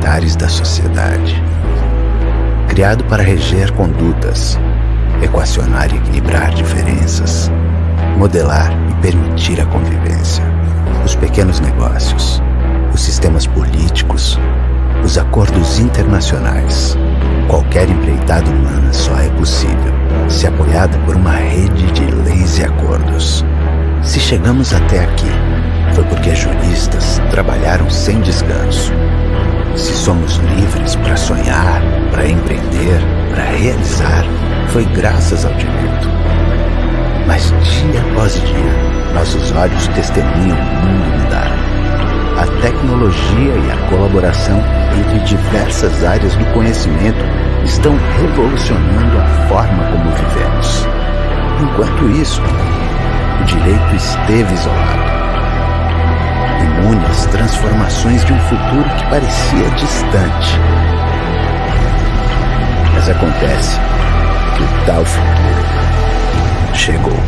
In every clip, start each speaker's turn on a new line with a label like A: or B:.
A: pilares da sociedade. Criado para reger condutas, equacionar e equilibrar diferenças, modelar e permitir a convivência, os pequenos negócios, os sistemas políticos, os acordos internacionais. Qualquer empreitada humana só é possível se apoiada por uma rede de leis e acordos. Se chegamos até aqui, foi porque juristas trabalharam sem descanso. Se somos livres para sonhar, para empreender, para realizar, foi graças ao direito. Mas dia após dia, nossos olhos testemunham o mundo mudar. A tecnologia e a colaboração entre diversas áreas do conhecimento estão revolucionando a forma como vivemos. Enquanto isso, o direito esteve isolado, imune às transformações de um futuro que parecia distante. Mas acontece que o tal futuro chegou.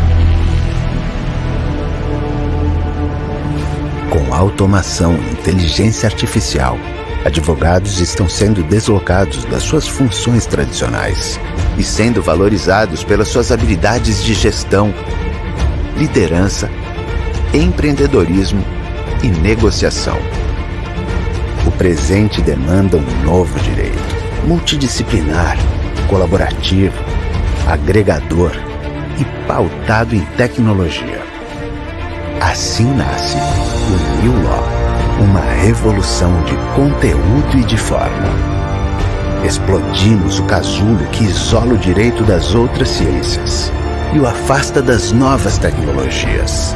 A: Com automação e inteligência artificial, advogados estão sendo deslocados das suas funções tradicionais e sendo valorizados pelas suas habilidades de gestão, liderança, empreendedorismo e negociação. O presente demanda um novo direito, multidisciplinar, colaborativo, agregador e pautado em tecnologia. Assim nasce o New Law, uma revolução de conteúdo e de forma. Explodimos o casulo que isola o direito das outras ciências e o afasta das novas tecnologias.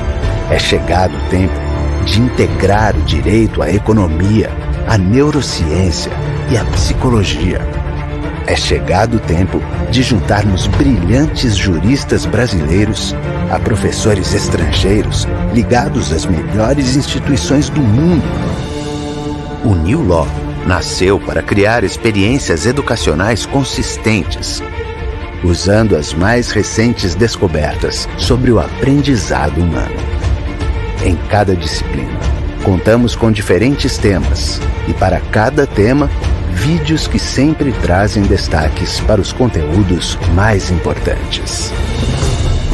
A: É chegado o tempo de integrar o direito à economia, à neurociência e à psicologia. É chegado o tempo de juntarmos brilhantes juristas brasileiros a professores estrangeiros ligados às melhores instituições do mundo. O New Law nasceu para criar experiências educacionais consistentes, usando as mais recentes descobertas sobre o aprendizado humano. Em cada disciplina, contamos com diferentes temas e, para cada tema, vídeos que sempre trazem destaques para os conteúdos mais importantes.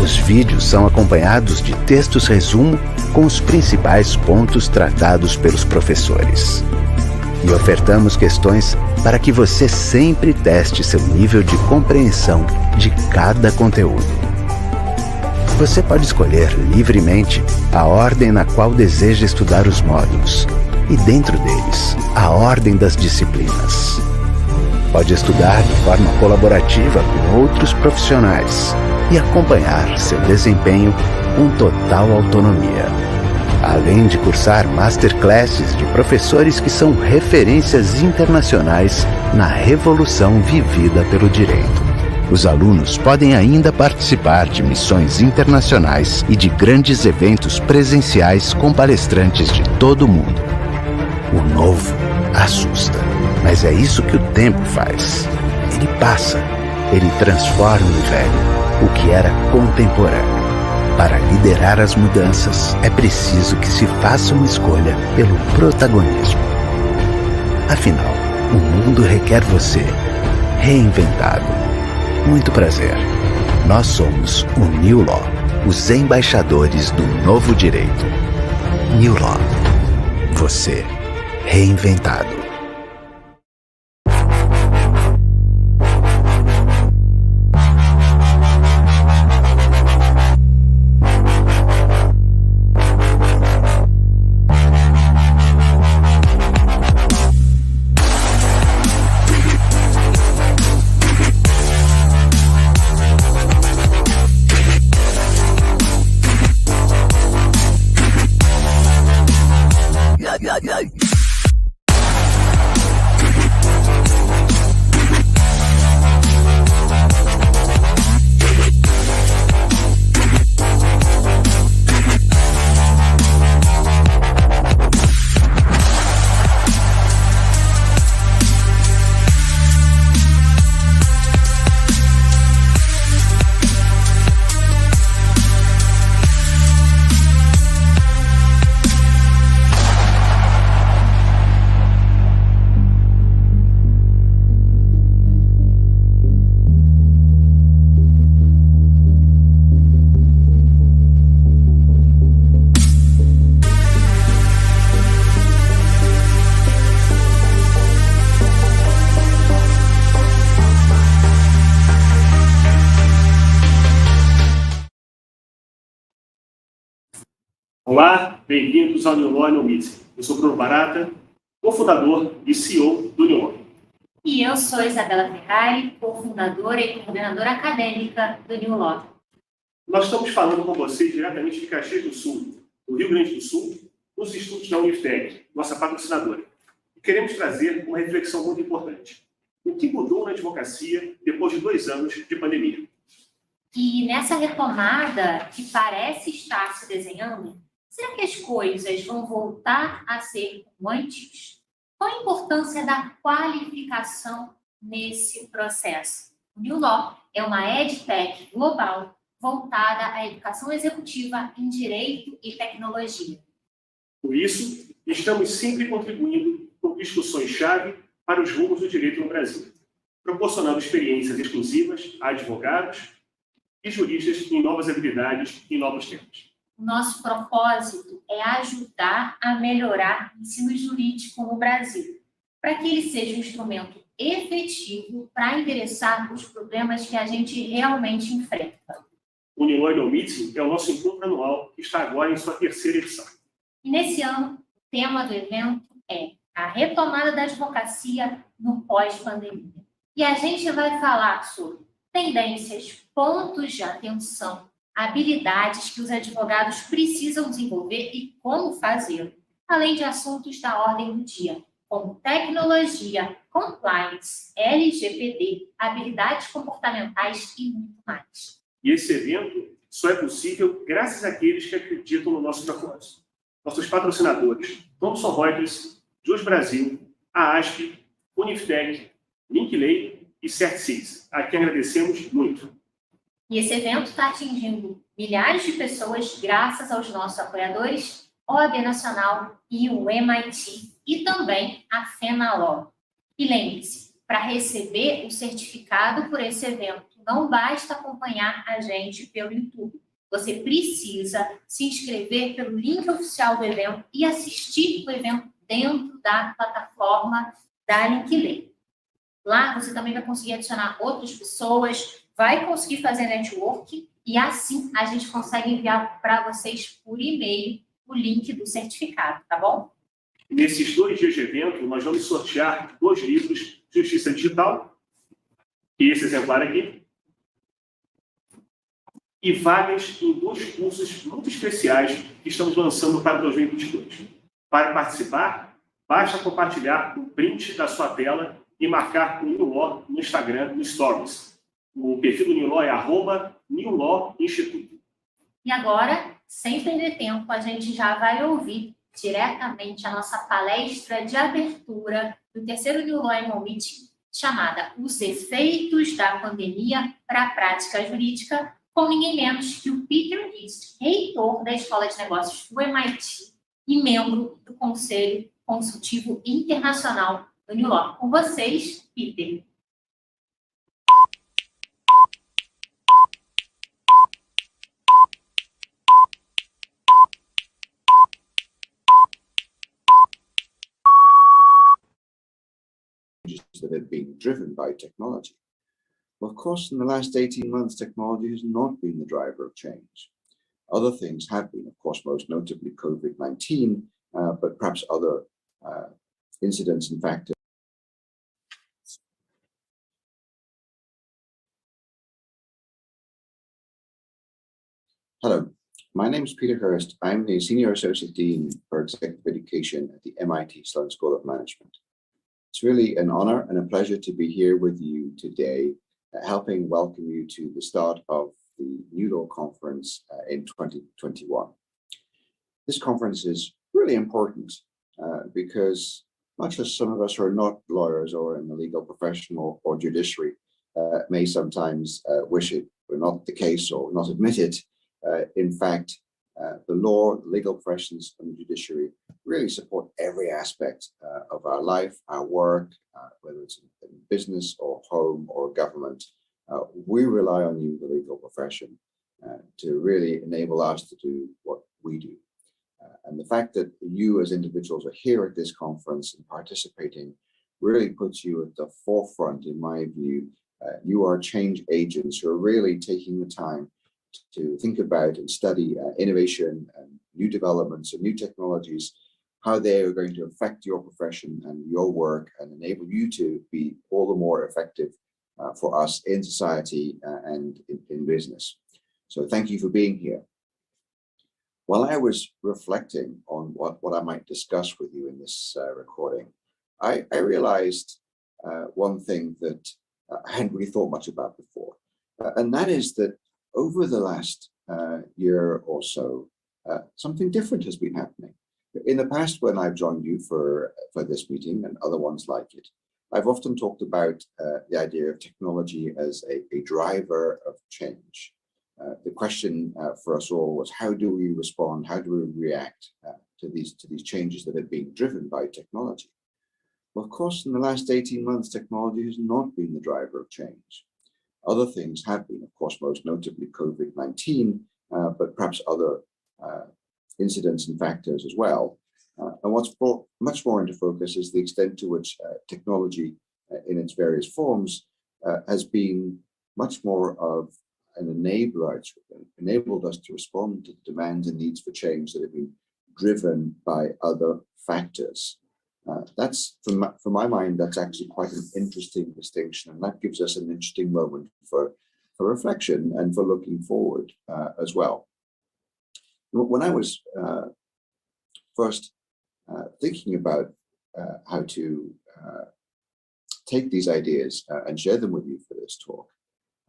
A: Os vídeos são acompanhados de textos resumo com os principais pontos tratados pelos professores. E ofertamos questões para que você sempre teste seu nível de compreensão de cada conteúdo. Você pode escolher livremente a ordem na qual deseja estudar os módulos e, dentro deles, a ordem das disciplinas. Pode estudar de forma colaborativa com outros profissionais e acompanhar seu desempenho com total autonomia, além de cursar masterclasses de professores que são referências internacionais na revolução vivida pelo direito. Os alunos podem ainda participar de missões internacionais e de grandes eventos presenciais com palestrantes de todo o mundo. O novo assusta, mas é isso que o tempo faz. Ele passa, ele transforma o velho, o que era contemporâneo. Para liderar as mudanças, é preciso que se faça uma escolha pelo protagonismo. Afinal, o mundo requer você, reinventado. Muito prazer. Nós somos o New Law, os embaixadores do novo direito. New Law. Você, reinventado.
B: Olá, bem-vindos ao New Law No Meeting. Eu sou Bruno Barata, cofundador e CEO do New Law.
C: E eu sou Isabela Ferrari, cofundadora e coordenadora acadêmica do New Law.
B: Nós estamos falando com vocês diretamente de Caxias do Sul, do Rio Grande do Sul, nos estúdios da Uniftec, nossa patrocinadora. E queremos trazer uma reflexão muito importante. O que mudou na advocacia depois de 2 anos de pandemia?
C: E nessa retomada que parece estar se desenhando, será que as coisas vão voltar a ser como antes? Qual a importância da qualificação nesse processo? O New Law é uma EdTech global voltada à educação executiva em direito e tecnologia.
B: Por isso, estamos sempre contribuindo com discussões-chave para os rumos do direito no Brasil, proporcionando experiências exclusivas a advogados e juristas em novas habilidades e novos temas.
C: Nosso propósito é ajudar a melhorar o ensino jurídico no Brasil, para que ele seja um instrumento efetivo para endereçar os problemas que a gente realmente enfrenta.
B: O New Law No Meeting é o nosso encontro anual que está agora em sua 3ª edição.
C: E nesse ano, o tema do evento é a retomada da advocacia no pós-pandemia. E a gente vai falar sobre tendências, pontos de atenção, habilidades que os advogados precisam desenvolver e como fazê-lo, além de assuntos da ordem do dia, como tecnologia, compliance, LGPD, habilidades comportamentais e muito mais.
B: E esse evento só é possível graças àqueles que acreditam no nosso propósito. Nossos patrocinadores, Thomson Reuters, Jus Brasil, a ASP, Uniftec, Linkley e CertSys, a quem agradecemos muito.
C: E esse evento está atingindo milhares de pessoas graças aos nossos apoiadores, OAB Nacional e o MIT, e também a FENALO. E lembre-se, para receber o certificado por esse evento, não basta acompanhar a gente pelo YouTube. Você precisa se inscrever pelo link oficial do evento e assistir o evento dentro da plataforma da Linkley. Lá você também vai conseguir adicionar outras pessoas, vai conseguir fazer network e assim a gente consegue enviar para vocês por e-mail o link do certificado, tá bom?
B: Nesses 2 dias de evento, nós vamos sortear 2 livros, Justiça Digital, e esse exemplar aqui, e vagas em 2 cursos muito especiais que estamos lançando para 2022. Para participar, basta compartilhar o print da sua tela e marcar o New Law no Instagram, no Stories. O perfil do New Law é @NewLawInstituto.
C: E agora, sem perder tempo, a gente já vai ouvir diretamente a nossa palestra de abertura do 3º New Law No Meeting, chamada Os Efeitos da Pandemia para a Prática Jurídica, com ninguém menos que o Peter East, reitor da Escola de Negócios do MIT e membro do Conselho Consultivo Internacional do New Law. Com vocês, Peter.
D: That have been driven by technology. Of course, in the last 18 months, technology has not been the driver of change. Other things have been, of course, most notably COVID-19, but perhaps other incidents and factors. Hello, my name is Peter Hurst. I'm the Senior Associate Dean for Executive Education at the MIT Sloan School of Management. It's really an honor and a pleasure to be here with you today, helping welcome you to the start of the New Law Conference in 2021. This conference is really important because much as some of us who are not lawyers or in the legal profession or judiciary may sometimes wish it were not the case or not admit it, in fact, the law, the legal professions, and the judiciary really support every aspect of our life, our work, whether it's in business or home or government. We rely on you, the legal profession, to really enable us to do what we do. And the fact that you as individuals are here at this conference and participating really puts you at the forefront, in my view. You are change agents who are really taking the time to think about and study innovation and new developments and new technologies, how they are going to affect your profession and your work and enable you to be all the more effective for us in society and in business. So thank you for being here. While I was reflecting on what I might discuss with you in this recording, I realized one thing that I hadn't really thought much about before, and that is that over the last year or so, something different has been happening. In the past, when I've joined you for this meeting and other ones like it, I've often talked about the idea of technology as a driver of change. The question for us all was, how do we respond? How do we react to these changes that are being driven by technology? Well, of course, in the last 18 months, technology has not been the driver of change. Other things have been, of course, most notably COVID-19, but perhaps other incidents and factors as well. And what's brought much more into focus is the extent to which technology in its various forms has been much more of an enabler. It's enabled us to respond to the demands and needs for change that have been driven by other factors. That's, for my mind, that's actually quite an interesting distinction, and that gives us an interesting moment for reflection and for looking forward as well. When I was first thinking about how to take these ideas and share them with you for this talk,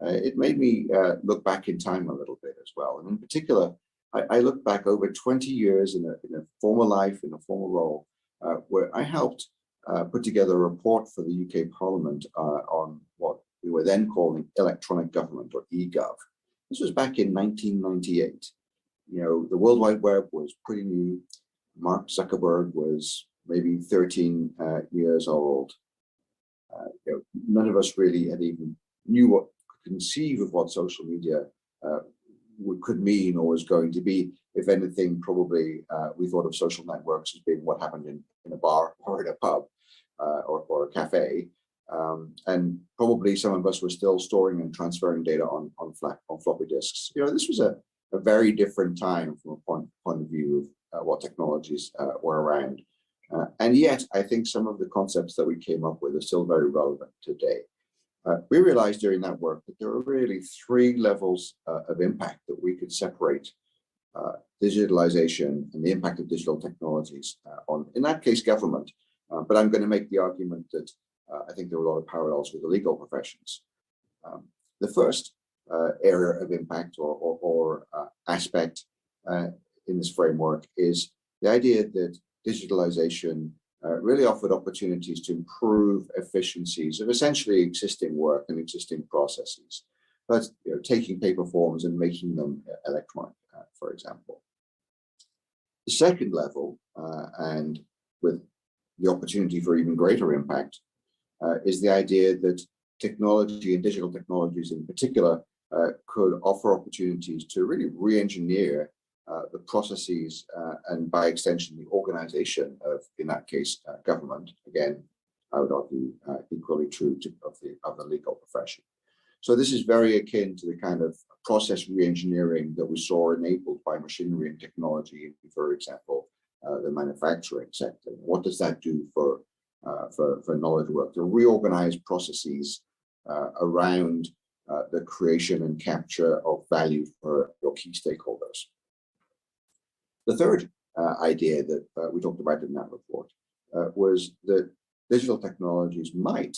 D: it made me look back in time a little bit as well. And in particular, I looked back over 20 years in a former life, in a former role, where I helped put together a report for the UK Parliament on what we were then calling electronic government, or eGov. This was back in 1998. You know, the World Wide Web was pretty new. Mark Zuckerberg was maybe 13 years old. You know, none of us really had even knew what could conceive of what social media could mean or was going to be. If anything, probably we thought of social networks as being what happened in a bar or in a pub or a cafe. And probably some of us were still storing and transferring data on floppy disks. You know, this was a very different time from a point of view of what technologies were around. And yet, I think some of the concepts that we came up with are still very relevant today. We realized during that work that there are really three levels of impact that we could separate digitalization and the impact of digital technologies on, in that case, government. But I'm going to make the argument that I think there are a lot of parallels with the legal professions. The first area of impact or aspect in this framework is the idea that digitalization really offered opportunities to improve efficiencies of essentially existing work and existing processes, but taking paper forms and making them electronic, for example. The second level, and with the opportunity for even greater impact, is the idea that technology and digital technologies in particular could offer opportunities to really re-engineer the processes and by extension the organization of, in that case, government. Again, I would argue equally true of the legal profession. So this is very akin to the kind of process re-engineering that we saw enabled by machinery and technology, for example, the manufacturing sector. What does that do for knowledge work? To reorganize processes around the creation and capture of value for your key stakeholders. The third idea that we talked about in that report was that digital technologies might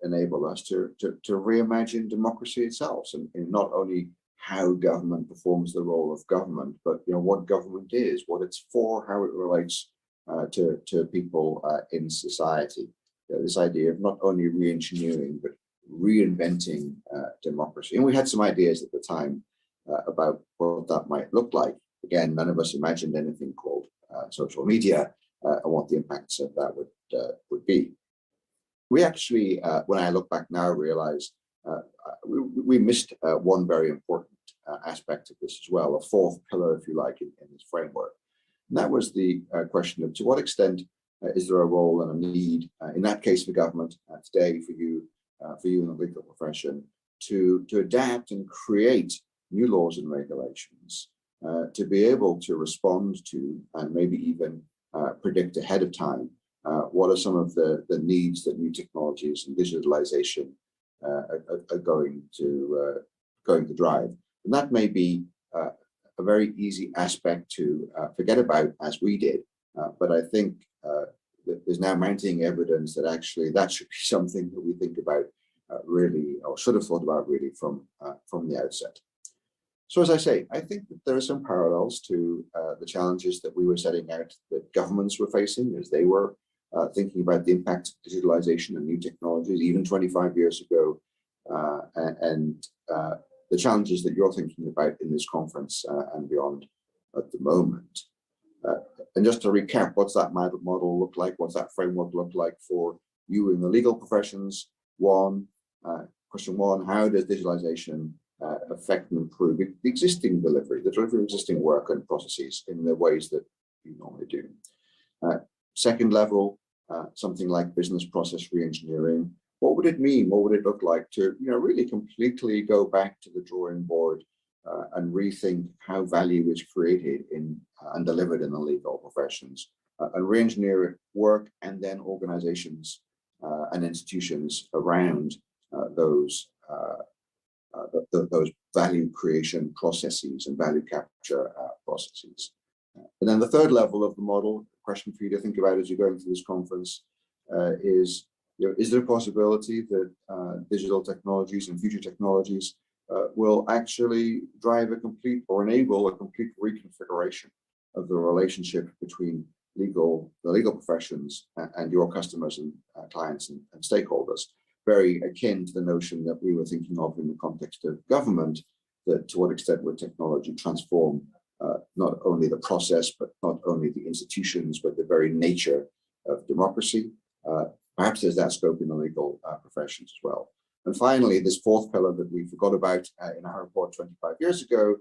D: enable us to reimagine democracy itself, and not only how government performs the role of government, but what government is, what it's for, how it relates to people in society. This idea of not only re-engineering but reinventing democracy. And we had some ideas at the time about what that might look like. Again, none of us imagined anything called social media and what the impacts of that would be. We actually, when I look back now, realize we missed one very important aspect of this as well, a fourth pillar, if you like, in this framework. And that was the question of to what extent is there a role and a need, in that case for government, today for you in the legal profession, to adapt and create new laws and regulations to be able to respond to and maybe even predict ahead of time what are some of the needs that new technologies and digitalization are going to drive. And that may be a very easy aspect to forget about, as we did. But I think there's now mounting evidence that actually that should be something that we think about really, or should have thought about really from the outset. So as I say, I think that there are some parallels to the challenges that we were setting out that governments were facing as they were thinking about the impact of digitalization and new technologies, even 25 years ago, and the challenges that you're thinking about in this conference and beyond at the moment. And just to recap, what's that model look like? What's that framework look like for you in the legal professions? Question one, how does digitalization affect and improve the existing delivery, the delivery of existing work and processes in the ways that you normally do? Second level, something like business process reengineering. What would it mean? What would it look like to really completely go back to the drawing board and rethink how value is created in and delivered in the legal professions, and re-engineer work and then organizations and institutions around those value creation processes and value capture processes. And then the third level of the model, question for you to think about as you're going through this conference, is there a possibility that digital technologies and future technologies will actually drive a complete or enable a complete reconfiguration of the relationship between the legal professions and your customers and clients and stakeholders, very akin to the notion that we were thinking of in the context of government, that to what extent would technology transform not only the process, but not only the institutions, but the very nature of democracy. Perhaps there's that scope in the legal professions as well. And finally, this fourth pillar that we forgot about in our report 25 years ago,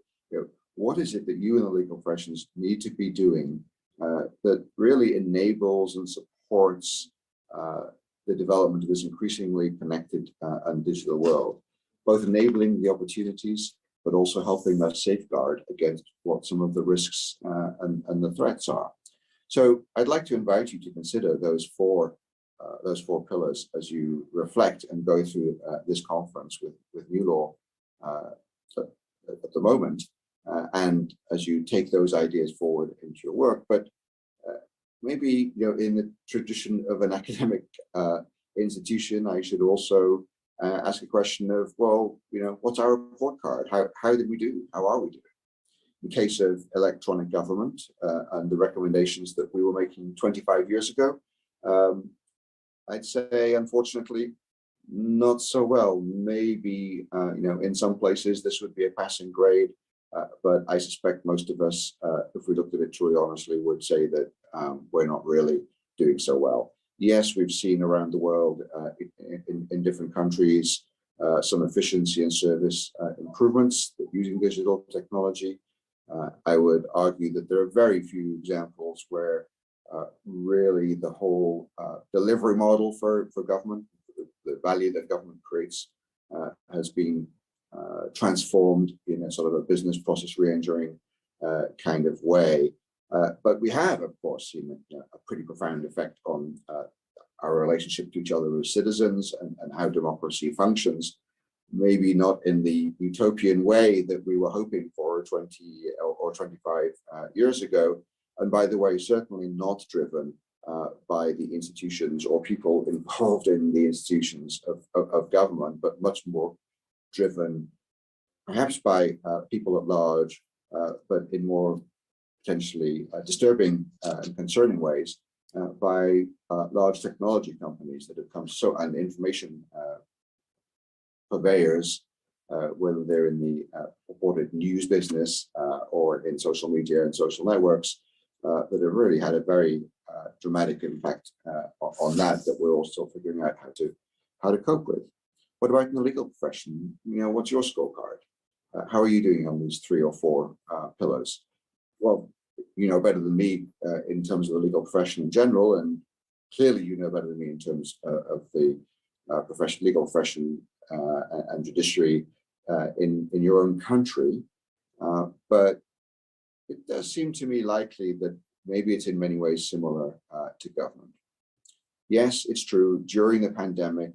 D: what is it that you in the legal professions need to be doing that really enables and supports the development of this increasingly connected and digital world, both enabling the opportunities, but also helping us safeguard against what some of the risks and the threats are. So I'd like to invite you to consider those four pillars as you reflect and go through this conference with New Law at the moment, and as you take those ideas forward into your work. But maybe in the tradition of an academic institution, I should also ask a question of, well, what's our report card? How did we do? How are we doing? In case of electronic government and the recommendations that we were making 25 years ago, I'd say, unfortunately, not so well. Maybe, in some places this would be a passing grade, but I suspect most of us, if we looked at it truly honestly, would say that we're not really doing so well. Yes, we've seen around the world in different countries some efficiency and service improvements using digital technology. I would argue that there are very few examples where really the whole delivery model for government, the value that government creates, has been transformed in a sort of a business process reengineering kind of way. But we have, of course, seen a pretty profound effect on our relationship to each other as citizens and how democracy functions. Maybe not in the utopian way that we were hoping for 20 or 25 years ago. And by the way, certainly not driven by the institutions or people involved in the institutions of government, but much more driven perhaps by people at large, but in more potentially disturbing and concerning ways by large technology companies that have come and information purveyors, whether they're in the purported news business or in social media and social networks, that have really had a very dramatic impact on that we're all still figuring out how to cope with. What about in the legal profession? What's your scorecard? How are you doing on these 3 or 4 pillars? Well, you know better than me in terms of the legal profession in general, and clearly you know better than me in terms of the legal profession and judiciary in your own country. But it does seem to me likely that maybe it's in many ways similar to government. Yes, it's true, during the pandemic,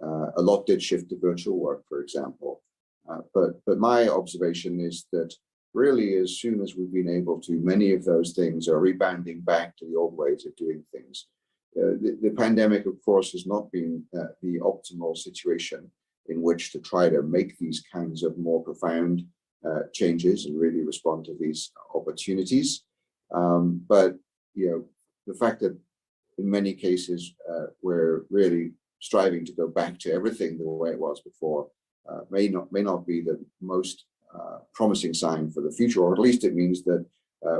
D: a lot did shift to virtual work, for example. But my observation is that really as soon as we've been able to, many of those things are rebounding back to the old ways of doing things. The pandemic, of course, has not been the optimal situation in which to try to make these kinds of more profound changes and really respond to these opportunities. But the fact that in many cases we're really striving to go back to everything the way it was before may not be the most promising sign for the future, or at least it means that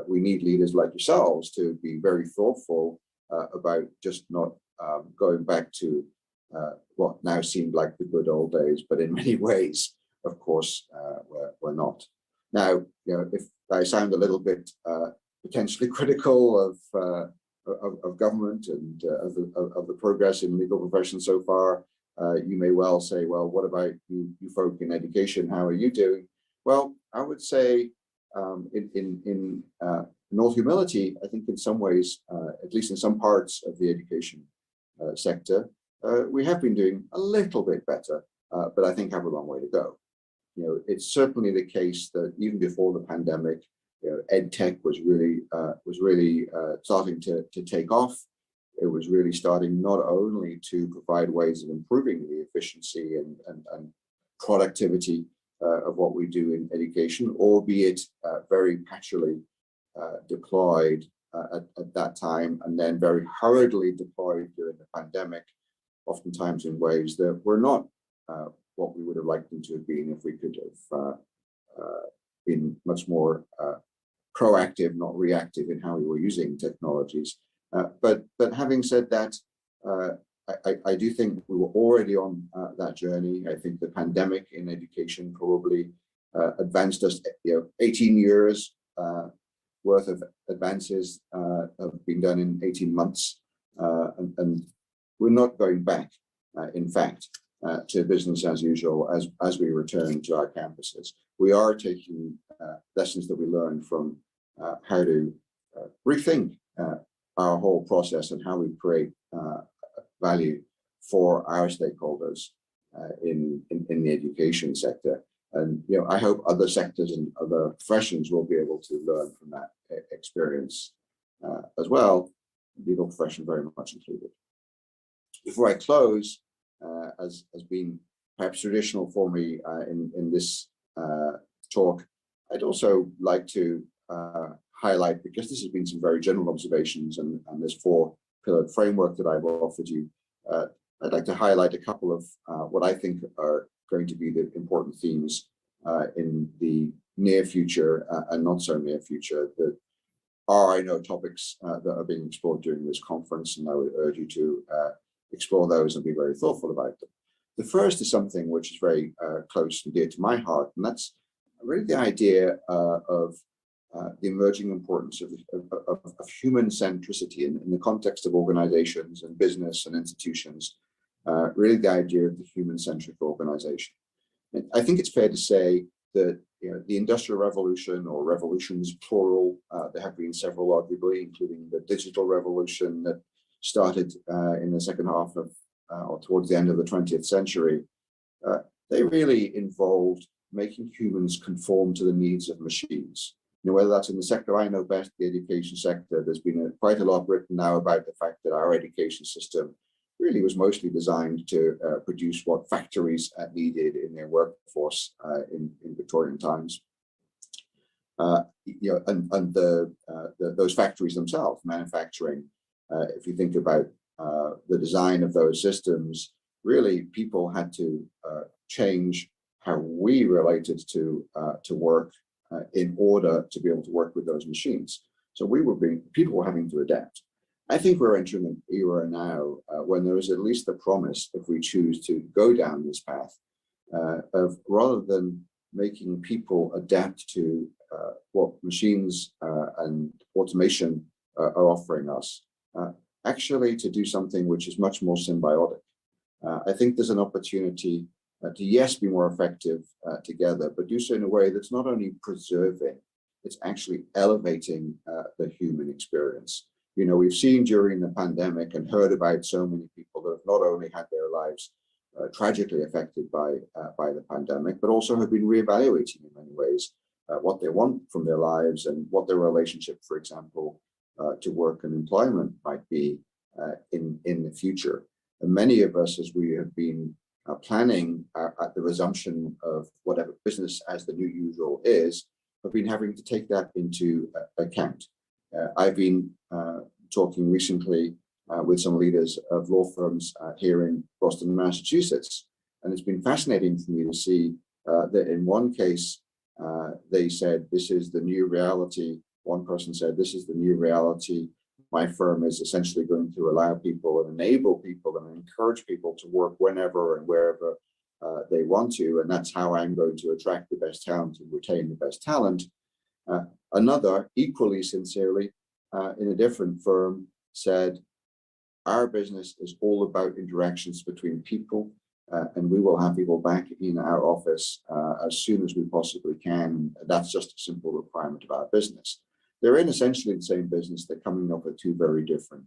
D: we need leaders like yourselves to be very thoughtful about just not going back to what now seemed like the good old days, but in many ways, of course, we're not. Now, if I sound a little bit potentially critical of government and of the progress in legal profession so far, you may well say, well, what about you folk in education? How are you doing? Well, I would say in all humility, I think in some ways, at least in some parts of the education sector, we have been doing a little bit better, but I think have a long way to go. It's certainly the case that even before the pandemic, ed tech was really starting to take off. It was really starting not only to provide ways of improving the efficiency and productivity of what we do in education, albeit very patchily deployed at that time, and then very hurriedly deployed during the pandemic, oftentimes in ways that were not what we would have liked them to have been if we could have been much more proactive, not reactive in how we were using technologies. But having said that, I do think we were already on that journey. I think the pandemic in education probably advanced us, 18 years worth of advances have been done in 18 months. And we're not going back, in fact, to business as usual as we return to our campuses. We are taking lessons that we learned from how to rethink our whole process and how we create value for our stakeholders in the education sector. And I hope other sectors and other professions will be able to learn from that experience as well, legal profession very much included. Before I close, as has been perhaps traditional for me in this talk, I'd also like to highlight, because this has been some very general observations and this four-pillared framework that I've offered you, I'd like to highlight a couple of what I think are going to be the important themes in the near future and not so near future that are, I know, topics that are being explored during this conference, and I would urge you to explore those and be very thoughtful about them. The first is something which is very close and dear to my heart, and that's really the idea of the emerging importance of human centricity in the context of organizations and business and institutions, really the idea of the human-centric organization. And I think it's fair to say that the Industrial Revolution, or revolutions plural, there have been several arguably, including the digital revolution that started in the second half of, or towards the end of the 20th century. They really involved making humans conform to the needs of machines. Whether that's in the sector I know best, the education sector, there's been quite a lot written now about the fact that our education system really was mostly designed to produce what factories needed in their workforce in Victorian times. And those factories themselves, manufacturing, if you think about the design of those systems, really people had to change how we related to work in order to be able to work with those machines. So people were having to adapt. I think we're entering an era now when there is at least the promise, if we choose to go down this path, of rather than making people adapt to what machines and automation are offering us, actually to do something which is much more symbiotic. I think there's an opportunity to, yes, be more effective together, but do so in a way that's not only preserving it's actually elevating the human experience. You know, we've seen during the pandemic and heard about so many people that have not only had their lives tragically affected by the pandemic, but also have been reevaluating in many ways what they want from their lives and what their relationship, for example, to work and employment might be in the future. And many of us, as we have been planning at the resumption of whatever business as the new usual is, have been having to take that into account. I've been talking recently with some leaders of law firms here in Boston, Massachusetts, and it's been fascinating for me to see that in one case, they said, this is the new reality. One person said, this is the new reality. My firm is essentially going to allow people and enable people and encourage people to work whenever and wherever they want to. And that's how I'm going to attract the best talent and retain the best talent. Another, equally sincerely, in a different firm, said, our business is all about interactions between people, and we will have people back in our office as soon as we possibly can. That's just a simple requirement of our business. They're in essentially the same business. They're coming up with two very different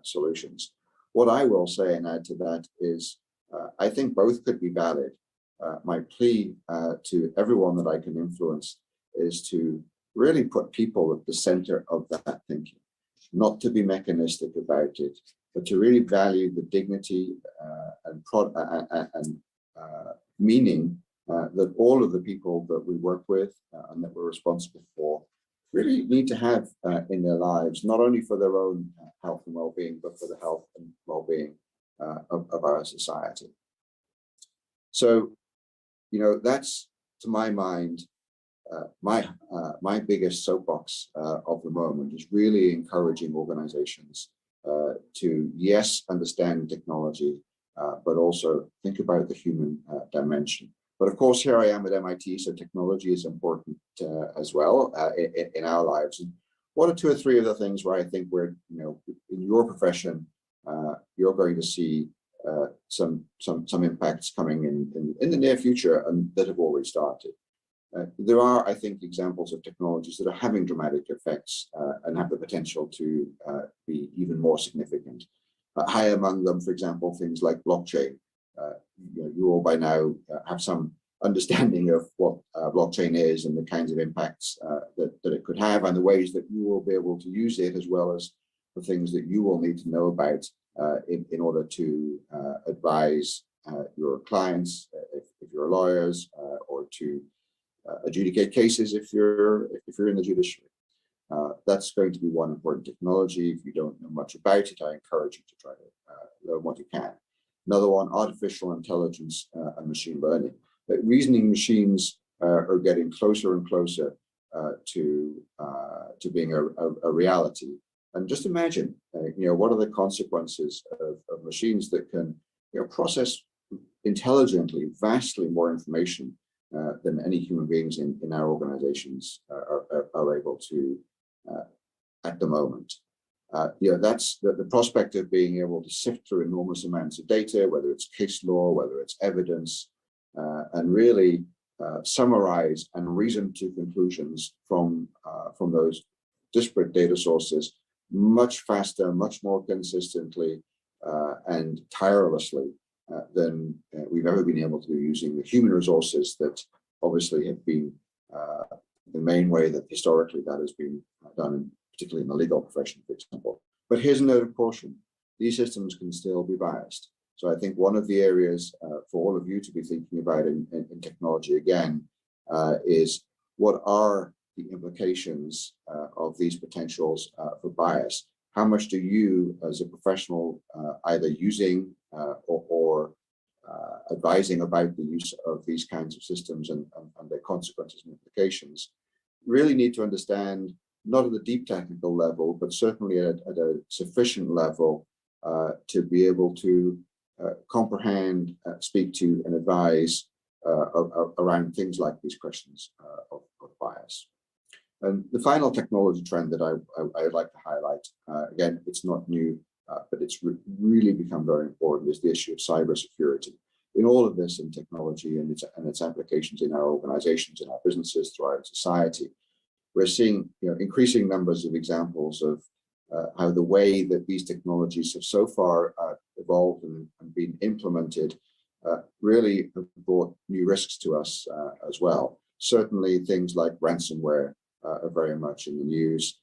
D: solutions. What I will say and add to that is I think both could be valid. My plea to everyone that I can influence is to really put people at the center of that thinking, not to be mechanistic about it, but to really value the dignity and meaning that all of the people that we work with and that we're responsible for really need to have in their lives, not only for their own health and well-being, but for the health and well-being of our society. So, you know, that's, to my mind, my biggest soapbox of the moment is really encouraging organizations to, yes, understand technology, but also think about the human dimension. But of course, here I am at MIT, so technology is important as well in our lives. And what are two or three of the things where I think we're, you know, in your profession, you're going to see some impacts coming in the near future and that have already started. There are, I think, examples of technologies that are having dramatic effects and have the potential to be even more significant. High among them, for example, things like blockchain. You all by now have some understanding of what blockchain is and the kinds of impacts that it could have and the ways that you will be able to use it, as well as the things that you will need to know about in order to advise your clients, if you're lawyers, or to adjudicate cases if you're in the judiciary. That's going to be one important technology. If you don't know much about it, I encourage you to try to learn what you can. Another one, artificial intelligence and machine learning. Reasoning machines are getting closer and closer to being a reality. And just imagine, what are the consequences of machines that can, process intelligently vastly more information than any human beings in our organizations are able to at the moment. That's the prospect of being able to sift through enormous amounts of data, whether it's case law, whether it's evidence, and really summarize and reason to conclusions from those disparate data sources much faster, much more consistently, and tirelessly than we've ever been able to do using the human resources that obviously have been the main way that historically that has been done, particularly in the legal profession, for example. But here's a note of caution. These systems can still be biased. So I think one of the areas for all of you to be thinking about in technology again is what are the implications of these potentials for bias? How much do you as a professional either using or advising about the use of these kinds of systems and their consequences and implications really need to understand, not at the deep technical level, but certainly at a sufficient level to be able to comprehend, speak to, and advise around things like these questions of bias. And the final technology trend that I'd like to highlight, again, it's not new, but it's really become very important, is the issue of cybersecurity. In all of this, in technology and its applications in our organizations, in our businesses, throughout society, we're seeing increasing numbers of examples of how the way that these technologies have so far evolved and been implemented really have brought new risks to us as well. Certainly things like ransomware are very much in the news,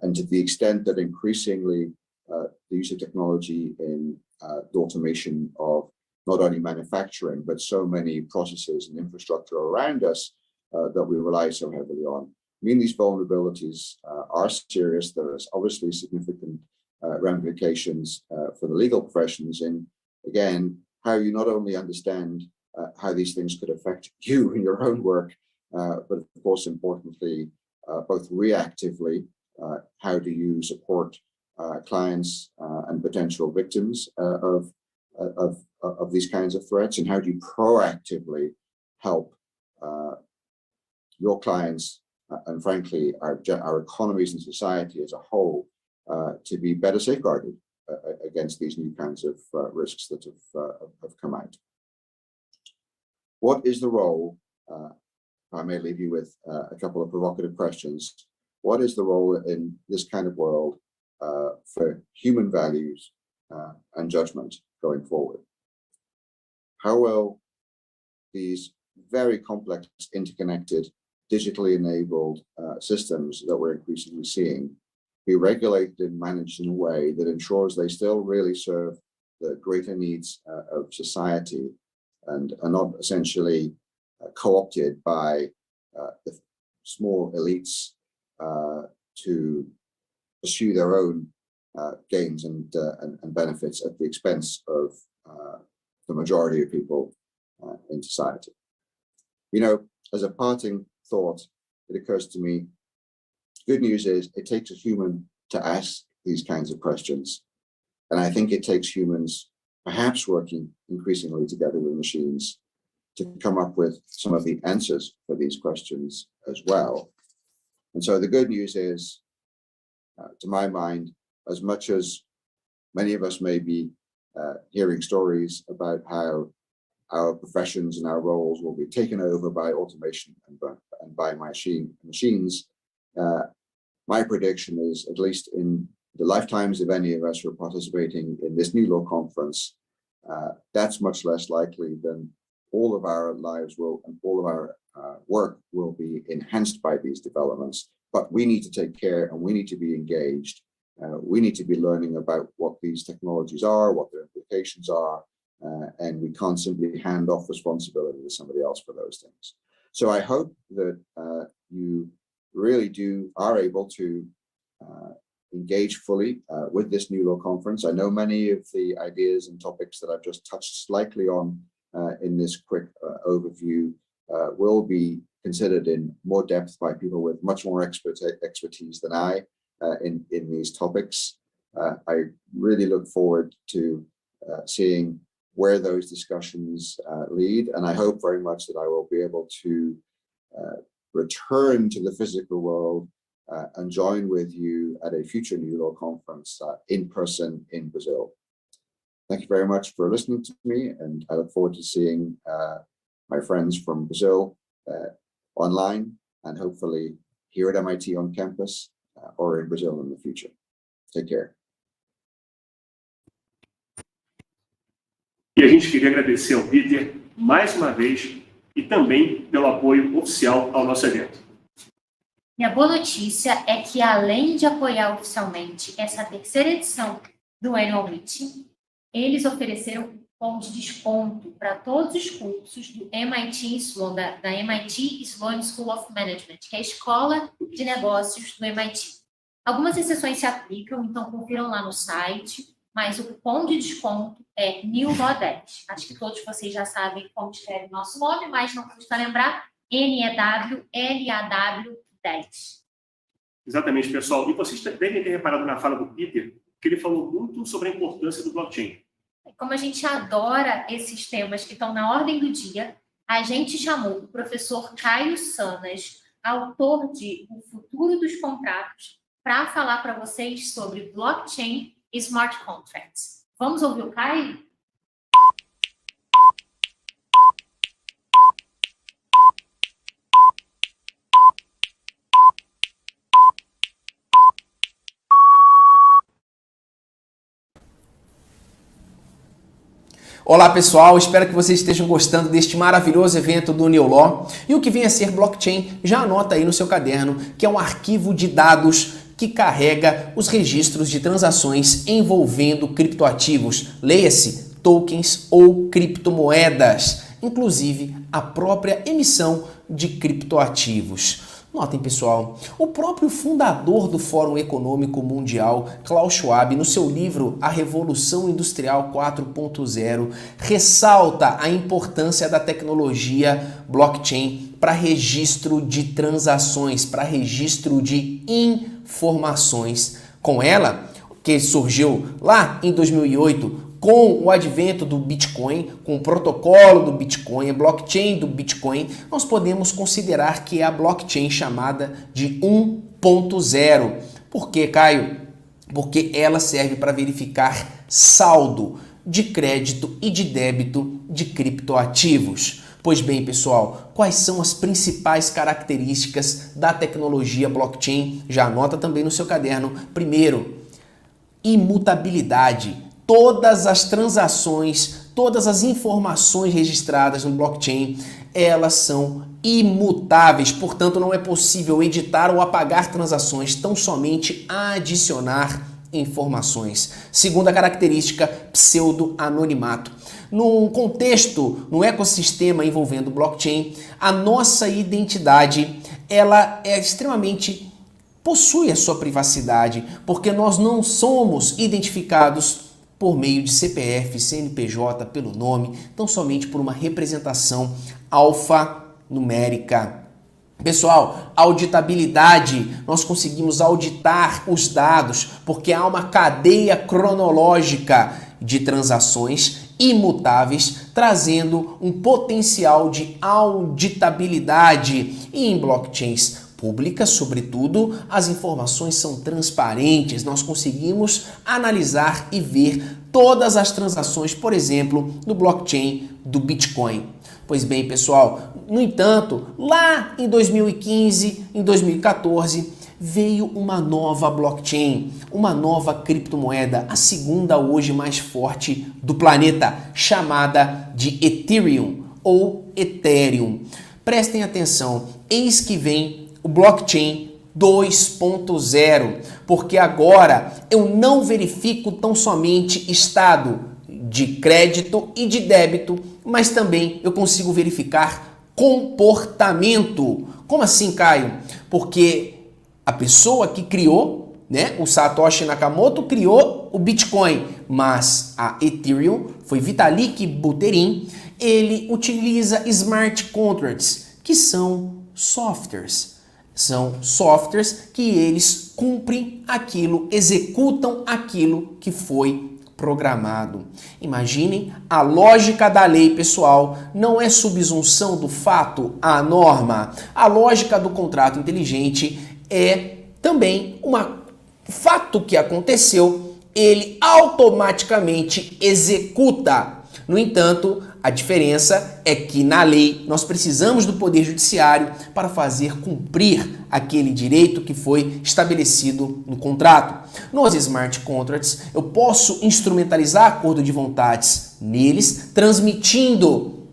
D: and to the extent that increasingly the use of technology in the automation of not only manufacturing, but so many processes and infrastructure around us that we rely so heavily on. I mean, these vulnerabilities are serious. There is obviously significant ramifications for the legal professions in, again, how you not only understand how these things could affect you in your own work, but of course, importantly, both reactively, how do you support clients and potential victims of these kinds of threats, and how do you proactively help your clients and frankly our economies and society as a whole to be better safeguarded against these new kinds of risks that have come out. What is the role, if I may leave you with a couple of provocative questions, what is the role in this kind of world for human values and judgment going forward? How will these very complex, interconnected, digitally enabled systems that we're increasingly seeing be regulated and managed in a way that ensures they still really serve the greater needs of society and are not essentially co-opted by the small elites to pursue their own gains and benefits at the expense of the majority of people in society? As a parting thought, it occurs to me, good news is it takes a human to ask these kinds of questions. And I think it takes humans perhaps working increasingly together with machines to come up with some of the answers for these questions as well. And so the good news is, to my mind, as much as many of us may be hearing stories about how our professions and our roles will be taken over by automation and by machines, my prediction is, at least in the lifetimes of any of us who are participating in this New Law Conference, that's much less likely than all of our lives will, and all of our work will be enhanced by these developments. But we need to take care and we need to be engaged. We need to be learning about what these technologies are, what their implications are, and we can't simply hand off responsibility to somebody else for those things. So I hope that you really are able to engage fully with this New Law Conference. I know many of the ideas and topics that I've just touched slightly on in this quick overview will be considered in more depth by people with much more expertise than I in these topics. I really look forward to seeing where those discussions lead, and I hope very much that I will be able to return to the physical world and join with you at a future New Law Conference in person in Brazil. Thank you very much for listening to me, and I look forward to seeing my friends from Brazil online and hopefully here at MIT on campus or in Brazil in the future. Take care.
B: E a gente queria agradecer ao Peter mais uma vez e também pelo apoio oficial ao nosso evento.
C: E a boa notícia é que, além de apoiar oficialmente essa terceira edição do Annual Meeting, eles ofereceram um cupom de desconto para todos os cursos do MIT Sloan, da MIT Sloan School of Management, que é a escola de negócios do MIT. Algumas exceções se aplicam, então confiram lá no site, mas o cupom de desconto é NEWLAW10. Acho que todos vocês já sabem como escreve o nosso nome, mas não custa lembrar, NEWLAW10.
B: Exatamente, pessoal. E vocês devem ter reparado na fala do Peter que ele falou muito sobre a importância do blockchain.
C: Como a gente adora esses temas que estão na ordem do dia, a gente chamou o professor Caio Sanas, autor de O Futuro dos Contratos, para falar para vocês sobre blockchain e smart contracts. Vamos ouvir o Caio?
E: Olá pessoal, espero que vocês estejam gostando deste maravilhoso evento do Neolaw. E o que vem a ser blockchain, já anota aí no seu caderno, que é um arquivo de dados que carrega os registros de transações envolvendo criptoativos, leia-se tokens ou criptomoedas, inclusive a própria emissão de criptoativos. Notem, pessoal, o próprio fundador do Fórum Econômico Mundial, Klaus Schwab, no seu livro A Revolução Industrial 4.0, ressalta a importância da tecnologia blockchain para registro de transações, para registro de informações. Com ela, que surgiu lá em 2008, com o advento do Bitcoin, com o protocolo do Bitcoin, a blockchain do Bitcoin, nós podemos considerar que é a blockchain chamada de 1.0. Por quê, Caio? Porque ela serve para verificar saldo de crédito e de débito de criptoativos. Pois bem, pessoal, quais são as principais características da tecnologia blockchain? Já anota também no seu caderno. Primeiro, imutabilidade. Todas as transações, todas as informações registradas no blockchain, elas são imutáveis, portanto não é possível editar ou apagar transações, tão somente adicionar informações. Segunda característica, pseudo-anonimato. Num contexto, no ecossistema envolvendo blockchain, a nossa identidade, ela é extremamente possui a sua privacidade, porque nós não somos identificados por meio de CPF, CNPJ, pelo nome, tão somente por uma representação alfanumérica. Pessoal, auditabilidade, nós conseguimos auditar os dados porque há uma cadeia cronológica de transações imutáveis, trazendo um potencial de auditabilidade. E em blockchains públicas, sobretudo, as informações são transparentes, nós conseguimos analisar e ver todas as transações, por exemplo, no blockchain do Bitcoin. Pois bem, pessoal, no entanto, lá em 2015, em 2014, veio uma nova blockchain, uma nova criptomoeda, a segunda hoje mais forte do planeta, chamada de Ethereum ou Ethereum. Prestem atenção, eis que vem o blockchain 2.0, porque agora eu não verifico tão somente estado de crédito e de débito, mas também eu consigo verificar comportamento. Como assim, Caio? Porque a pessoa que criou, o Satoshi Nakamoto criou o Bitcoin, mas a Ethereum foi Vitalik Buterin, ele utiliza smart contracts, que são softwares. São softwares que eles cumprem aquilo, executam aquilo que foi programado. Imaginem a lógica da lei, pessoal, não é subsunção do fato à norma. A lógica do contrato inteligente é também um fato que aconteceu, ele automaticamente executa. No entanto, a diferença é que na lei nós precisamos do Poder Judiciário para fazer cumprir aquele direito que foi estabelecido no contrato. Nos smart contracts, eu posso instrumentalizar acordo de vontades neles, transmitindo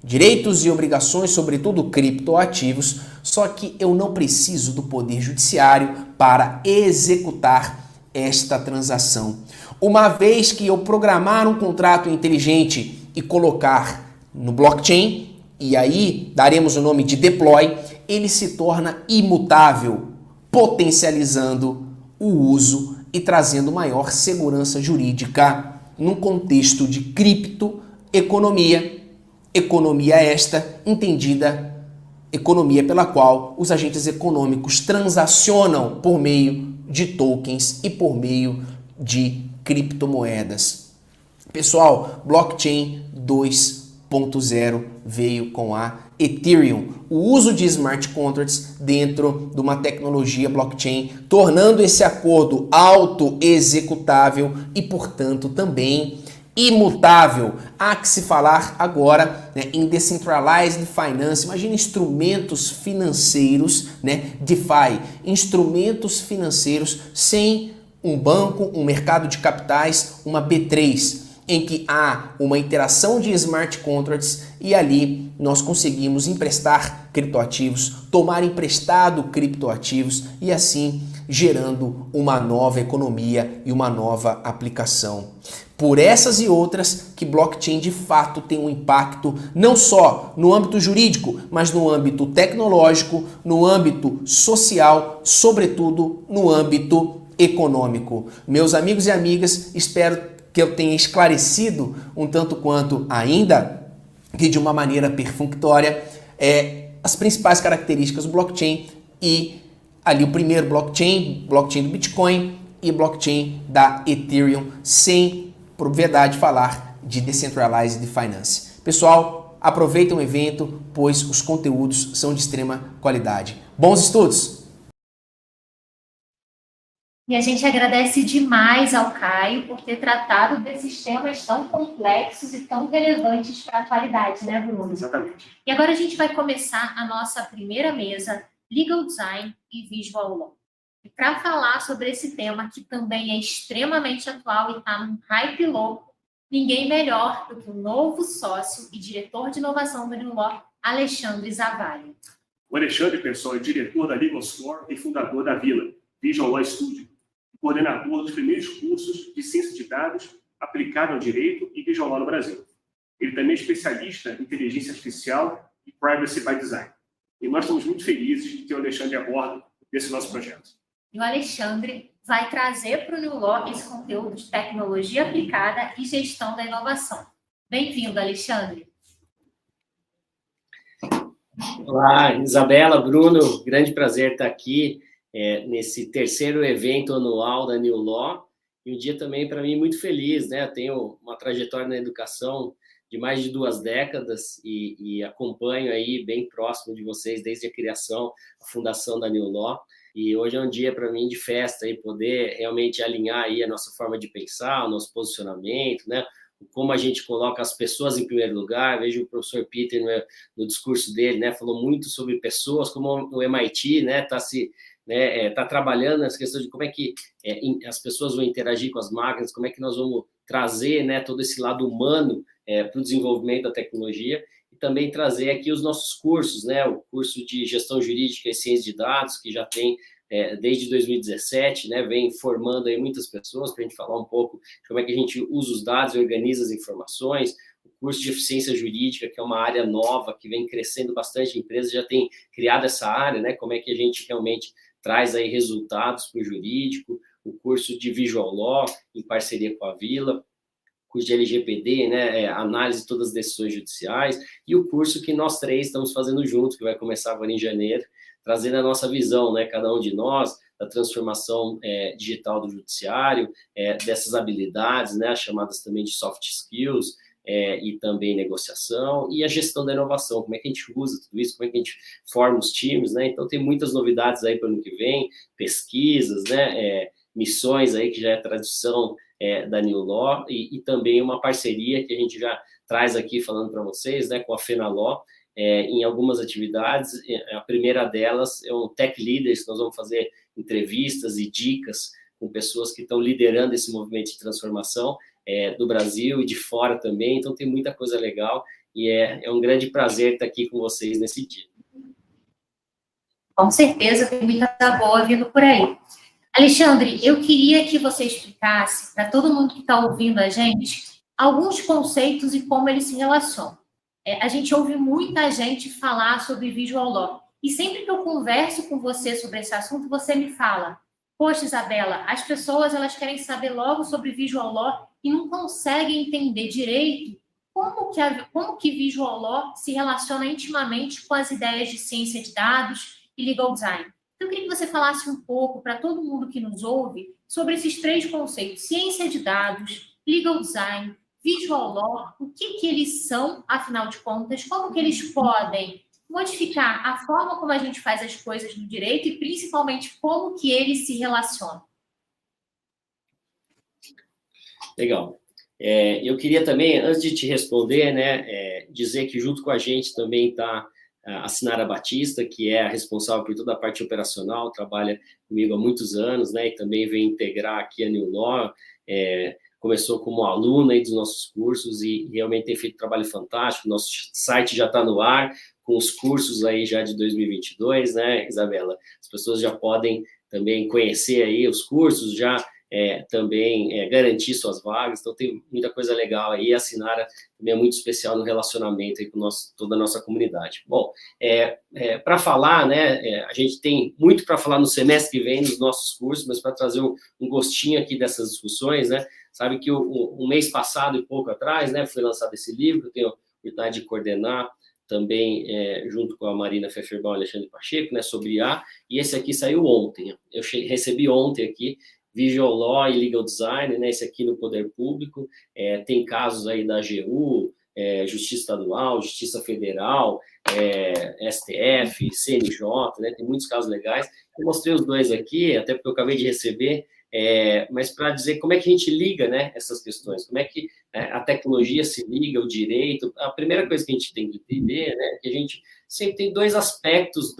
E: direitos e obrigações, sobretudo criptoativos, só que eu não preciso do Poder Judiciário para executar esta transação. Uma vez que eu programar um contrato inteligente e colocar no blockchain, e aí daremos o nome de deploy, ele se torna imutável, potencializando o uso e trazendo maior segurança jurídica num contexto de criptoeconomia, economia esta entendida, economia pela qual os agentes econômicos transacionam por meio de tokens e por meio de criptomoedas. Pessoal, blockchain 2.0 veio com a Ethereum, o uso de smart contracts dentro de uma tecnologia blockchain, tornando esse acordo auto-executável e, portanto, também imutável. Há que se falar agora em Decentralized Finance. Imagina instrumentos financeiros, DeFi, instrumentos financeiros sem um banco, um mercado de capitais, uma B3. em que há uma interação de smart contracts e ali nós conseguimos emprestar criptoativos, tomar emprestado criptoativos e assim gerando uma nova economia e uma nova aplicação. Por essas e outras que blockchain de fato tem um impacto não só no âmbito jurídico, mas no âmbito tecnológico, no âmbito social, sobretudo no âmbito econômico. Meus amigos e amigas, espero que eu tenha esclarecido um tanto quanto ainda que de uma maneira perfunctória as principais características do blockchain e ali o primeiro blockchain do Bitcoin e blockchain da Ethereum, sem propriedade falar de Decentralized Finance. Pessoal, aproveitem o evento, pois os conteúdos são de extrema qualidade. Bons estudos!
C: E a gente agradece demais ao Caio por ter tratado desses temas tão complexos e tão relevantes para a atualidade, né, Bruno?
B: Exatamente.
C: E agora a gente vai começar a nossa primeira mesa, Legal Design e Visual Law. E para falar sobre esse tema, que também é extremamente atual e está num hype louco, ninguém melhor do que o novo sócio e diretor de inovação do New Law, Alexandre Zavalli.
B: O Alexandre, pessoal, é diretor da Legal Store e fundador da Vila, Visual Law Studio, coordenador dos primeiros cursos de ciência de dados aplicado ao direito e visual law no Brasil. Ele também é especialista em inteligência artificial e privacy by design. E nós estamos muito felizes de ter o Alexandre a bordo desse nosso projeto.
C: E o Alexandre vai trazer para o New Law esse conteúdo de tecnologia aplicada e gestão da inovação. Bem-vindo, Alexandre.
F: Olá, Isabela, Bruno, grande prazer estar aqui nesse terceiro evento anual da New Law, e um dia também para mim muito feliz, né? Eu tenho uma trajetória na educação de mais de 2 décadas e acompanho aí bem próximo de vocês desde a criação, a fundação da New Law. E hoje é um dia para mim de festa e poder realmente alinhar aí a nossa forma de pensar, o nosso posicionamento, né? Como a gente coloca as pessoas em primeiro lugar. Vejo o professor Peter no discurso dele, né? Falou muito sobre pessoas, como o MIT, né? Tá trabalhando nessa questão de como é que as pessoas vão interagir com as máquinas, como é que nós vamos trazer, né, todo esse lado humano para o desenvolvimento da tecnologia. Também trazer aqui os nossos cursos, né? O curso de Gestão Jurídica e Ciência de Dados, que já tem desde 2017, né? Vem formando aí muitas pessoas para a gente falar um pouco de como é que a gente usa os dados e organiza as informações. O curso de Eficiência Jurídica, que é uma área nova, que vem crescendo bastante, a empresa já tem criado essa área, né? Como é que a gente realmente traz aí resultados para o jurídico. O curso de Visual Law, em parceria com a Vila, curso de LGPD, né, análise de todas as decisões judiciais, e o curso que nós 3 estamos fazendo juntos, que vai começar agora em janeiro, trazendo a nossa visão, né, cada um de nós, da transformação digital do judiciário, dessas habilidades, né, chamadas também de soft skills, e também negociação, e a gestão da inovação, como é que a gente usa tudo isso, como é que a gente forma os times, né, então tem muitas novidades aí para o ano que vem, pesquisas, né, missões aí que já é tradição da New Law, e também uma parceria que a gente já traz aqui falando para vocês, né, com a Fenaló, em algumas atividades. A primeira delas é um Tech Leaders, que nós vamos fazer entrevistas e dicas com pessoas que estão liderando esse movimento de transformação do Brasil e de fora também, então tem muita coisa legal, e é um grande prazer estar aqui com vocês nesse dia.
C: Com certeza tem muita coisa boa vindo por aí. Alexandre, eu queria que você explicasse para todo mundo que está ouvindo a gente alguns conceitos e como eles se relacionam. A gente ouve muita gente falar sobre Visual Law, e sempre que eu converso com você sobre esse assunto, você me fala: poxa, Isabela, as pessoas elas querem saber logo sobre Visual Law e não conseguem entender direito como que Visual Law se relaciona intimamente com as ideias de ciência de dados e legal design. Eu queria que você falasse um pouco para todo mundo que nos ouve sobre esses 3 conceitos: ciência de dados, legal design, visual law, o que eles são, afinal de contas, como que eles podem modificar a forma como a gente faz as coisas no direito e, principalmente, como que eles se relacionam.
F: Legal. Eu queria também, antes de te responder, né, dizer que junto com a gente também está a Sinara Batista, que é a responsável por toda a parte operacional, trabalha comigo há muitos anos, né, e também vem integrar aqui a New Law, começou como aluna aí dos nossos cursos e realmente tem feito um trabalho fantástico. Nosso site já está no ar, com os cursos aí já de 2022, né, Isabela? As pessoas já podem também conhecer aí os cursos, já também garantir suas vagas, então tem muita coisa legal aí, a Sinara também é muito especial no relacionamento aí com toda a nossa comunidade. Bom, para falar, né, a gente tem muito para falar no semestre que vem nos nossos cursos, mas para trazer um gostinho aqui dessas discussões, né, sabe que um mês passado e pouco atrás, né, foi lançado esse livro, eu tenho a oportunidade de coordenar também junto com a Marina Pfefferbaum e Alexandre Pacheco, né, sobre IA, e esse aqui saiu ontem, eu recebi ontem aqui, Visual Law e Legal Design, né, esse aqui no Poder Público, tem casos aí da AGU, Justiça Estadual, Justiça Federal, STF, CNJ, né, tem muitos casos legais. Eu mostrei os dois aqui, até porque eu acabei de receber, mas para dizer como é que a gente liga, né, essas questões, como é que a tecnologia se liga, o direito. A primeira coisa que a gente tem que entender, né, é que a gente sempre tem dois aspectos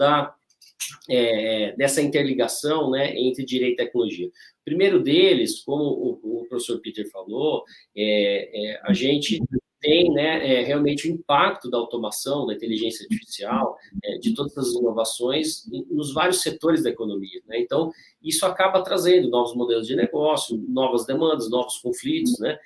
F: dessa interligação, né, entre direito e tecnologia. O primeiro deles, como o professor Peter falou, a gente tem, né, realmente o impacto da automação, da inteligência artificial, de todas as inovações nos vários setores da economia, né? Então, isso acaba trazendo novos modelos de negócio, novas demandas, novos conflitos, né?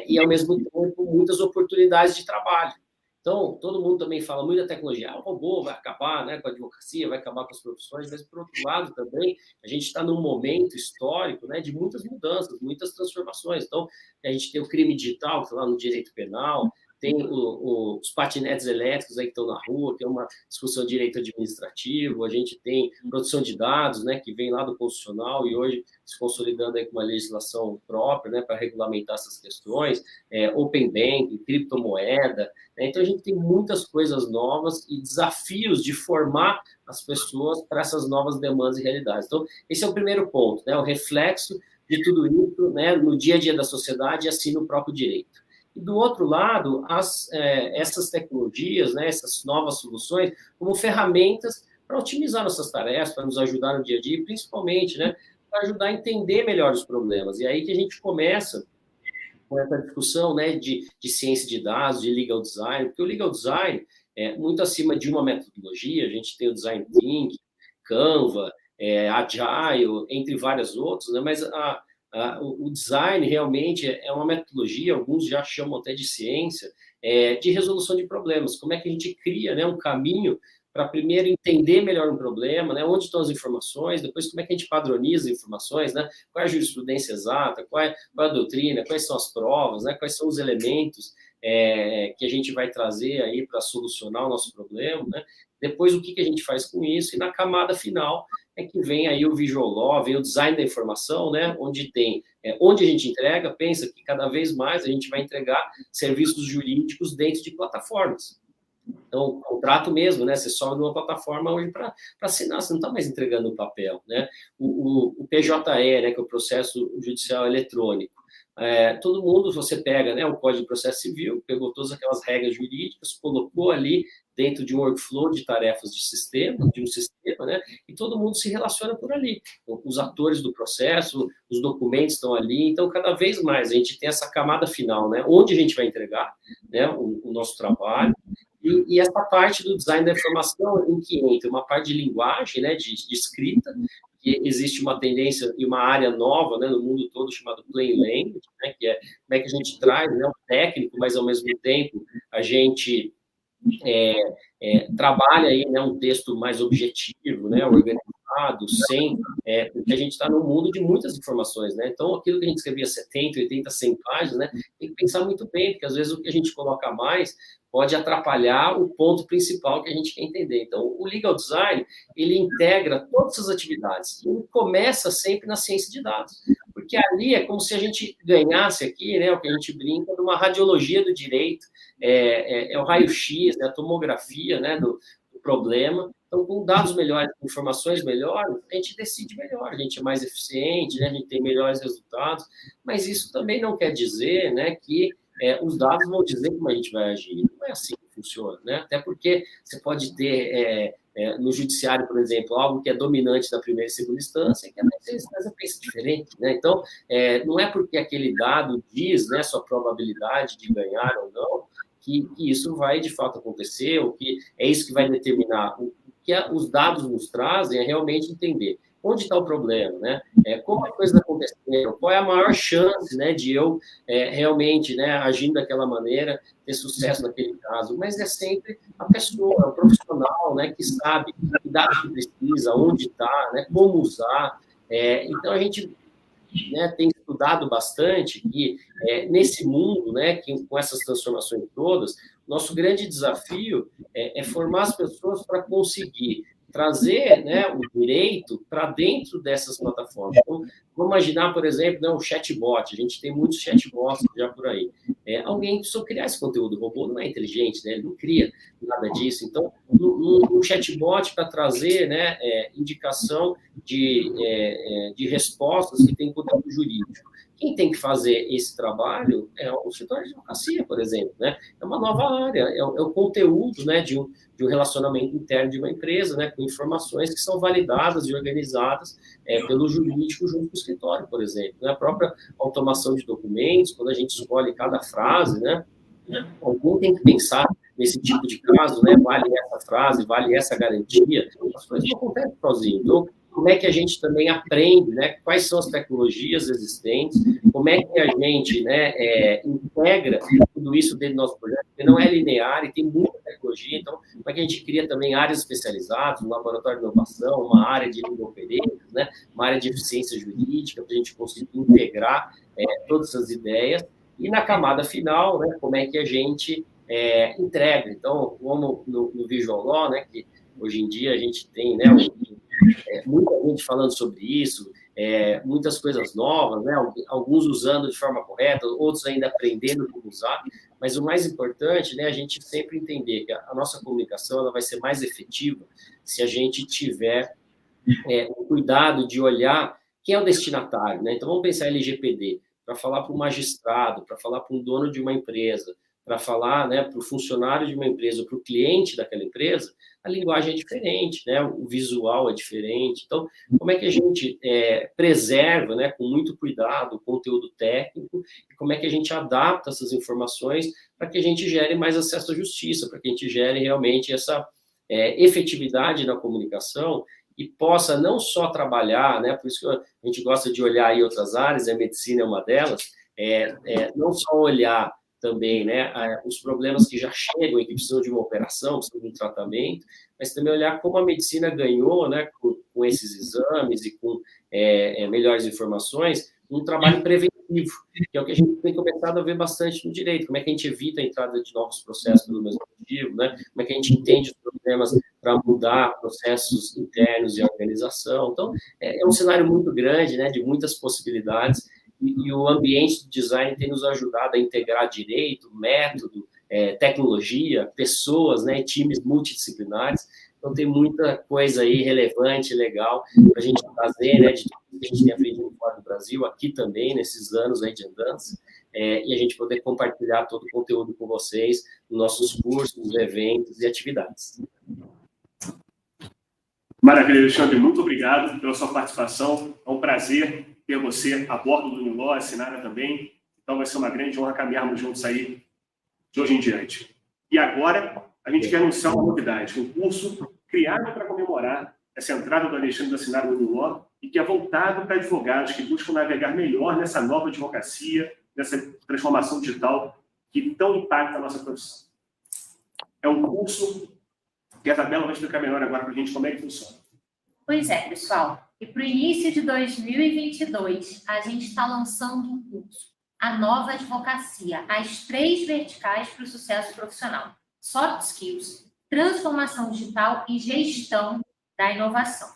F: E, ao mesmo tempo, muitas oportunidades de trabalho. Então, todo mundo também fala muito da tecnologia. O robô vai acabar, né, com a advocacia, vai acabar com as profissões, mas, por outro lado, também, a gente está num momento histórico, né, de muitas mudanças, muitas transformações. Então, a gente tem o crime digital, que lá no direito penal, tem os patinetes elétricos aí que estão na rua, tem uma discussão de direito administrativo, a gente tem produção de dados, né, que vem lá do constitucional e hoje se consolidando aí com uma legislação própria, né, para regulamentar essas questões, open banking, criptomoeda, né? Então a gente tem muitas coisas novas e desafios de formar as pessoas para essas novas demandas e realidades. Então esse é o primeiro ponto, né, o reflexo de tudo isso, né, no dia a dia da sociedade e assim no próprio direito. E, do outro lado, essas tecnologias, né, essas novas soluções, como ferramentas para otimizar nossas tarefas, para nos ajudar no dia a dia, e principalmente, né, para ajudar a entender melhor os problemas. E aí que a gente começa com essa discussão, né, de ciência de dados, de legal design, porque o legal design é muito acima de uma metodologia, a gente tem o design thinking, Canva, Agile, entre vários outros, né, mas o design realmente é uma metodologia, alguns já chamam até de ciência, de resolução de problemas. Como é que a gente cria, né, um caminho para primeiro entender melhor um problema, né, onde estão as informações, depois como é que a gente padroniza as informações, né, qual é a jurisprudência exata, qual é a doutrina, quais são as provas, né, quais são os elementos que a gente vai trazer aí para solucionar o nosso problema, né, depois o que a gente faz com isso, e na camada final é que vem aí o Visual Law, vem o design da informação, né, onde a gente entrega, pensa que cada vez mais a gente vai entregar serviços jurídicos dentro de plataformas. Então, o contrato mesmo, né, você sobe numa plataforma hoje para assinar, você não está mais entregando o papel, né, o PJE, né, que é o processo judicial eletrônico, todo mundo, você pega, né, o Código de Processo Civil, pegou todas aquelas regras jurídicas, colocou ali dentro de um workflow de tarefas de um sistema, né, e todo mundo se relaciona por ali. Então, os atores do processo, os documentos estão ali, então cada vez mais a gente tem essa camada final, né, onde a gente vai entregar, né, o nosso trabalho, e essa parte do design da informação em que entra uma parte de linguagem, né, de escrita, que existe uma tendência e uma área nova, né, no mundo todo chamada plain language, né, que é como é que a gente traz, né, o técnico, mas ao mesmo tempo a gente trabalha aí, né, um texto mais objetivo, né, organizado, sem, porque a gente está num mundo de muitas informações, né, então aquilo que a gente escrevia 70, 80, 100 páginas, né, tem que pensar muito bem, porque às vezes o que a gente coloca mais pode atrapalhar o ponto principal que a gente quer entender. Então, o legal design, ele integra todas as atividades, ele começa sempre na ciência de dados, porque ali é como se a gente ganhasse aqui, né, o que a gente brinca, de uma radiologia do direito, o raio-x, a tomografia, né, do problema. Então, com dados melhores, com informações melhores, a gente decide melhor, a gente é mais eficiente, né, a gente tem melhores resultados, mas isso também não quer dizer, né, que os dados vão dizer como a gente vai agir. Não é assim que funciona, né? Até porque você pode ter no judiciário, por exemplo, algo que é dominante na primeira e segunda instância, que a terceira instância pensa diferente, né? Então, não é porque aquele dado diz, né, sua probabilidade de ganhar ou não, que isso vai de fato acontecer, ou que é isso que vai determinar. O que os dados nos trazem é realmente entender onde está o problema, né? Como as coisas aconteceram, qual é a maior chance, né, de eu realmente, né, agindo daquela maneira, ter sucesso naquele caso. Mas é sempre a pessoa, o profissional, né, que sabe que dados que precisa, onde está, né, como usar. Então, a gente, né, tem estudado bastante que nesse mundo, né, com essas transformações todas, nosso grande desafio é formar as pessoas para conseguir trazer, né, o direito para dentro dessas plataformas. Então, vamos imaginar, por exemplo, né, um chatbot. A gente tem muitos chatbots já por aí. Alguém precisou criar esse conteúdo. O robô não é inteligente, né? Ele não cria nada disso. Então, um chatbot para trazer, né, indicação de respostas que tem conteúdo jurídico. Quem tem que fazer esse trabalho é o escritório de advocacia, por exemplo, né? É uma nova área, é o conteúdo, né, de um relacionamento interno de uma empresa, né, com informações que são validadas e organizadas pelo jurídico junto com o escritório, por exemplo. Né? A própria automação de documentos, quando a gente escolhe cada frase, né, alguém tem que pensar nesse tipo de caso, né, vale essa frase, vale essa garantia, as coisas não acontecem sozinho. Então, como é que a gente também aprende, né, quais são as tecnologias existentes, como é que a gente, né, integra tudo isso dentro do nosso projeto, porque não é linear e tem muita tecnologia, então, como é que a gente cria também áreas especializadas, um laboratório de inovação, uma área de língua pereira, né, uma área de eficiência jurídica, para a gente conseguir integrar todas essas ideias, e na camada final, né, como é que a gente entrega. Então, como no Visual Law, né, que hoje em dia a gente tem, né, muita gente falando sobre isso, muitas coisas novas, né, alguns usando de forma correta, outros ainda aprendendo como usar, mas o mais importante, né, a gente sempre entender que a nossa comunicação ela vai ser mais efetiva se a gente tiver o cuidado de olhar quem é o destinatário, né? Então, vamos pensar em LGPD, para falar para um magistrado, para falar para um dono de uma empresa, para falar, né, para o funcionário de uma empresa, para o cliente daquela empresa, a linguagem é diferente, né, o visual é diferente. Então, como é que a gente preserva, né, com muito cuidado, o conteúdo técnico, e como é que a gente adapta essas informações para que a gente gere mais acesso à justiça, para que a gente gere realmente essa efetividade na comunicação e possa não só trabalhar, né, por isso que a gente gosta de olhar aí outras áreas, a medicina é uma delas, não só olhar também, né, os problemas que já chegam e que precisam de uma operação, precisam de um tratamento, mas também olhar como a medicina ganhou, né, com esses exames e com melhores informações, um trabalho preventivo, que é o que a gente tem começado a ver bastante no direito, como é que a gente evita a entrada de novos processos pelo mesmo motivo, né, como é que a gente entende os problemas para mudar processos internos e organização. Então, é um cenário muito grande, né, de muitas possibilidades, e o ambiente de design tem nos ajudado a integrar direito, método, tecnologia, pessoas, né, times multidisciplinares. Então, tem muita coisa aí relevante, legal, para a gente trazer, né, de tudo que a gente tem aprendido fora do Brasil, aqui também, nesses anos aí de andança, e a gente poder compartilhar todo o conteúdo com vocês, nos nossos cursos, eventos e atividades.
B: Maravilha, Alexandre, muito obrigado pela sua participação. É um prazer ter você a bordo do New Law, a Sinara também. Então, vai ser uma grande honra caminharmos juntos aí de hoje em diante. E agora, a gente quer anunciar uma novidade, um curso criado para comemorar essa entrada do Alexandre da Sinara no New Law e que é voltado para advogados que buscam navegar melhor nessa nova advocacia, nessa transformação digital que tão impacta a nossa profissão. É um curso que a Isabela vai explicar melhor agora para a gente como é que funciona.
C: Pois é, pessoal. E para o início de 2022, a gente está lançando um curso, a Nova Advocacia, as 3 verticais para o sucesso profissional. Soft Skills, Transformação Digital e Gestão da Inovação.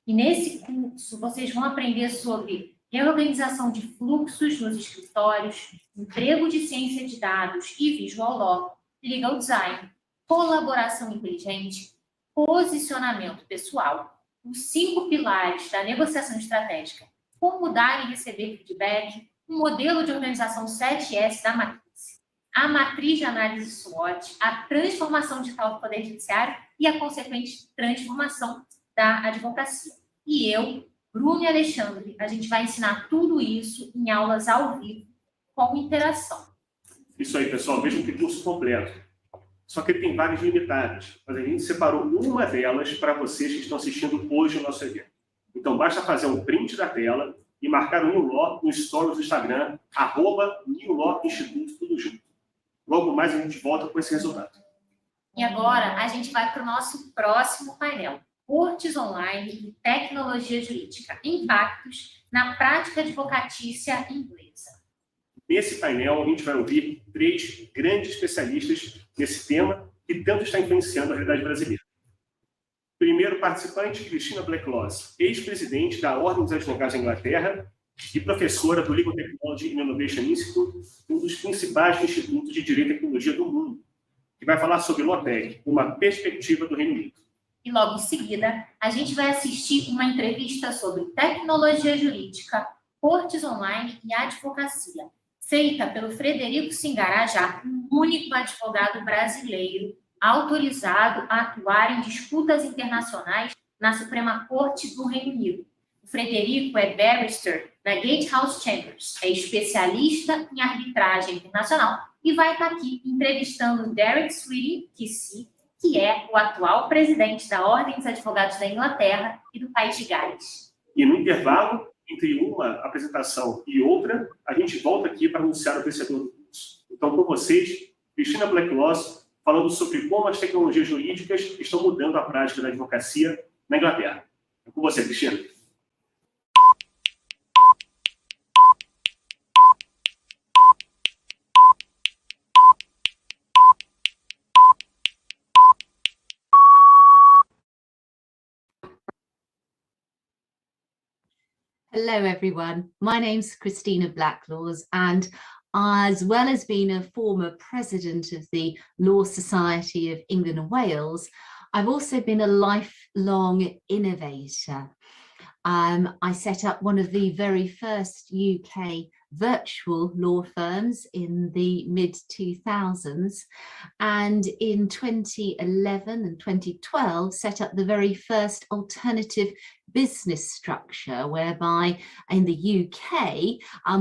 C: E nesse curso, vocês vão aprender sobre reorganização de fluxos nos escritórios, emprego de ciência de dados e visual law, legal design, colaboração inteligente, posicionamento pessoal, os 5 pilares da negociação estratégica, como dar e receber feedback, um modelo de organização 7S da Matriz, a matriz de análise SWOT, a transformação digital do Poder Judiciário e a consequente transformação da advocacia. E eu, Bruno e Alexandre, a gente vai ensinar tudo isso em aulas ao vivo, com interação.
B: Isso aí, pessoal, vejam que curso completo. Só que ele tem vagas limitadas, mas a gente separou uma delas para vocês que estão assistindo hoje o nosso evento. Então, basta fazer um print da tela e marcar o New Law no stories do Instagram, @New Law Instituto, tudo junto. Logo mais a gente volta com esse resultado.
C: E agora a gente vai para o nosso próximo painel. Cortes online e tecnologia jurídica. Impactos na prática advocatícia inglesa.
B: Nesse painel, a gente vai ouvir 3 grandes especialistas nesse tema que tanto está influenciando a realidade brasileira. Primeiro participante, Christina Blackloss, ex-presidente da Ordem dos Advogados da Inglaterra e professora do Legal Technology and Innovation Institute, um dos principais institutos de direito e tecnologia do mundo, que vai falar sobre LawTech, uma perspectiva do Reino Unido.
C: E logo em seguida, a gente vai assistir uma entrevista sobre tecnologia jurídica, cortes online e advocacia, feita pelo Frederico Singarajá, um único advogado brasileiro autorizado a atuar em disputas internacionais na Suprema Corte do Reino Unido. O Frederico é barrister na Gatehouse Chambers, é especialista em arbitragem internacional e vai estar aqui entrevistando Derek Sweeting, que é o atual presidente da Ordem dos Advogados da Inglaterra e do País de Gales.
B: E no intervalo, entre uma apresentação e outra, a gente volta aqui para anunciar o vencedor do curso. Então, com vocês, Christina Blackloss, falando sobre como as tecnologias jurídicas estão mudando a prática da advocacia na Inglaterra. É com você, Christina.
G: Hello, everyone. My name's Christina Blackloss, and as well as being a former president of the Law Society of England and Wales, I've also been a lifelong innovator. I set up one of the very first UK virtual law firms in the mid-2000s, and in 2011 and 2012 set up the very first alternative business structure whereby in the UK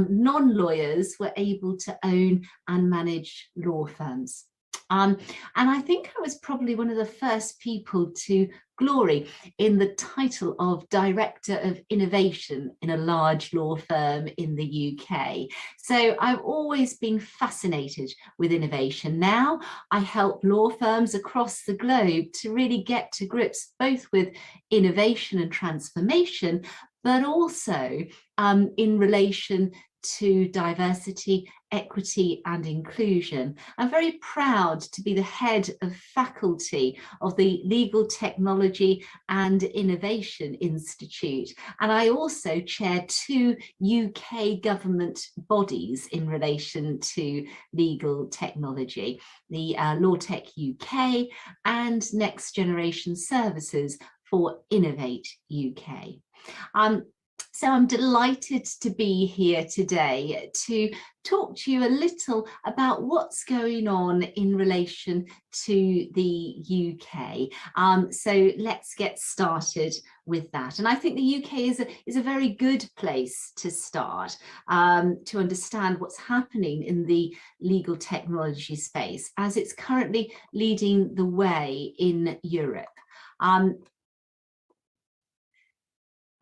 G: non-lawyers were able to own and manage law firms. And I think I was probably one of the first people to glory in the title of Director of Innovation in a large law firm in the UK. So I've always been fascinated with innovation. Now I help law firms across the globe to really get to grips both with innovation and transformation, but also in relation to diversity, equity and inclusion. I'm very proud to be the head of faculty of the Legal Technology and Innovation Institute, and I also chair 2 UK government bodies in relation to legal technology, the LawTech UK and Next Generation Services for Innovate UK. So I'm delighted to be here today to talk to you a little about what's going on in relation to the UK. So let's get started with that. And I think the UK is a very good place to start to understand what's happening in the legal technology space, as it's currently leading the way in Europe.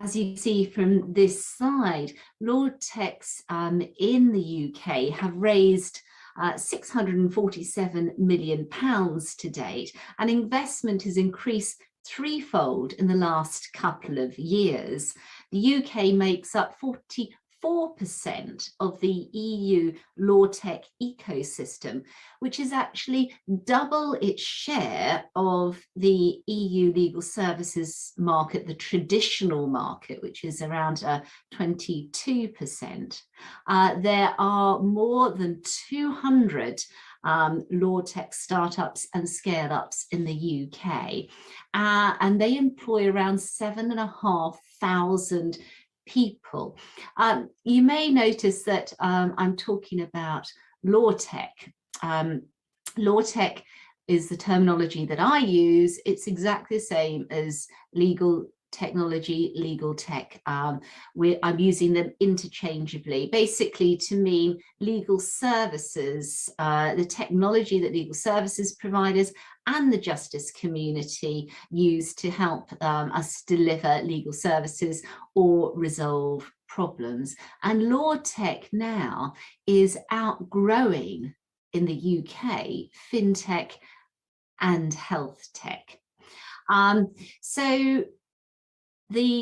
G: As you see from this slide, law techs in the UK have raised £647 million to date, and investment has increased threefold in the last couple of years. The UK makes up 44% of the EU law tech ecosystem, which is actually double its share of the EU legal services market, the traditional market, which is around 22%. There are more than 200 law tech startups and scale-ups in the UK, and they employ around 7,500 people. You may notice that I'm talking about law tech, law tech is the terminology that I use. It's exactly the same as legal technology, legal tech. I'm using them interchangeably, basically to mean legal services, the technology that legal services providers and the justice community use to help us deliver legal services or resolve problems. And law tech now is outgrowing, in the UK, fintech and health tech. So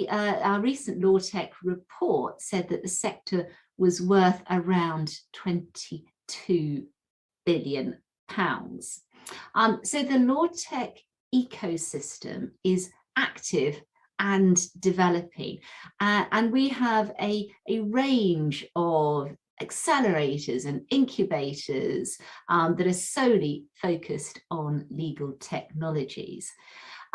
G: our recent law tech report said that the sector was worth around £22 billion. So the law tech ecosystem is active and developing, and we have a range of accelerators and incubators that are solely focused on legal technologies.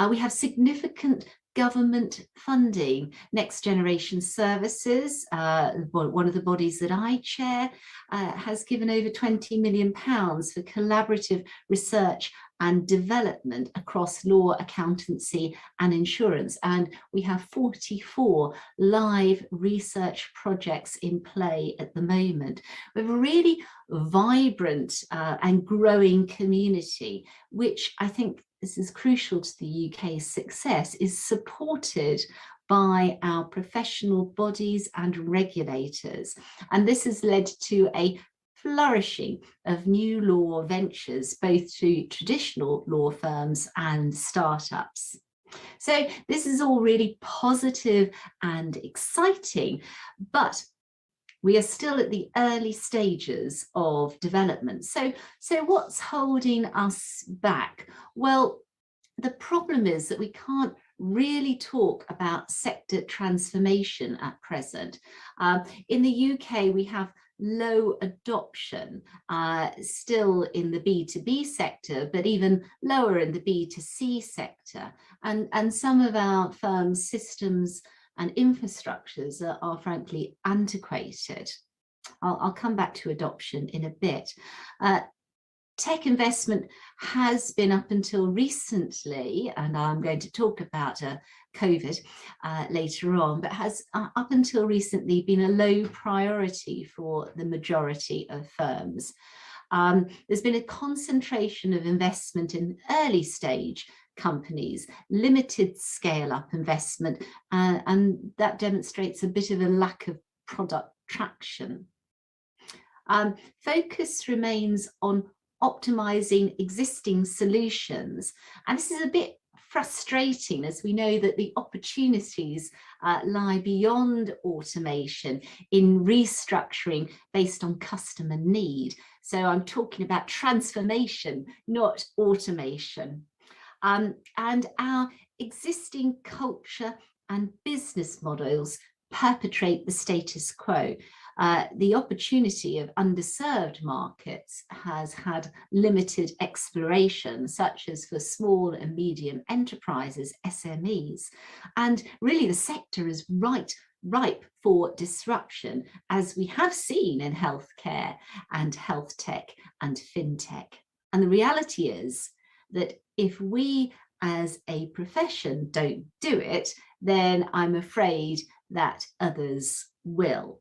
G: We have significant government funding. Next Generation Services, one of the bodies that I chair, has given over £20 million for collaborative research and development across law, accountancy and insurance. And we have 44 live research projects in play at the moment. We have a really vibrant and growing community, which I think this is crucial to the UK's success, is supported by our professional bodies and regulators. And this has led to a flourishing of new law ventures, both through traditional law firms and startups. So this is all really positive and exciting, but we are still at the early stages of development. So what's holding us back? Well, the problem is that we can't really talk about sector transformation at present. In the UK, we have low adoption still in the B2B sector, but even lower in the B2C sector. And some of our firms' systems and infrastructures are frankly antiquated. I'll come back to adoption in a bit. Tech investment has been, up until recently, and I'm going to talk about COVID later on, but has up until recently been a low priority for the majority of firms. There's been a concentration of investment in early stage companies, limited scale up investment, and that demonstrates a bit of a lack of product traction. Focus remains on optimizing existing solutions, and this is a bit frustrating, as we know that the opportunities lie beyond automation in restructuring based on customer need. So I'm talking about transformation, not automation. And our existing culture and business models perpetrate the status quo. The opportunity of underserved markets has had limited exploration, such as for small and medium enterprises, SMEs. And really the sector is ripe for disruption, as we have seen in healthcare and health tech and fintech. And the reality is that if we as a profession don't do it, then I'm afraid that others will.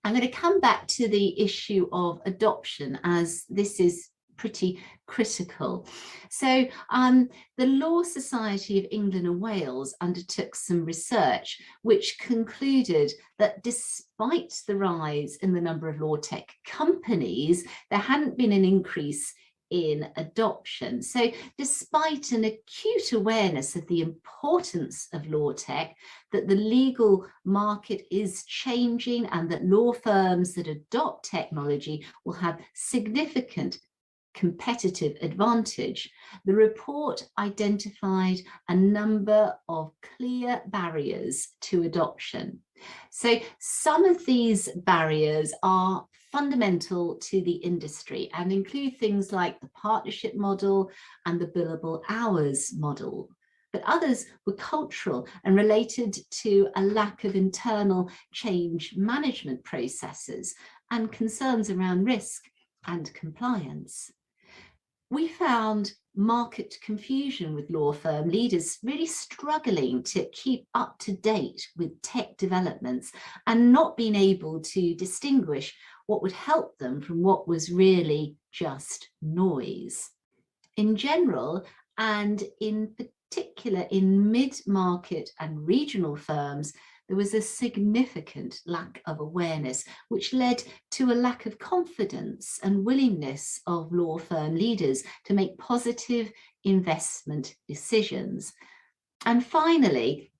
G: I'm going to come back to the issue of adoption, as this is pretty critical. So the Law Society of England and Wales undertook some research which concluded that despite the rise in the number of law tech companies, there hadn't been an increase in adoption. So despite an acute awareness of the importance of law tech, that the legal market is changing and that law firms that adopt technology will have significant competitive advantage, the report identified a number of clear barriers to adoption. So some of these barriers are fundamental to the industry and include things like the partnership model and the billable hours model. But others were cultural and related to a lack of internal change management processes and concerns around risk and compliance. We found market confusion with law firm leaders really struggling to keep up to date with tech developments and not being able to distinguish what would help them from what was really just noise. In general, and in particular in mid-market and regional firms, there was a significant lack of awareness, which led to a lack of confidence and willingness of law firm leaders to make positive investment decisions. And finally,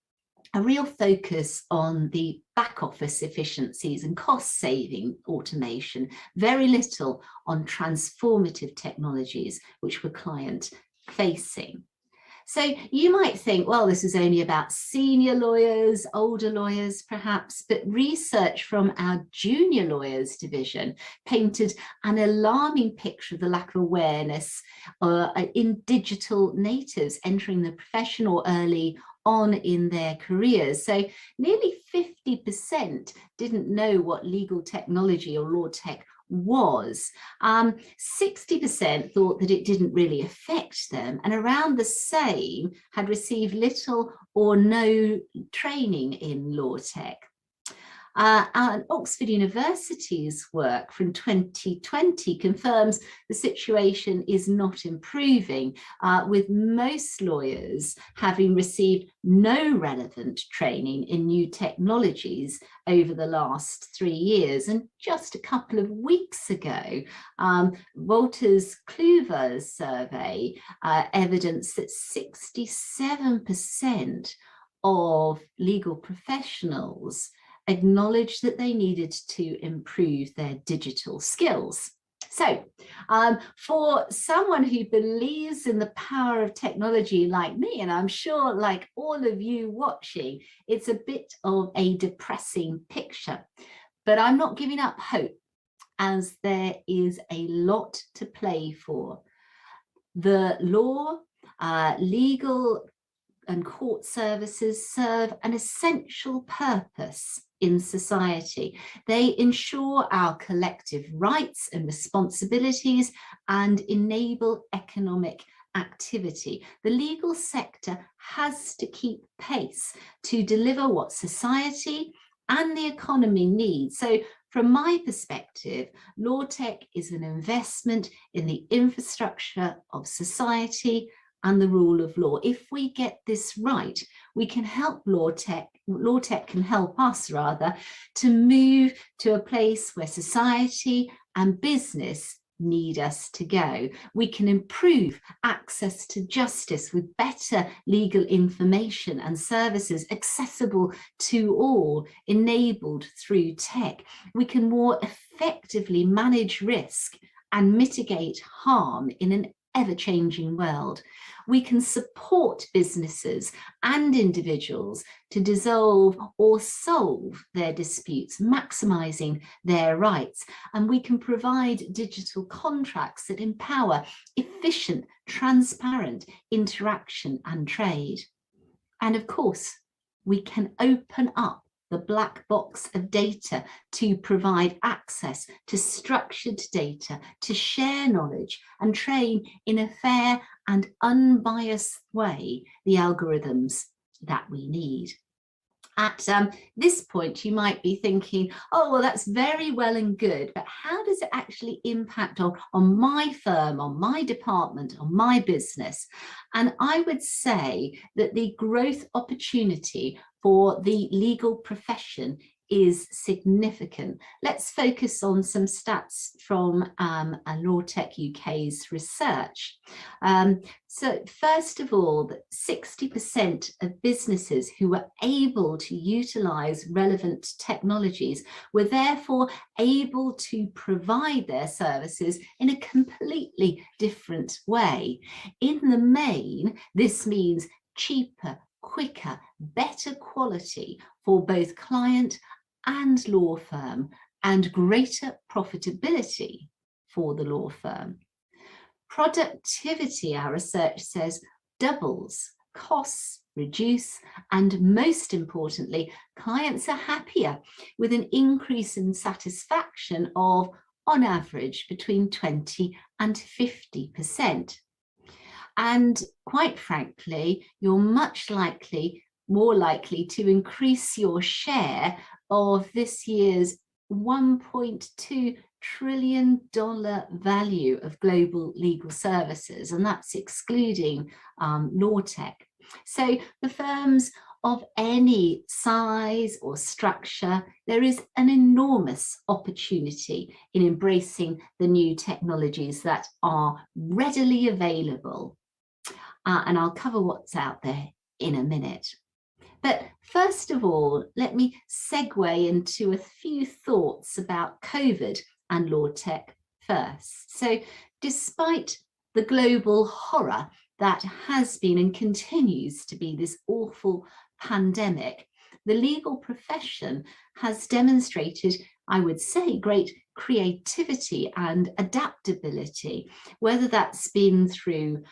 G: a real focus on the back office efficiencies and cost saving automation, very little on transformative technologies, which were client facing. So you might think, well, this is only about senior lawyers, older lawyers perhaps, but research from our junior lawyers division painted an alarming picture of the lack of awareness in digital natives entering the profession or early on in their careers. So nearly 50% didn't know what legal technology or law tech was. 60% thought that it didn't really affect them, and around the same had received little or no training in law tech. And Oxford University's work from 2020 confirms the situation is not improving, with most lawyers having received no relevant training in new technologies over the last 3 years. And just a couple of weeks ago, Wolters Kluwer's survey evidenced that 67% of legal professionals acknowledged that they needed to improve their digital skills. So for someone who believes in the power of technology like me, and I'm sure like all of you watching, it's a bit of a depressing picture, but I'm not giving up hope, as there is a lot to play for. The law, legal and court services serve an essential purpose in society. They ensure our collective rights and responsibilities and enable economic activity. The legal sector has to keep pace to deliver what society and the economy need. So from my perspective, law tech is an investment in the infrastructure of society and the rule of law. If we get this right, we can help law tech can help us rather to move to a place where society and business need us to go. We can improve access to justice with better legal information and services accessible to all, enabled through tech. We can more effectively manage risk and mitigate harm in an ever-changing world. We can support businesses and individuals to dissolve or solve their disputes, maximising their rights. And we can provide digital contracts that empower efficient, transparent interaction and trade. And of course, we can open up the black box of data to provide access to structured data, to share knowledge and train in a fair and unbiased way the algorithms that we need. At this point, you might be thinking, oh, well, that's very well and good, but how does it actually impact on my firm, on my department, on my business? And I would say that the growth opportunity for the legal profession is significant. Let's focus on some stats from Law Tech UK's research. So first of all, 60% of businesses who were able to utilise relevant technologies were therefore able to provide their services in a completely different way. In the main, this means cheaper, quicker, better quality for both client and law firm, and greater profitability for the law firm. Productivity, our research says, doubles, costs reduce, and most importantly, clients are happier with an increase in satisfaction of on average between 20 and 50%. And quite frankly, you're more likely to increase your share of this year's $1.2 trillion value of global legal services, and that's excluding law tech. So the firms of any size or structure, there is an enormous opportunity in embracing the new technologies that are readily available. And I'll cover what's out there in a minute. But first of all, let me segue into a few thoughts about COVID and law tech first. So despite the global horror that has been and continues to be this awful pandemic, the legal profession has demonstrated, I would say, great creativity and adaptability, whether that's been through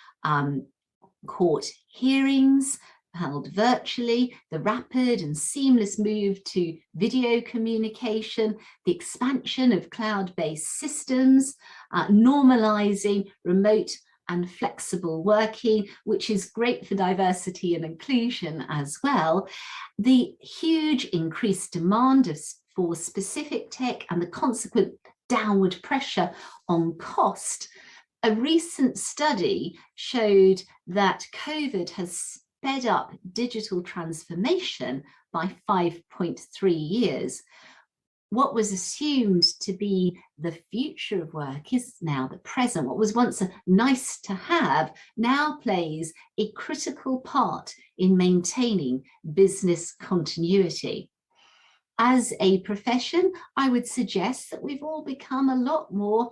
G: court hearings held virtually, the rapid and seamless move to video communication, the expansion of cloud-based systems, normalizing remote and flexible working, which is great for diversity and inclusion as well, the huge increased demand for specific tech and the consequent downward pressure on cost. A recent study showed that COVID has sped up digital transformation by 5.3 years. What was assumed to be the future of work is now the present. What was once a nice to have now plays a critical part in maintaining business continuity. As a profession, I would suggest that we've all become a lot more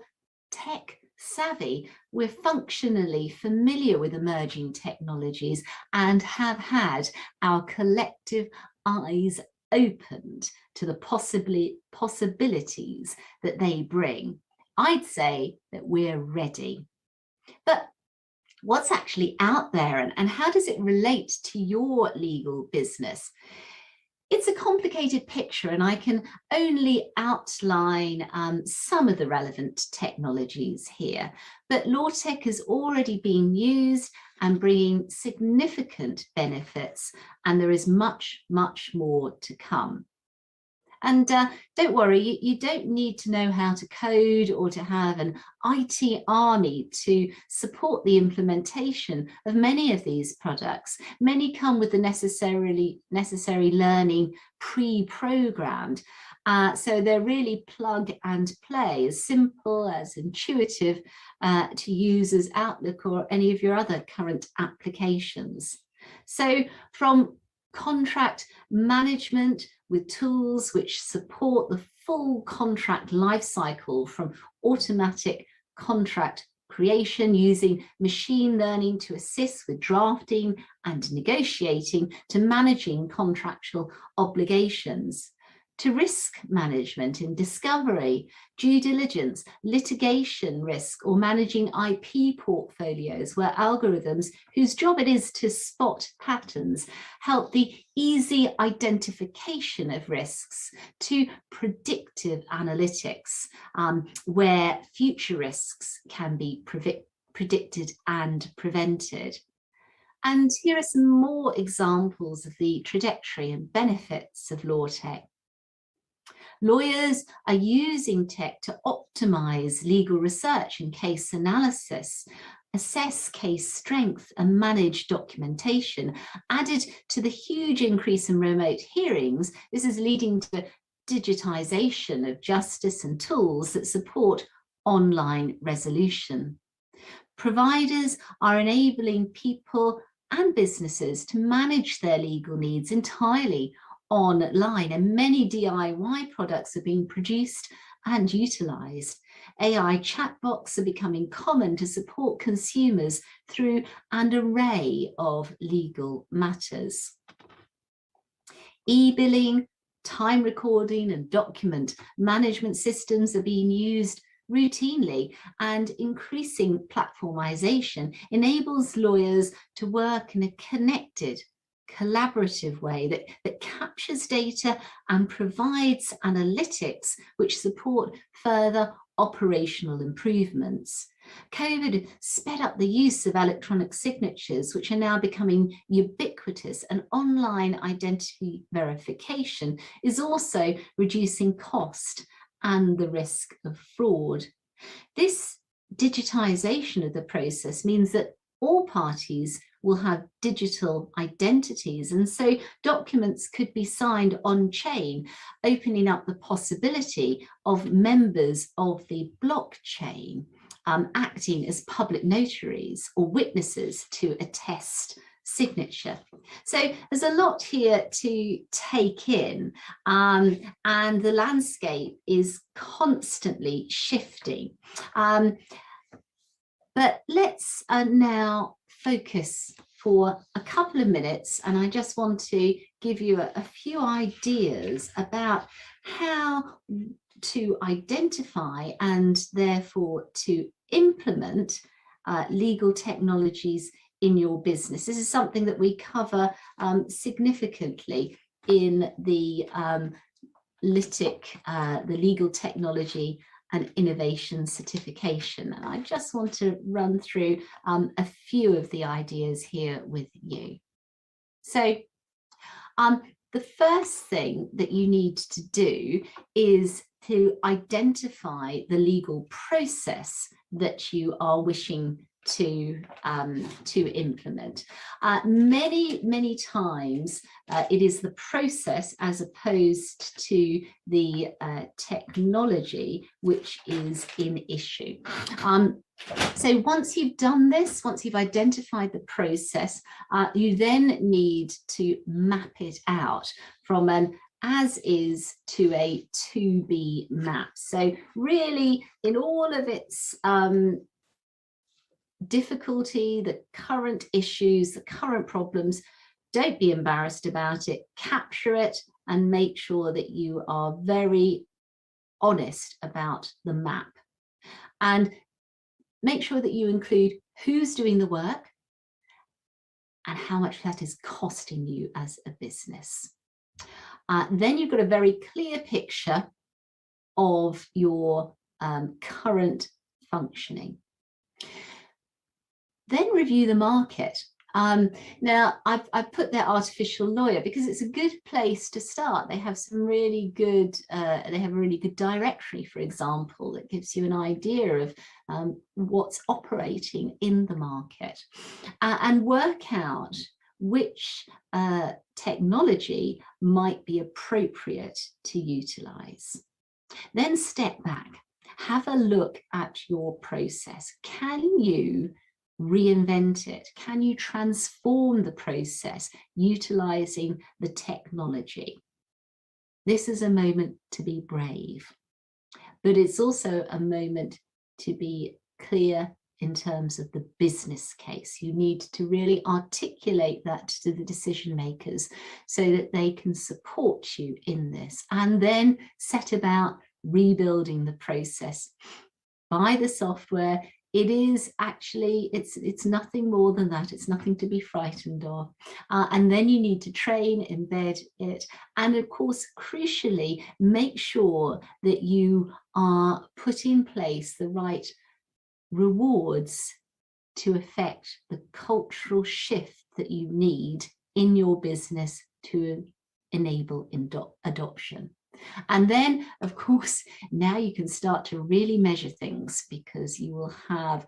G: tech savvy. We're functionally familiar with emerging technologies and have had our collective eyes opened to the possibilities that they bring. I'd say that we're ready. But what's actually out there and how does it relate to your legal business? It's a complicated picture, and I can only outline some of the relevant technologies here. But law tech has already been used and bringing significant benefits, and there is much, much more to come. And don't worry, you don't need to know how to code or to have an IT army to support the implementation of many of these products. Many come with the necessary learning pre-programmed. So they're really plug and play, as simple, as intuitive to use as Outlook or any of your other current applications. So from contract management with tools which support the full contract lifecycle, from automatic contract creation using machine learning to assist with drafting and negotiating, to managing contractual obligations, to risk management in discovery, due diligence, litigation risk, or managing IP portfolios where algorithms, whose job it is to spot patterns, help the easy identification of risks, to predictive analytics, where future risks can be predicted and prevented. And here are some more examples of the trajectory and benefits of law tech. Lawyers are using tech to optimize legal research and case analysis, assess case strength and manage documentation. Added to the huge increase in remote hearings, this is leading to digitization of justice and tools that support online resolution. Providers are enabling people and businesses to manage their legal needs entirely online, and many DIY products are being produced and utilized. AI chatbots are becoming common to support consumers through an array of legal matters. E-billing, time recording, and document management systems are being used routinely, and increasing platformization enables lawyers to work in a connected, collaborative way that captures data and provides analytics which support further operational improvements. COVID sped up the use of electronic signatures, which are now becoming ubiquitous, and online identity verification is also reducing cost and the risk of fraud. This digitization of the process means that all parties will have digital identities, and so documents could be signed on chain, opening up the possibility of members of the blockchain acting as public notaries or witnesses to attest signature. So there's a lot here to take in, and the landscape is constantly shifting. But let's now focus for a couple of minutes, and I just want to give you a few ideas about how to identify and therefore to implement legal technologies in your business. This is something that we cover significantly in the LITIC, the Legal Technology and Innovation Certification. And I just want to run through a few of the ideas here with you. So the first thing that you need to do is to identify the legal process that you are wishing to implement. Many times it is the process as opposed to the technology which is in issue. So once you've done this, once you've identified the process, you then need to map it out from an as is to a to be map. So really, in all of its difficulty, the current issues, the current problems, don't be embarrassed about it, capture it and make sure that you are very honest about the map. And make sure that you include who's doing the work and how much that is costing you as a business. Then you've got a very clear picture of your current functioning. Then review the market. Now, I've put there artificial lawyer because it's a good place to start. They have some really good, they have a really good directory, for example, that gives you an idea of what's operating in the market, and work out which technology might be appropriate to utilize. Then step back, have a look at your process. Can you reinvent it? Can you transform the process utilizing the technology? This is a moment to be brave, but it's also a moment to be clear in terms of the business case. You need to really articulate that to the decision makers so that they can support you in this, and then set about rebuilding the process. Buy the software. It is actually, it's nothing more than that. It's nothing to be frightened of. And then you need to train, embed it. And of course, crucially, make sure that you are put in place the right rewards to affect the cultural shift that you need in your business to enable adoption. And then, of course, now you can start to really measure things, because you will have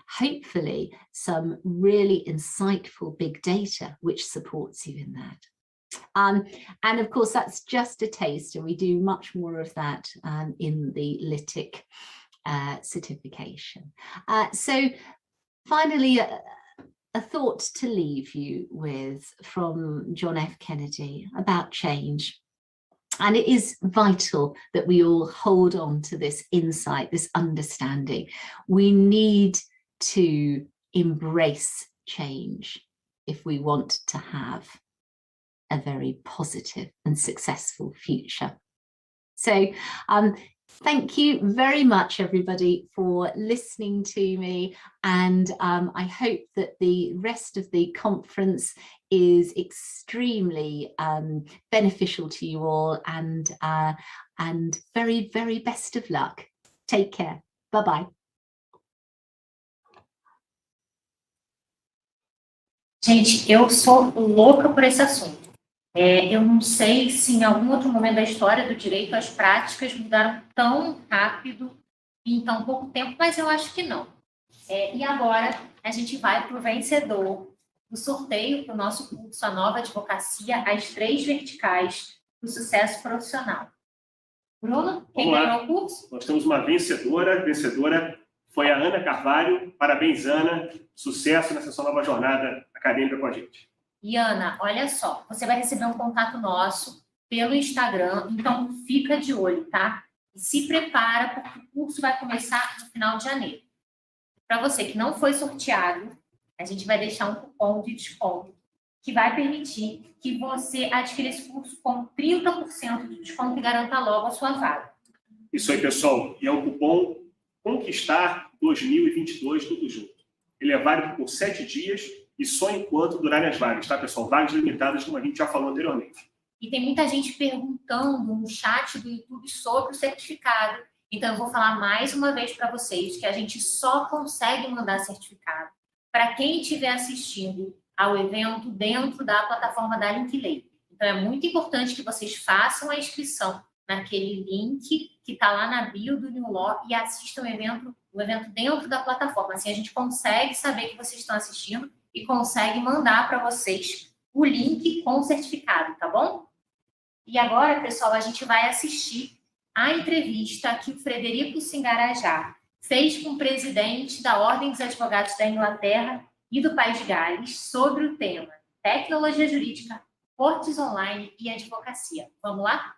G: hopefully some really insightful big data which supports you in that. And of course, that's just a taste, and we do much more of that in the LITIC certification. So finally, a thought to leave you with from John F. Kennedy about change. And it is vital that we all hold on to this insight, this understanding. We need to embrace change if we want to have a very positive and successful future. So thank you very much, everybody, for listening to me. And I hope that the rest of the conference is extremely beneficial to you all, and very, very best of luck. Take care. Bye-bye.
C: Gente, eu sou louca por esse assunto. Eu não sei se em algum outro momento da história do direito as práticas mudaram tão rápido e em tão pouco tempo, mas eu acho que não. E agora a gente vai para o vencedor do sorteio para o nosso curso, a Nova Advocacia, as 3 verticais do sucesso profissional. Bruno, quem ganhou o curso?
B: Nós temos uma vencedora. A vencedora foi a Ana Carvalho. Parabéns, Ana. Sucesso nessa sua nova jornada acadêmica com a gente.
C: E Ana, olha só, você vai receber um contato nosso pelo Instagram, então fica de olho, tá? E se prepara, porque o curso vai começar no final de janeiro. Para você que não foi sorteado, a gente vai deixar um cupom de desconto que vai permitir que você adquira esse curso com 30% de desconto e garanta logo a sua vaga.
B: Isso aí, pessoal. E é o cupom Conquistar 2022, tudo junto. Ele é válido por 7 dias e só enquanto durarem as vagas, tá, pessoal? Vagas limitadas, como a gente já falou anteriormente.
C: E tem muita gente perguntando no chat do YouTube sobre o certificado. Então, eu vou falar mais uma vez para vocês que a gente só consegue mandar certificado para quem estiver assistindo ao evento dentro da plataforma da Linkley. Então, é muito importante que vocês façam a inscrição naquele link que está lá na bio do New Law e assistam o evento dentro da plataforma. Assim, a gente consegue saber que vocês estão assistindo e consegue mandar para vocês o link com o certificado, tá bom? E agora, pessoal, a gente vai assistir a entrevista que o Frederico Singarajá fez com o presidente da Ordem dos Advogados da Inglaterra e do País de Gales sobre o tema tecnologia jurídica, cortes online e advocacia. Vamos lá?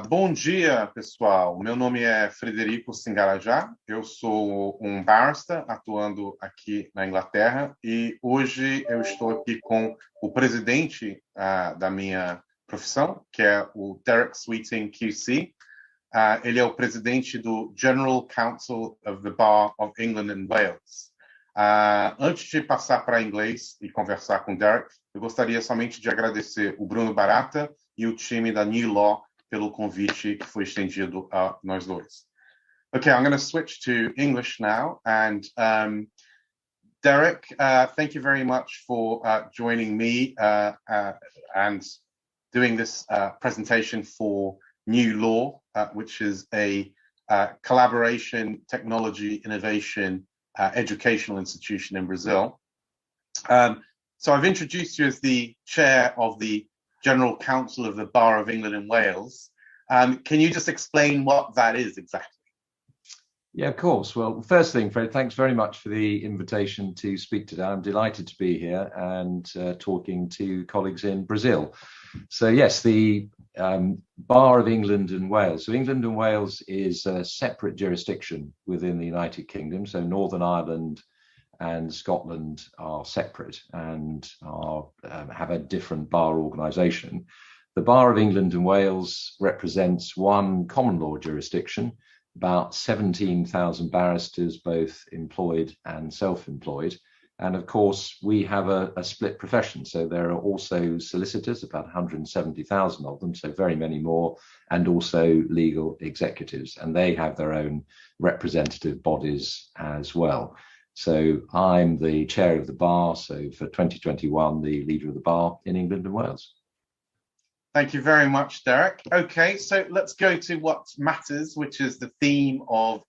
H: Bom dia, pessoal. Meu nome é Frederico Singarajá. Eu sou um barrister atuando aqui na Inglaterra e hoje eu estou aqui com o presidente da minha profissão, que é o Derek Sweeting QC. Ele é o presidente do General Counsel of the Bar of England and Wales. Antes de passar para inglês e conversar com o Derek, eu gostaria somente de agradecer o Bruno Barata e o time da New Law pelo convite que foi estendido a nós dois. Okay, I'm going to switch to English now. And Derek, thank you very much for joining me and doing this presentation for New Law, which is a collaboration, technology, innovation, educational institution in Brazil. So I've introduced you as the chair of the General Counsel of the Bar of England and Wales. Can you just explain what that is exactly?
I: Yeah, of course. Well, first thing, Fred, thanks very much for the invitation to speak today. I'm delighted to be here and talking to colleagues in Brazil. So yes, the Bar of England and Wales. So England and Wales is a separate jurisdiction within the United Kingdom. So Northern Ireland and Scotland are separate and have a different bar organisation. The Bar of England and Wales represents one common law jurisdiction, about 17,000 barristers, both employed and self-employed. And of course, we have a split profession. So there are also solicitors, about 170,000 of them, so very many more, and also legal executives. And they have their own representative bodies as well. So I'm the chair of the bar. So for 2021, the leader of the bar in England and Wales.
H: Thank you very much, Derek. Okay, so let's go to what matters, which is the theme of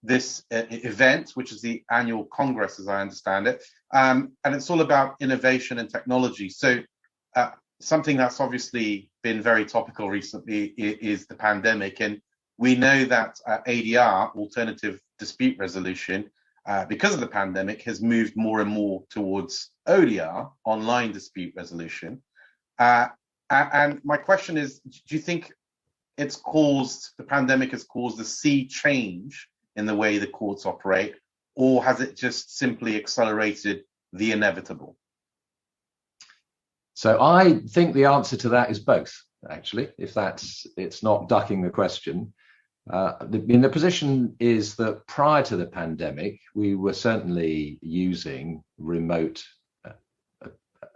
H: this event, which is the annual Congress, as I understand it. And it's all about innovation and technology. So something that's obviously been very topical recently is the pandemic. And we know that ADR, alternative dispute resolution, because of the pandemic, has moved more and more towards ODR, online dispute resolution. And my question is, do you think the pandemic has caused a sea change in the way the courts operate, or has it just simply accelerated the inevitable?
I: So I think the answer to that is both, actually, it's not ducking the question. The position is that prior to the pandemic, we were certainly using remote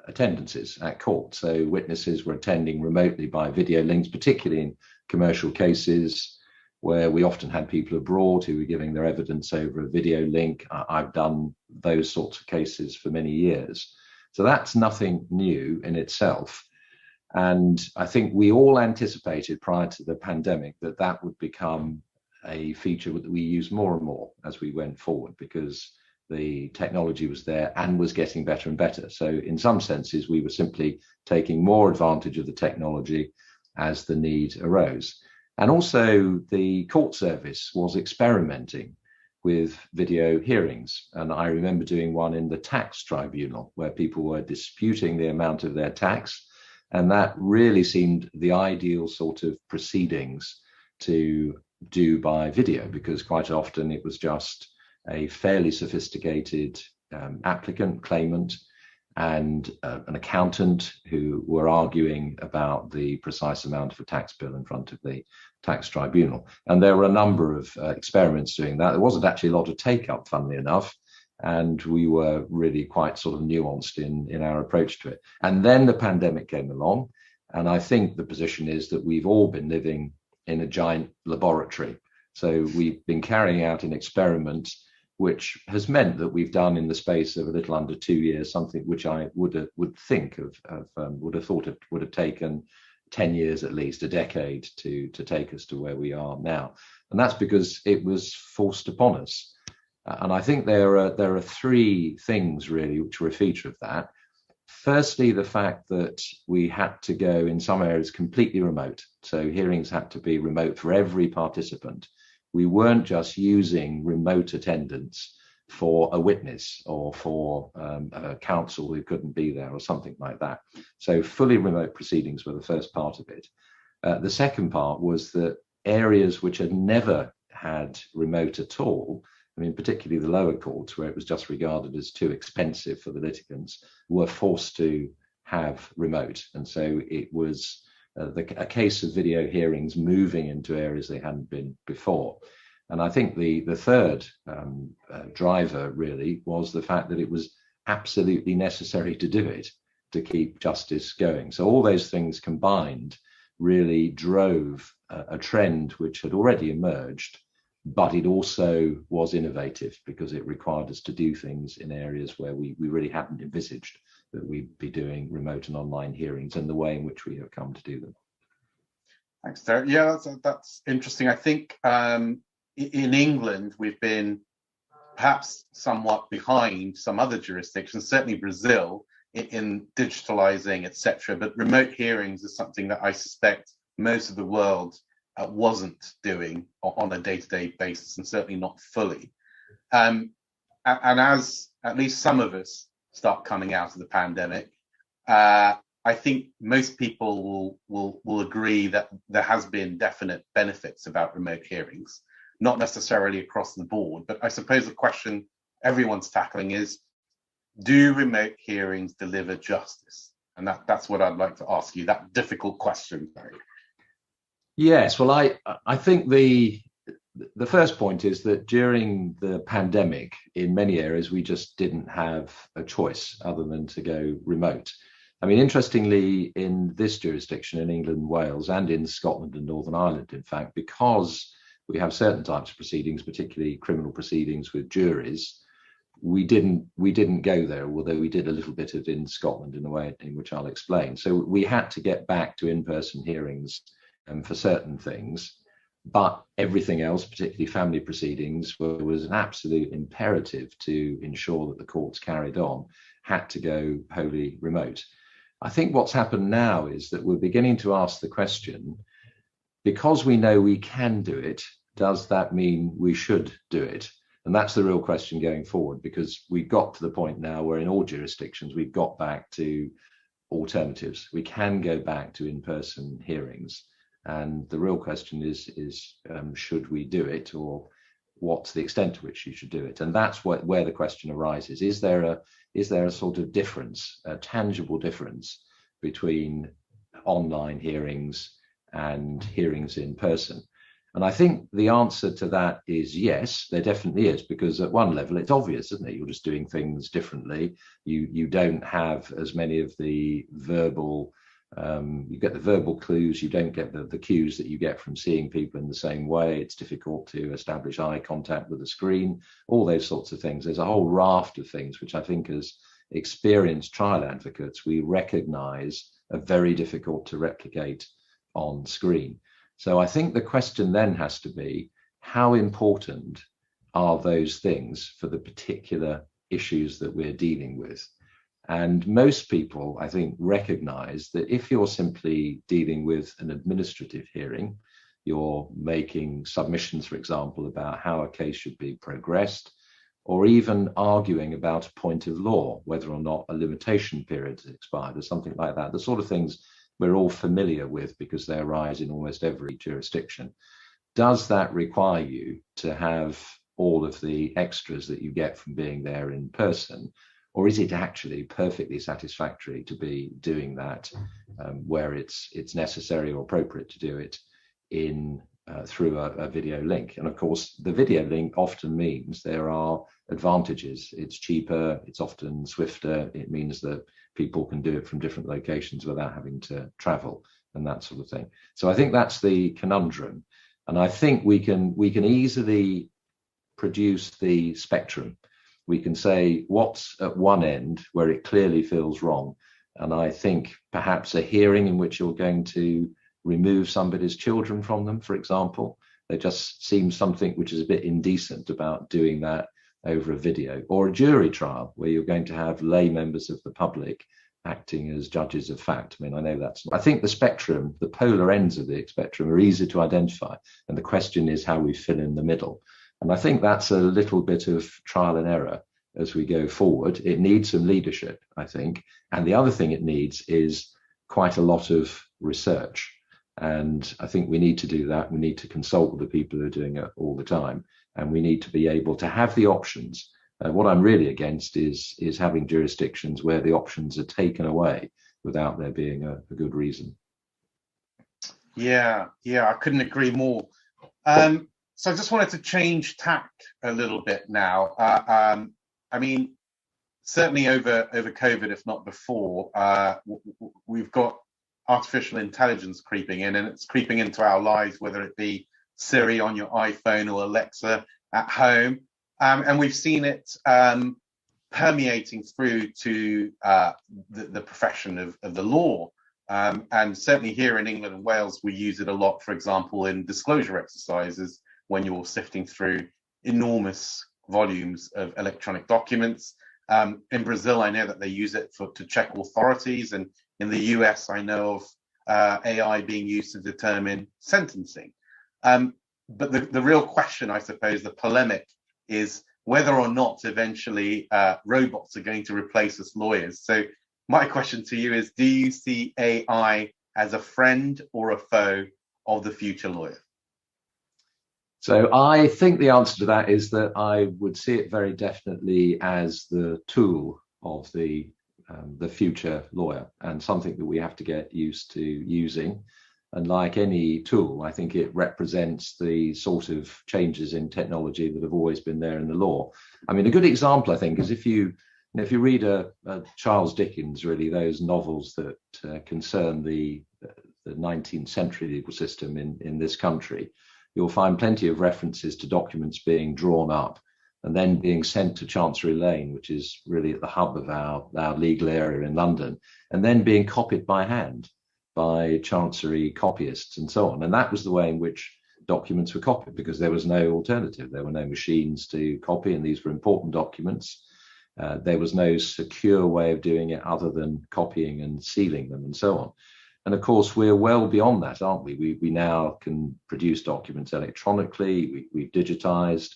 I: attendances at court. So witnesses were attending remotely by video links, particularly in commercial cases where we often had people abroad who were giving their evidence over a video link. I've done those sorts of cases for many years. So that's nothing new in itself. And I think we all anticipated prior to the pandemic that that would become a feature that we use more and more as we went forward, because the technology was there and was getting better and better. So in some senses, we were simply taking more advantage of the technology as the need arose. And also the court service was experimenting with video hearings. And I remember doing one in the tax tribunal where people were disputing the amount of their tax. And that really seemed the ideal sort of proceedings to do by video, because quite often it was just a fairly sophisticated applicant, claimant, and an accountant who were arguing about the precise amount of a tax bill in front of the tax tribunal. And there were a number of experiments doing that. There wasn't actually a lot of take-up, funnily enough, and we were really quite sort of nuanced in our approach to it. And then the pandemic came along, and I think the position is that we've all been living in a giant laboratory. So we've been carrying out an experiment which has meant that we've done in the space of a little under 2 years something which I would have thought it would have taken 10 years at least, a decade to take us to where we are now. And that's because it was forced upon us. And I think there are three things really which were a feature of that. Firstly, the fact that we had to go in some areas completely remote. So hearings had to be remote for every participant. We weren't just using remote attendance for a witness or for a counsel who couldn't be there or something like that. So fully remote proceedings were the first part of it. The second part was that areas which had never had remote at all, I mean, particularly the lower courts where it was just regarded as too expensive for the litigants, were forced to have remote. And so it was a case of video hearings moving into areas they hadn't been before. And I think the third driver really was the fact that it was absolutely necessary to do it to keep justice going. So all those things combined really drove a trend which had already emerged, but it also was innovative because it required us to do things in areas where we really hadn't envisaged that we'd be doing remote and online hearings and the way in which we have come to do them.
H: Thanks, Derek. Yeah, that's interesting. I think in England, we've been perhaps somewhat behind some other jurisdictions, certainly Brazil, in digitalizing, etc. But remote hearings is something that I suspect most of the world wasn't doing on a day-to-day basis, and certainly not fully. And as at least some of us start coming out of the pandemic, I think most people will agree that there has been definite benefits about remote hearings, not necessarily across the board, but I suppose the question everyone's tackling is, do remote hearings deliver justice? And that's what I'd like to ask you, that difficult question, Barry.
I: Yes, well, I think the first point is that during the pandemic, in many areas, we just didn't have a choice other than to go remote. I mean, interestingly, in this jurisdiction, in England and Wales, and in Scotland and Northern Ireland, in fact, because we have certain types of proceedings, particularly criminal proceedings with juries, we didn't go there, although we did a little bit of it in Scotland in a way in which I'll explain. So we had to get back to in-person hearings for certain things, but everything else, particularly family proceedings, was an absolute imperative to ensure that the courts carried on, had to go wholly remote. I think what's happened now is that we're beginning to ask the question, because we know we can do it, does that mean we should do it? And that's the real question going forward, because we've got to the point now where in all jurisdictions, we've got back to alternatives. We can go back to in-person hearings. And the real question is should we do it, or what's the extent to which you should do it? And that's where the question arises. Is there a sort of difference, a tangible difference between online hearings and hearings in person? And I think the answer to that is yes, there definitely is, because at one level it's obvious, isn't it? You're just doing things differently. You don't have as many of the verbal, you get the verbal clues, you don't get the cues that you get from seeing people in the same way. It's difficult to establish eye contact with the screen, all those sorts of things. There's a whole raft of things which I think as experienced trial advocates, we recognize are very difficult to replicate on screen. So I think the question then has to be, how important are those things for the particular issues that we're dealing with? And most people, I think, recognize that if you're simply dealing with an administrative hearing, you're making submissions, for example, about how a case should be progressed, or even arguing about a point of law, whether or not a limitation period has expired or something like that, the sort of things we're all familiar with because they arise in almost every jurisdiction. Does that require you to have all of the extras that you get from being there in person? Or is it actually perfectly satisfactory to be doing that where it's necessary or appropriate to do it in through a video link? And of course, the video link often means there are advantages. It's cheaper, it's often swifter. It means that people can do it from different locations without having to travel and that sort of thing. So I think that's the conundrum. And I think we can easily produce the spectrum. We can say what's at one end where it clearly feels wrong. And I think perhaps a hearing in which you're going to remove somebody's children from them, for example, there just seems something which is a bit indecent about doing that over a video, or a jury trial where you're going to have lay members of the public acting as judges of fact. I mean, I know that's, I think the spectrum, the polar ends of the spectrum are easy to identify. And the question is how we fill in the middle. And I think that's a little bit of trial and error as we go forward. It needs some leadership, I think. And the other thing it needs is quite a lot of research. And I think we need to do that. We need to consult with the people who are doing it all the time. And we need to be able to have the options. What I'm really against is having jurisdictions where the options are taken away without there being a good reason.
H: Yeah, I couldn't agree more. So I just wanted to change tack a little bit now. I mean, certainly over COVID, if not before, we've got artificial intelligence creeping in, and it's creeping into our lives, whether it be Siri on your iPhone or Alexa at home. And we've seen it permeating through to the profession of the law. And certainly here in England and Wales, we use it a lot, for example, in disclosure exercises when you're sifting through enormous volumes of electronic documents. In Brazil, I know that they use it to check authorities. And in the US, I know of AI being used to determine sentencing. But the real question, I suppose, the polemic is whether or not eventually robots are going to replace us lawyers. So my question to you is, do you see AI as a friend or a foe of the future lawyer?
I: So I think the answer to that is that I would see it very definitely as the tool of the future lawyer, and something that we have to get used to using. And like any tool, I think it represents the sort of changes in technology that have always been there in the law. I mean, a good example, I think, is if you read a Charles Dickens, really, those novels that concern the 19th century legal system in this country, you'll find plenty of references to documents being drawn up and then being sent to Chancery Lane, which is really at the hub of our legal area in London, and then being copied by hand by Chancery copyists and so on. And that was the way in which documents were copied, because there was no alternative. There were no machines to copy, and these were important documents. There was no secure way of doing it other than copying and sealing them and so on. And of course, we're well beyond that, aren't we? We now can produce documents electronically. We've digitized.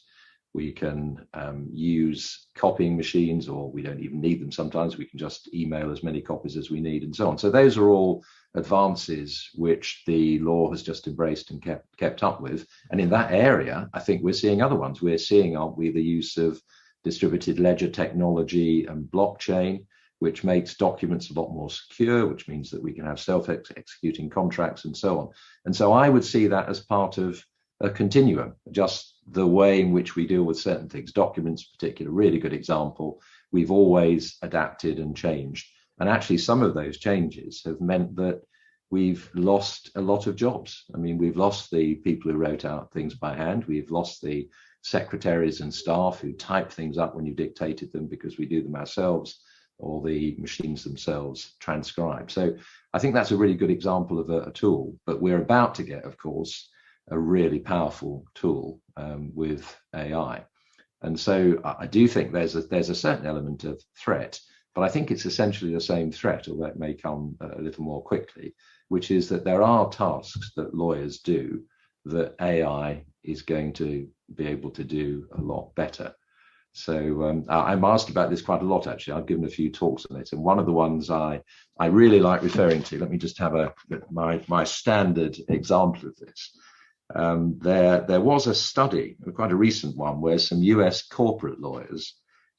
I: We can use copying machines, or we don't even need them sometimes. We can just email as many copies as we need and so on. So those are all advances which the law has just embraced and kept up with. And in that area, I think we're seeing other ones. We're seeing, aren't we, the use of distributed ledger technology and blockchain, which makes documents a lot more secure, which means that we can have self-executing contracts and so on. And so I would see that as part of a continuum, just the way in which we deal with certain things. Documents, in particular, really good example. We've always adapted and changed. And actually, some of those changes have meant that we've lost a lot of jobs. I mean, we've lost the people who wrote out things by hand. We've lost the secretaries and staff who type things up when you dictated them, because we do them ourselves, or the machines themselves transcribe. So I think that's a really good example of a tool. But we're about to get, of course, a really powerful tool with AI. And so I do think there's a certain element of threat, but I think it's essentially the same threat, although it may come a little more quickly, which is that there are tasks that lawyers do that AI is going to be able to do a lot better. So I'm asked about this quite a lot, actually. I've given a few talks on it. And one of the ones I really like referring to, let me just have my standard example of this. There was a study, quite a recent one, where some US corporate lawyers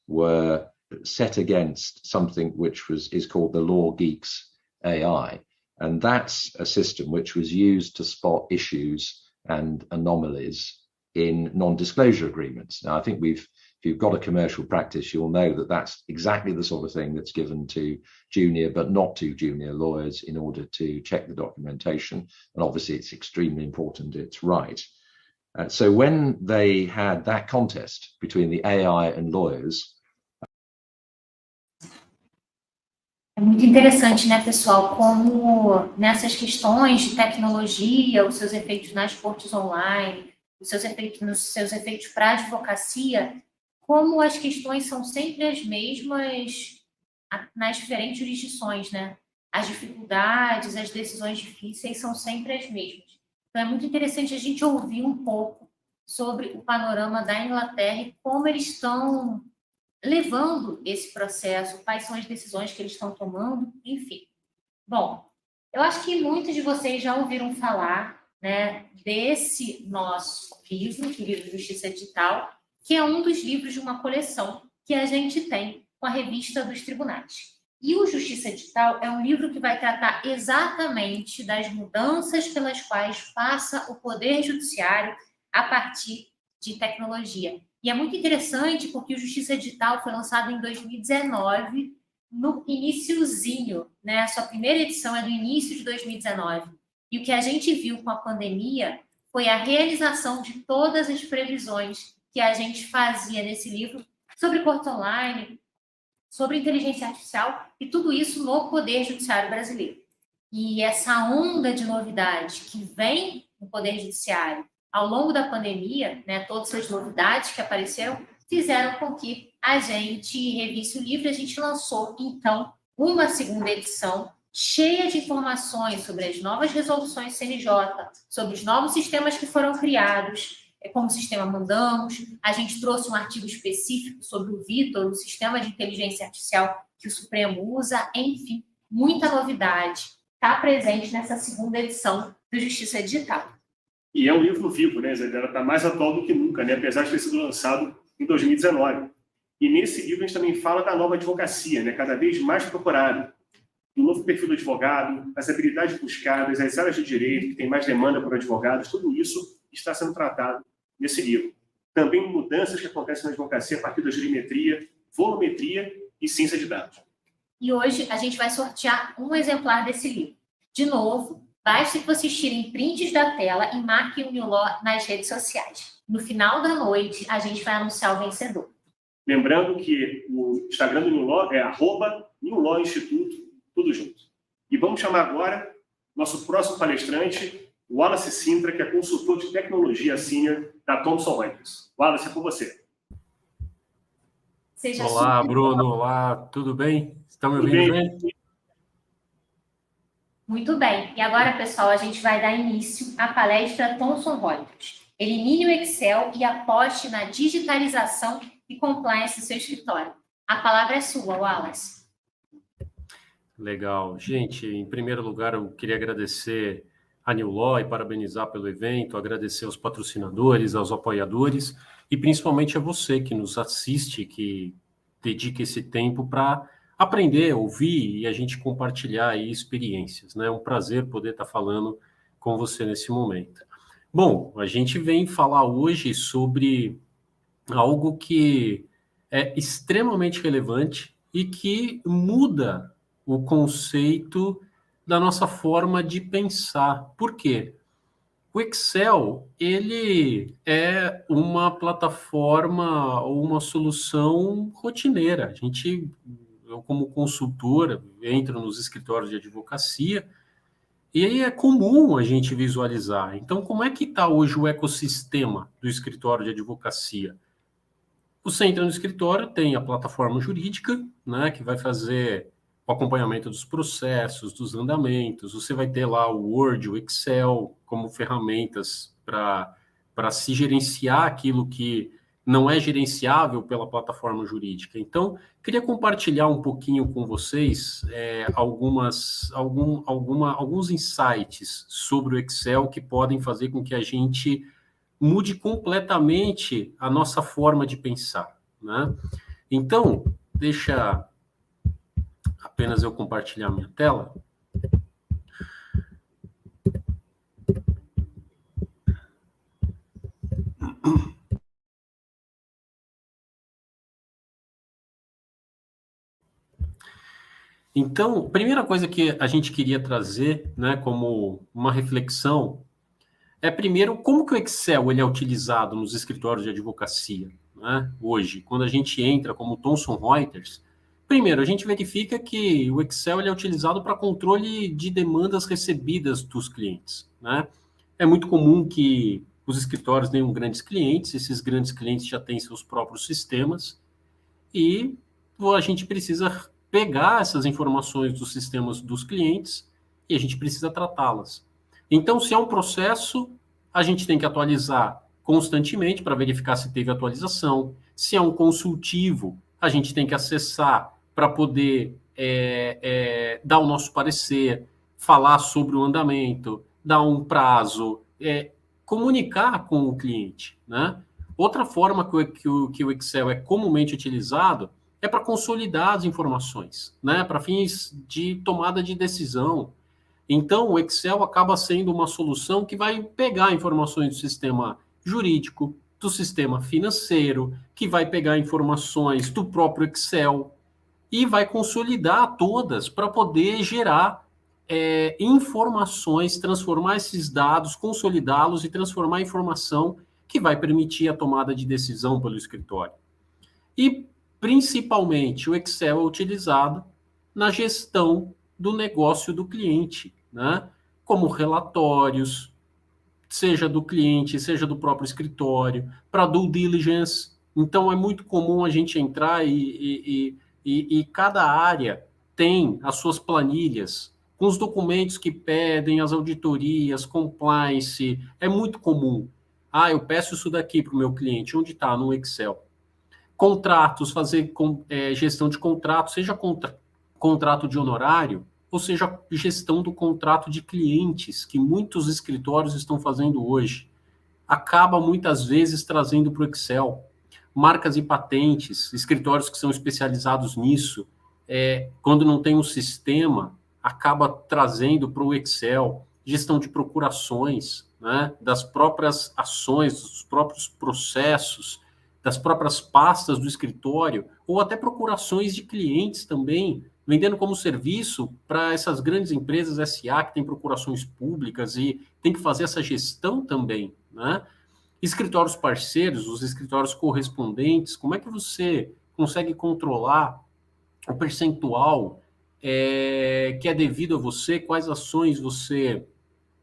I: were set against something which is called the LawGeeks AI. And that's a system which was used to spot issues and anomalies in non-disclosure agreements. Now, I think if you've got a commercial practice, you'll know that that's exactly the sort of thing that's given to junior but not too junior lawyers in order to check the documentation. And obviously, it's extremely important it's right. So when they had that contest between the AI and lawyers.
C: É muito interessante, né, pessoal, como nessas questões de tecnologia, os seus efeitos nas cortes online, os seus efeitos para a advocacia, como as questões são sempre as mesmas nas diferentes jurisdições, né? As dificuldades, as decisões difíceis são sempre as mesmas. Então, é muito interessante a gente ouvir um pouco sobre o panorama da Inglaterra e como eles estão levando esse processo, quais são as decisões que eles estão tomando, enfim. Bom, eu acho que muitos de vocês já ouviram falar, né, desse nosso livro, o livro Justiça Digital, que é um dos livros de uma coleção que a gente tem com a revista dos tribunais. E o Justiça Digital é um livro que vai tratar exatamente das mudanças pelas quais passa o Poder Judiciário a partir de tecnologia. E é muito interessante porque o Justiça Digital foi lançado em 2019, no iniciozinho, né? A sua primeira edição é do início de 2019. E o que a gente viu com a pandemia foi a realização de todas as previsões que a gente fazia nesse livro sobre corte online, sobre inteligência artificial e tudo isso no Poder Judiciário brasileiro. E essa onda de novidade que vem no Poder Judiciário ao longo da pandemia, né, todas essas novidades que apareceram, fizeram com que a gente revisse o livro. A gente lançou, então, uma segunda edição cheia de informações sobre as novas resoluções CNJ, sobre os novos sistemas que foram criados, como o sistema Mandamos. A gente trouxe um artigo específico sobre o Vitor, o sistema de inteligência artificial que o Supremo usa. Enfim, muita novidade está presente nessa segunda edição do Justiça Digital.
B: E é um livro vivo, né, Isabela? Está mais atual do que nunca, né? Apesar de ter sido lançado em 2019. E nesse livro a gente também fala da nova advocacia, né? Cada vez mais procurada. O novo perfil do advogado, as habilidades buscadas, as áreas de direito, que tem mais demanda por advogados, tudo isso está sendo tratado nesse livro. Também mudanças que acontecem na advocacia a partir da jurimetria, volumetria e ciência de dados.
C: E hoje a gente vai sortear um exemplar desse livro. De novo, basta que vocês tirem prints da tela e marquem o New Law nas redes sociais. No final da noite, a gente vai anunciar o vencedor.
B: Lembrando que o Instagram do New Law é @NewLawInstituto, tudo junto. E vamos chamar agora nosso próximo palestrante, Wallace Sintra, que é consultor de tecnologia sênior da Thomson Reuters. Wallace, é com você.
J: Olá, Bruno. Olá, tudo bem? Estão me ouvindo bem?
C: Muito bem. E agora, pessoal, a gente vai dar início à palestra Thomson Reuters. Elimine o Excel e aposte na digitalização e compliance do seu escritório. A palavra é sua, Wallace.
J: Legal. Gente, em primeiro lugar, eu queria agradecer a New Law e parabenizar pelo evento, agradecer aos patrocinadores, aos apoiadores e principalmente a você que nos assiste, que dedica esse tempo para aprender, ouvir e a gente compartilhar aí experiências, né? É um prazer poder estar falando com você nesse momento. Bom, a gente vem falar hoje sobre algo que é extremamente relevante e que muda o conceito da nossa forma de pensar. Por quê? O Excel, ele é uma plataforma ou uma solução rotineira. Eu como consultor, entro nos escritórios de advocacia e aí é comum a gente visualizar. Então, como é que está hoje o ecossistema do escritório de advocacia? Você entra no escritório, tem a plataforma jurídica, né, que vai fazer o acompanhamento dos processos, dos andamentos. Você vai ter lá o Word, o Excel como ferramentas para se gerenciar aquilo que não é gerenciável pela plataforma jurídica. Então, queria compartilhar um pouquinho com vocês alguns insights sobre o Excel que podem fazer com que a gente mude completamente a nossa forma de pensar, né? Então, deixa apenas eu compartilhar minha tela. Então, primeira coisa que a gente queria trazer, né, como uma reflexão, é primeiro como que o Excel ele é utilizado nos escritórios de advocacia, né, hoje. Quando a gente entra como Thomson Reuters, primeiro a gente verifica que o Excel ele é utilizado para controle de demandas recebidas dos clientes, né. É muito comum que os escritórios tenham grandes clientes, esses grandes clientes já têm seus próprios sistemas e a gente precisa pegar essas informações dos sistemas dos clientes e a gente precisa tratá-las. Então, se é um processo, a gente tem que atualizar constantemente para verificar se teve atualização. Se é um consultivo, a gente tem que acessar para poder dar o nosso parecer, falar sobre o andamento, dar um prazo, comunicar com o cliente, né? Outra forma que o Excel é comumente utilizado é para consolidar as informações, né? Para fins de tomada de decisão. Então, o Excel acaba sendo uma solução que vai pegar informações do sistema jurídico, do sistema financeiro, que vai pegar informações do próprio Excel e vai consolidar todas para poder gerar informações, transformar esses dados, consolidá-los e transformar em informação que vai permitir a tomada de decisão pelo escritório. E, principalmente, o Excel é utilizado na gestão do negócio do cliente, né? Como relatórios, seja do cliente, seja do próprio escritório, para due diligence. Então, é muito comum a gente entrar e cada área tem as suas planilhas com os documentos que pedem, as auditorias, compliance. É muito comum. Eu peço isso daqui para o meu cliente. Onde está? No Excel. Contratos, fazer gestão de contrato, seja contrato de honorário, ou seja, gestão do contrato de clientes, que muitos escritórios estão fazendo hoje. Acaba muitas vezes trazendo para o Excel. Marcas e patentes, escritórios que são especializados nisso, quando não tem um sistema, acaba trazendo para o Excel. Gestão de procurações, né, das próprias ações, dos próprios processos, das próprias pastas do escritório, ou até procurações de clientes também, vendendo como serviço para essas grandes empresas SA que têm procurações públicas e tem que fazer essa gestão também, né? Escritórios parceiros, os escritórios correspondentes, como é que você consegue controlar o percentual que é devido a você, quais ações você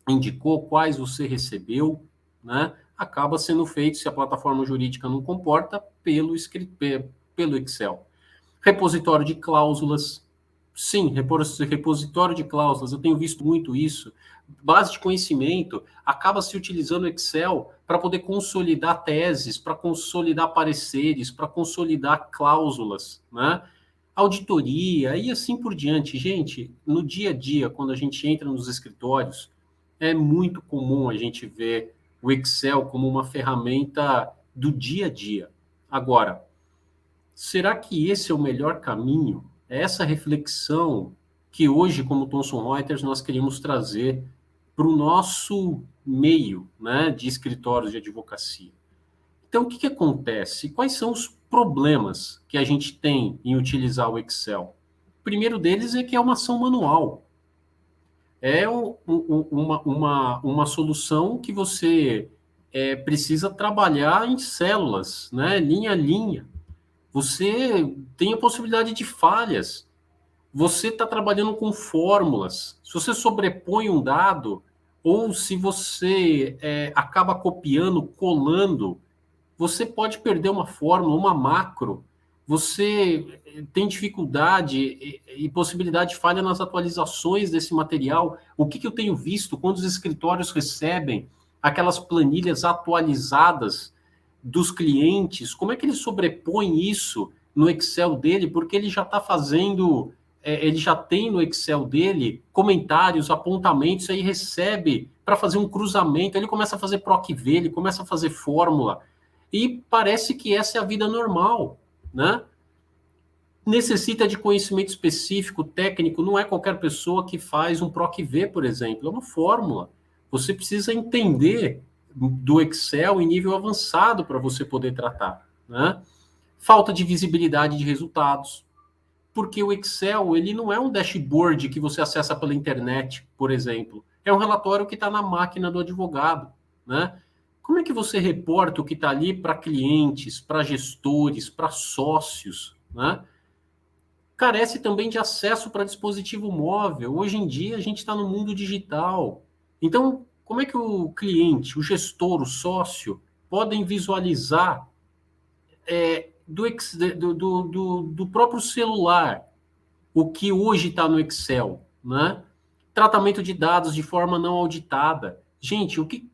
J: indicou, quais você recebeu, né? Acaba sendo feito, se a plataforma jurídica não comporta, pelo Excel. Repositório de cláusulas. Sim, repositório de cláusulas, eu tenho visto muito isso. Base de conhecimento, acaba se utilizando o Excel para poder consolidar teses, para consolidar pareceres, para consolidar cláusulas, né? Auditoria e assim por diante. Gente, no dia a dia, quando a gente entra nos escritórios, é muito comum a gente ver o Excel como uma ferramenta do dia a dia. Agora, será que esse é o melhor caminho? É essa reflexão que hoje, como Thomson Reuters, nós queríamos trazer para o nosso meio, né, de escritórios de advocacia. Então, o que acontece? Quais são os problemas que a gente tem em utilizar o Excel? O primeiro deles é que é uma ação manual. É uma solução que você precisa trabalhar em células, né, linha a linha. Você tem a possibilidade de falhas. Você está trabalhando com fórmulas. Se você sobrepõe um dado, ou se você acaba copiando, colando, você pode perder uma fórmula, uma macro. Você tem dificuldade e possibilidade de falha nas atualizações desse material. O que eu tenho visto quando os escritórios recebem aquelas planilhas atualizadas dos clientes? Como é que ele sobrepõe isso no Excel dele? Porque ele já está fazendo, ele já tem no Excel dele comentários, apontamentos, aí recebe para fazer um cruzamento, ele começa a fazer PROC-V, ele começa a fazer fórmula, e parece que essa é a vida normal, né? Necessita de conhecimento específico, técnico, não é qualquer pessoa que faz um PROC-V, por exemplo, é uma fórmula. Você precisa entender do Excel em nível avançado para você poder tratar, né? Falta de visibilidade de resultados, porque o Excel, ele não é um dashboard que você acessa pela internet, por exemplo. É um relatório que está na máquina do advogado, né? Como é que você reporta o que está ali para clientes, para gestores, para sócios, né? Carece também de acesso para dispositivo móvel. Hoje em dia, a gente está no mundo digital. Então, como é que o cliente, o gestor, o sócio, podem visualizar do próprio celular o que hoje está no Excel, né? Tratamento de dados de forma não auditada. Gente, o que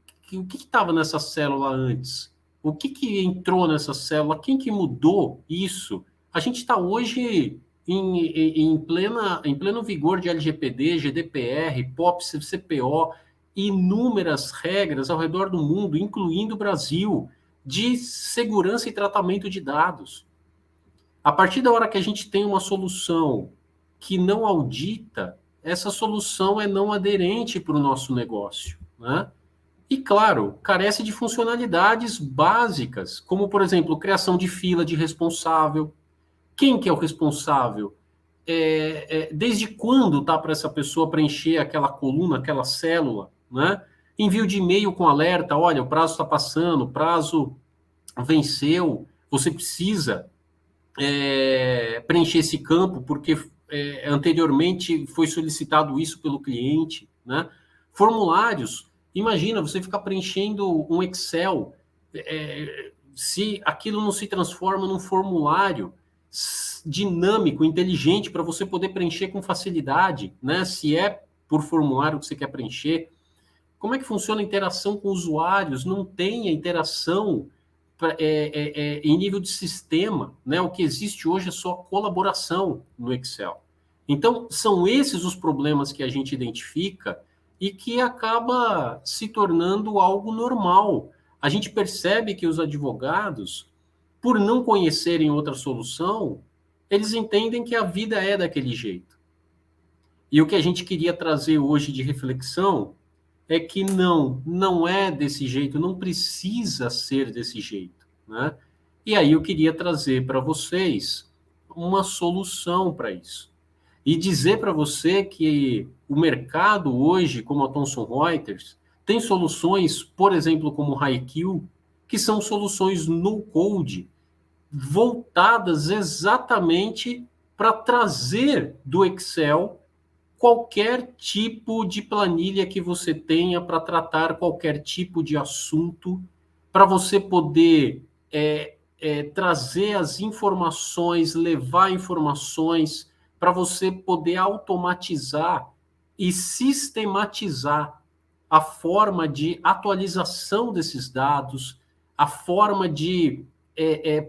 J: estava nessa célula antes? O que entrou nessa célula? Quem que mudou isso? A gente está hoje em pleno vigor de LGPD, GDPR, POP, CPO, inúmeras regras ao redor do mundo, incluindo o Brasil, de segurança e tratamento de dados. A partir da hora que a gente tem uma solução que não audita, essa solução é não aderente para o nosso negócio, né? E, claro, carece de funcionalidades básicas, como, por exemplo, criação de fila de responsável. Quem que é o responsável? Desde quando está para essa pessoa preencher aquela coluna, aquela célula, né? Envio de e-mail com alerta, olha, o prazo está passando, o prazo venceu, você precisa preencher esse campo, porque anteriormente foi solicitado isso pelo cliente, né? Formulários, imagina, você ficar preenchendo um Excel, se aquilo não se transforma num formulário dinâmico, inteligente, para você poder preencher com facilidade, né? Se é por formulário que você quer preencher. Como é que funciona a interação com usuários? Não tem a interação em nível de sistema, né? O que existe hoje é só colaboração no Excel. Então, são esses os problemas que a gente identifica e que acaba se tornando algo normal. A gente percebe que os advogados, por não conhecerem outra solução, eles entendem que a vida é daquele jeito. E o que a gente queria trazer hoje de reflexão é que não é desse jeito, não precisa ser desse jeito, né? E aí eu queria trazer para vocês uma solução para isso. E dizer para você que o mercado hoje, como a Thomson Reuters, tem soluções, por exemplo, como o HighQ, que são soluções no-code, voltadas exatamente para trazer do Excel qualquer tipo de planilha que você tenha para tratar qualquer tipo de assunto, para você poder trazer as informações, levar informações, para você poder automatizar e sistematizar a forma de atualização desses dados, a forma de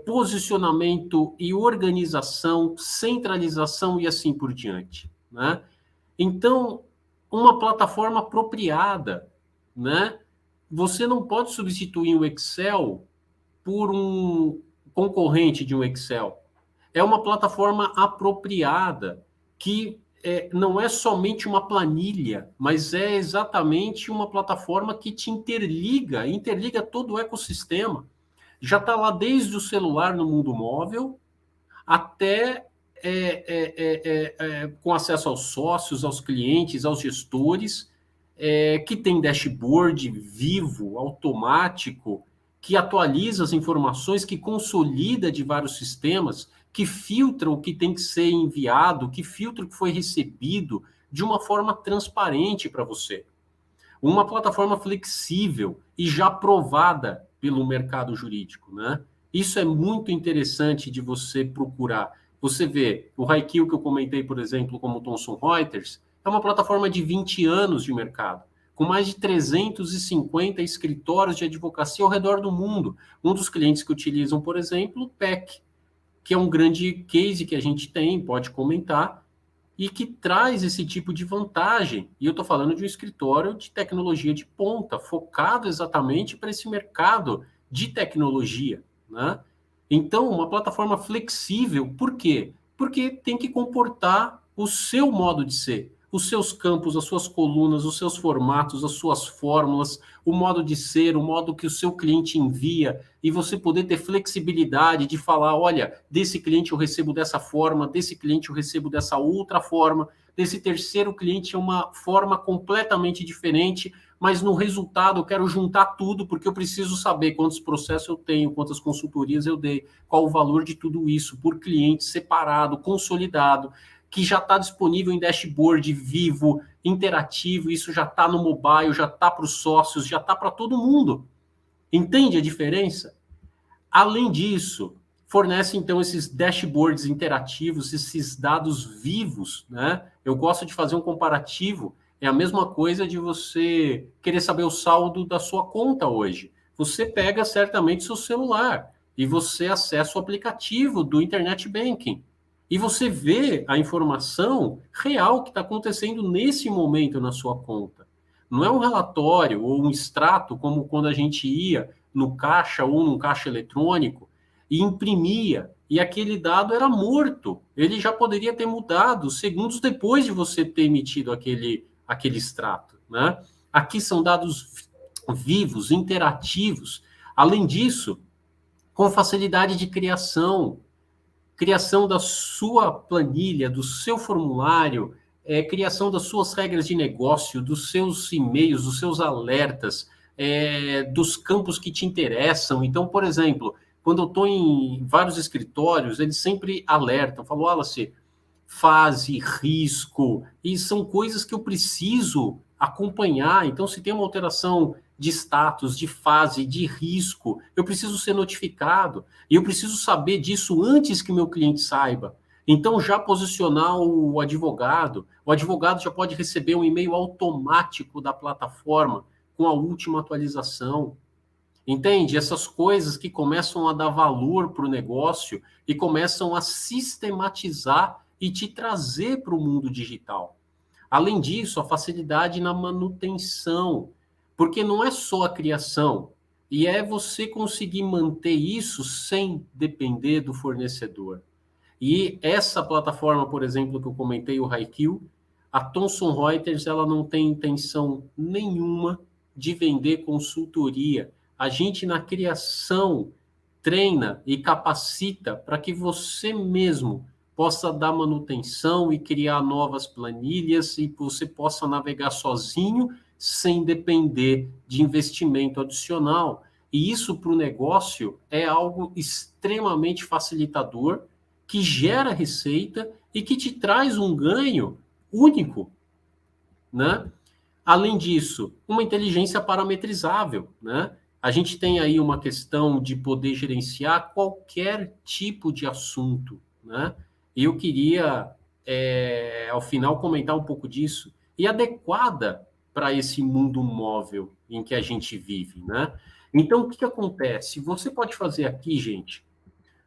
J: posicionamento e organização, centralização e assim por diante, né? Então, uma plataforma apropriada, né? Você não pode substituir o Excel por um concorrente de um Excel. É uma plataforma apropriada que não é somente uma planilha, mas é exatamente uma plataforma que te interliga todo o ecossistema. Já está lá desde o celular no mundo móvel até com acesso aos sócios, aos clientes, aos gestores, que tem dashboard vivo, automático, que atualiza as informações, que consolida de vários sistemas, que filtra o que tem que ser enviado, que filtra o que foi recebido de uma forma transparente para você. Uma plataforma flexível e já aprovada pelo mercado jurídico, né? Isso é muito interessante de você procurar. Você vê, o Haikyuu que eu comentei, por exemplo, como Thomson Reuters, é uma plataforma de 20 anos de mercado, com mais de 350 escritórios de advocacia ao redor do mundo. Um dos clientes que utilizam, por exemplo, o PEC, que é um grande case que a gente tem, pode comentar, e que traz esse tipo de vantagem. E eu estou falando de um escritório de tecnologia de ponta, focado exatamente para esse mercado de tecnologia, né? Então, uma plataforma flexível, por quê? Porque tem que comportar o seu modo de ser, os seus campos, as suas colunas, os seus formatos, as suas fórmulas, o modo de ser, o modo que o seu cliente envia, e você poder ter flexibilidade de falar, olha, desse cliente eu recebo dessa forma, desse cliente eu recebo dessa outra forma, desse terceiro cliente é uma forma completamente diferente, mas no resultado eu quero juntar tudo, porque eu preciso saber quantos processos eu tenho, quantas consultorias eu dei, qual o valor de tudo isso, por cliente separado, consolidado, que já está disponível em dashboard vivo, interativo, isso já está no mobile, já está para os sócios, já está para todo mundo. Entende a diferença? Além disso, fornece então esses dashboards interativos, esses dados vivos, né? Eu gosto de fazer um comparativo, é a mesma coisa de você querer saber o saldo da sua conta hoje. Você pega certamente seu celular e você acessa o aplicativo do Internet Banking. E você vê a informação real que está acontecendo nesse momento na sua conta. Não é um relatório ou um extrato como quando a gente ia no caixa ou num caixa eletrônico e imprimia, e aquele dado era morto. Ele já poderia ter mudado segundos depois de você ter emitido aquele extrato, né? Aqui são dados vivos, interativos. Além disso, com facilidade de criação da sua planilha, do seu formulário, criação das suas regras de negócio, dos seus e-mails, dos seus alertas, dos campos que te interessam. Então, por exemplo, quando eu estou em vários escritórios, eles sempre alertam, falam, Wallace, fase, risco, e são coisas que eu preciso acompanhar. Então, se tem uma alteração de status, de fase, de risco, eu preciso ser notificado, e eu preciso saber disso antes que o meu cliente saiba. Então, já posicionar o advogado já pode receber um e-mail automático da plataforma com a última atualização. Entende? Essas coisas que começam a dar valor para o negócio e começam a sistematizar e te trazer para o mundo digital. Além disso, a facilidade na manutenção, porque não é só a criação, e é você conseguir manter isso sem depender do fornecedor. E essa plataforma, por exemplo, que eu comentei, o Haikyuu, a Thomson Reuters, ela não tem intenção nenhuma de vender consultoria. A gente, na criação, treina e capacita para que você mesmo possa dar manutenção e criar novas planilhas e você possa navegar sozinho sem depender de investimento adicional. E isso para o negócio é algo extremamente facilitador, que gera receita e que te traz um ganho único, né? Além disso, uma inteligência parametrizável, né? A gente tem aí uma questão de poder gerenciar qualquer tipo de assunto, né? E eu queria, ao final, comentar um pouco disso, e adequada para esse mundo móvel em que a gente vive, né? Então, o que acontece? Você pode fazer aqui, gente,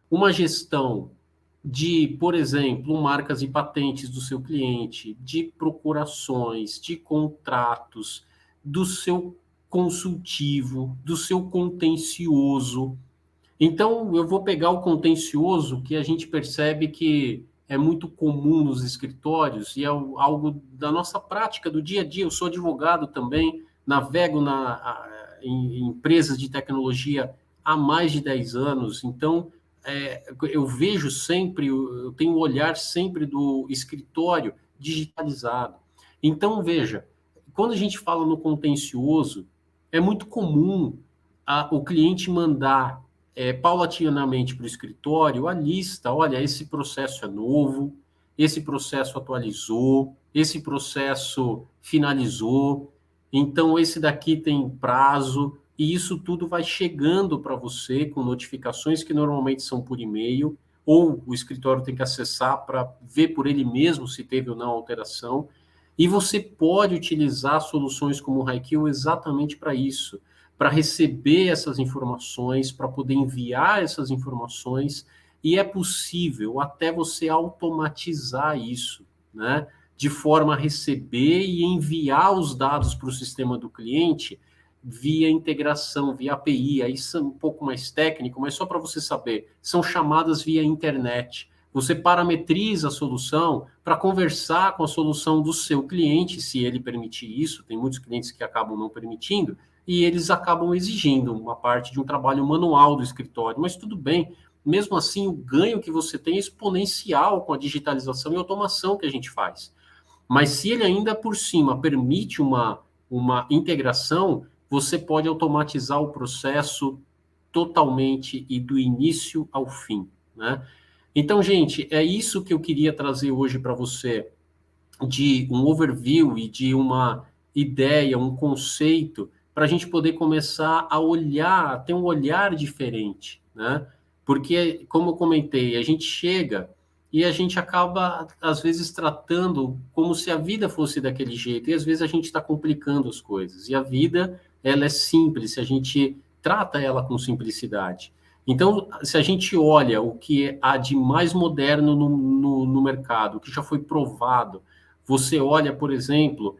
J: uma gestão de, por exemplo, marcas e patentes do seu cliente, de procurações, de contratos, do seu consultivo, do seu contencioso. Então, eu vou pegar o contencioso, que a gente percebe que é muito comum nos escritórios e é algo da nossa prática do dia a dia. Eu sou advogado também, navego em empresas de tecnologia há mais de 10 anos, então eu vejo sempre, eu tenho um olhar sempre do escritório digitalizado. Então, veja, quando a gente fala no contencioso, é muito comum o cliente mandar paulatinamente para o escritório a lista, olha, esse processo é novo, esse processo atualizou, esse processo finalizou, então esse daqui tem prazo, e isso tudo vai chegando para você com notificações que normalmente são por e-mail, ou o escritório tem que acessar para ver por ele mesmo se teve ou não alteração, e você pode utilizar soluções como o HighQ exatamente para isso, para receber essas informações, para poder enviar essas informações, e é possível até você automatizar isso, né? De forma a receber e enviar os dados para o sistema do cliente via integração, via API. Aí isso é um pouco mais técnico, mas só para você saber, são chamadas via internet. Você parametriza a solução para conversar com a solução do seu cliente, se ele permitir isso. Tem muitos clientes que acabam não permitindo, e eles acabam exigindo uma parte de um trabalho manual do escritório, mas tudo bem, mesmo assim o ganho que você tem é exponencial com a digitalização e automação que a gente faz. Mas se ele ainda por cima permite uma integração, você pode automatizar o processo totalmente e do início ao fim, né? Então, gente, é isso que eu queria trazer hoje para você, de um overview e de uma ideia, um conceito, para a gente poder começar a olhar, ter um olhar diferente, né? Porque, como eu comentei, a gente chega e a gente acaba, às vezes, tratando como se a vida fosse daquele jeito, e às vezes a gente está complicando as coisas. E a vida, ela é simples, se a gente trata ela com simplicidade. Então, se a gente olha o que há de mais moderno no mercado, o que já foi provado, você olha, por exemplo,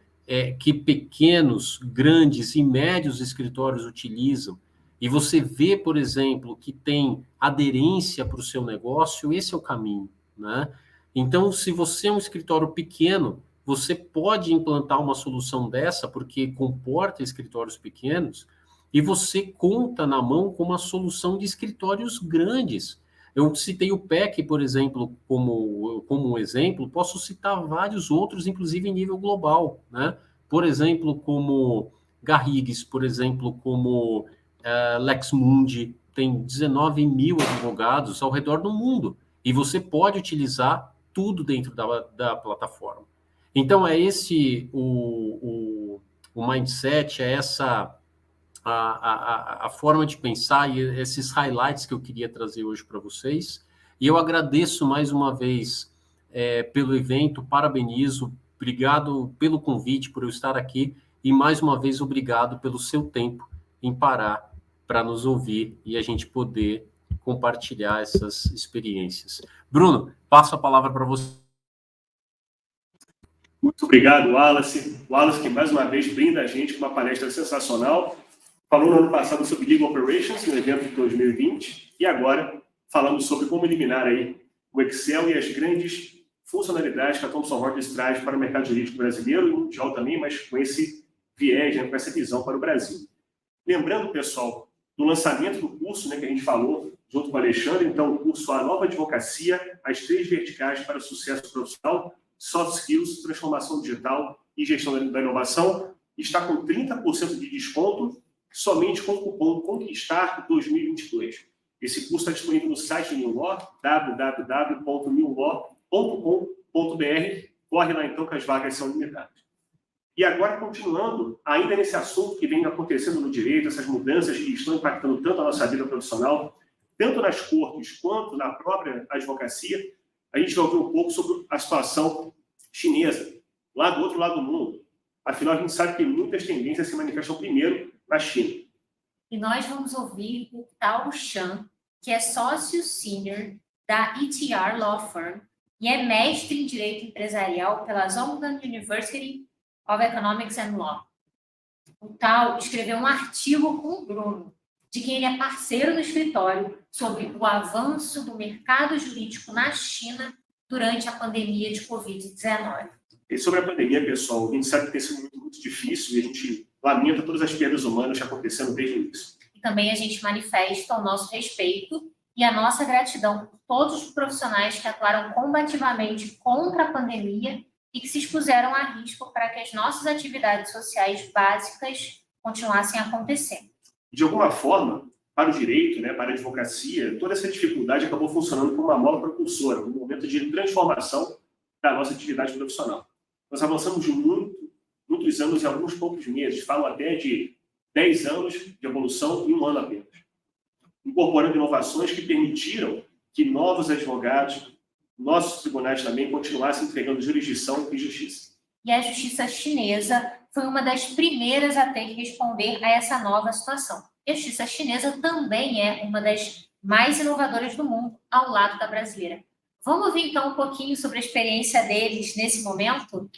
J: que pequenos, grandes e médios escritórios utilizam, e você vê, por exemplo, que tem aderência para o seu negócio, esse é o caminho, né? Então, se você é um escritório pequeno, você pode implantar uma solução dessa, porque comporta escritórios pequenos, e você conta na mão com uma solução de escritórios grandes. Eu citei o PEC, por exemplo, como um exemplo, posso citar vários outros, inclusive em nível global, né? Por exemplo, como Garrigues, por exemplo, como Lexmundi, tem 19 mil advogados ao redor do mundo, e você pode utilizar tudo dentro da plataforma. Então, é esse o mindset, é essa a forma de pensar e esses highlights que eu queria trazer hoje para vocês. E eu agradeço mais uma vez pelo evento, parabenizo, obrigado pelo convite, por eu estar aqui, e mais uma vez obrigado pelo seu tempo em parar para nos ouvir e a gente poder compartilhar essas experiências. Bruno, passo a palavra para você.
B: Muito obrigado, Wallace. Wallace, que mais uma vez brinda a gente com uma palestra sensacional. Falou no ano passado sobre Legal Operations, no evento de 2020, e agora falamos sobre como eliminar aí o Excel e as grandes funcionalidades que a Thomson Reuters traz para o mercado jurídico brasileiro e mundial também, mas com esse viés, né, com essa visão para o Brasil. Lembrando, pessoal, do lançamento do curso, né, que a gente falou junto com o Alexandre, então o curso A Nova Advocacia, as 3 verticais para o sucesso profissional, Soft Skills, Transformação Digital e Gestão da Inovação, está com 30% de desconto, somente com o cupom Conquistar 2022. Esse curso está disponível no site do New Law, www.newlaw.com.br. Corre lá então que as vagas são limitadas. E agora, continuando, ainda nesse assunto que vem acontecendo no direito, essas mudanças que estão impactando tanto a nossa vida profissional, tanto nas cortes quanto na própria advocacia, a gente vai ouvir um pouco sobre a situação chinesa, lá do outro lado do mundo. Afinal, a gente sabe que muitas tendências se manifestam primeiro na China.
C: E nós vamos ouvir o Tao Shan, que é sócio sênior da ETR Law Firm e é mestre em Direito Empresarial pela Zhongnan University of Economics and Law. O Tao escreveu um artigo com o Bruno, de quem ele é parceiro no escritório, sobre o avanço do mercado jurídico na China durante a pandemia de Covid-19.
B: E sobre a pandemia, pessoal, a gente sabe que tem sido muito difícil e a gente lamenta todas as perdas humanas que aconteceram desde o início.
C: E também a gente manifesta o nosso respeito e a nossa gratidão por todos os profissionais que atuaram combativamente contra a pandemia e que se expuseram a risco para que as nossas atividades sociais básicas continuassem acontecendo.
B: De alguma forma, para o direito, para a advocacia, toda essa dificuldade acabou funcionando como uma mola propulsora, um momento de transformação da nossa atividade profissional. Nós avançamos muitos anos e alguns poucos meses, falo até de 10 anos de evolução em um ano apenas, incorporando inovações que permitiram que novos advogados, nossos tribunais também, continuassem entregando jurisdição e justiça.
C: E a justiça chinesa foi uma das primeiras a ter que responder a essa nova situação. E a justiça chinesa também é uma das mais inovadoras do mundo, ao lado da brasileira. Vamos ouvir então um pouquinho sobre a experiência deles nesse momento?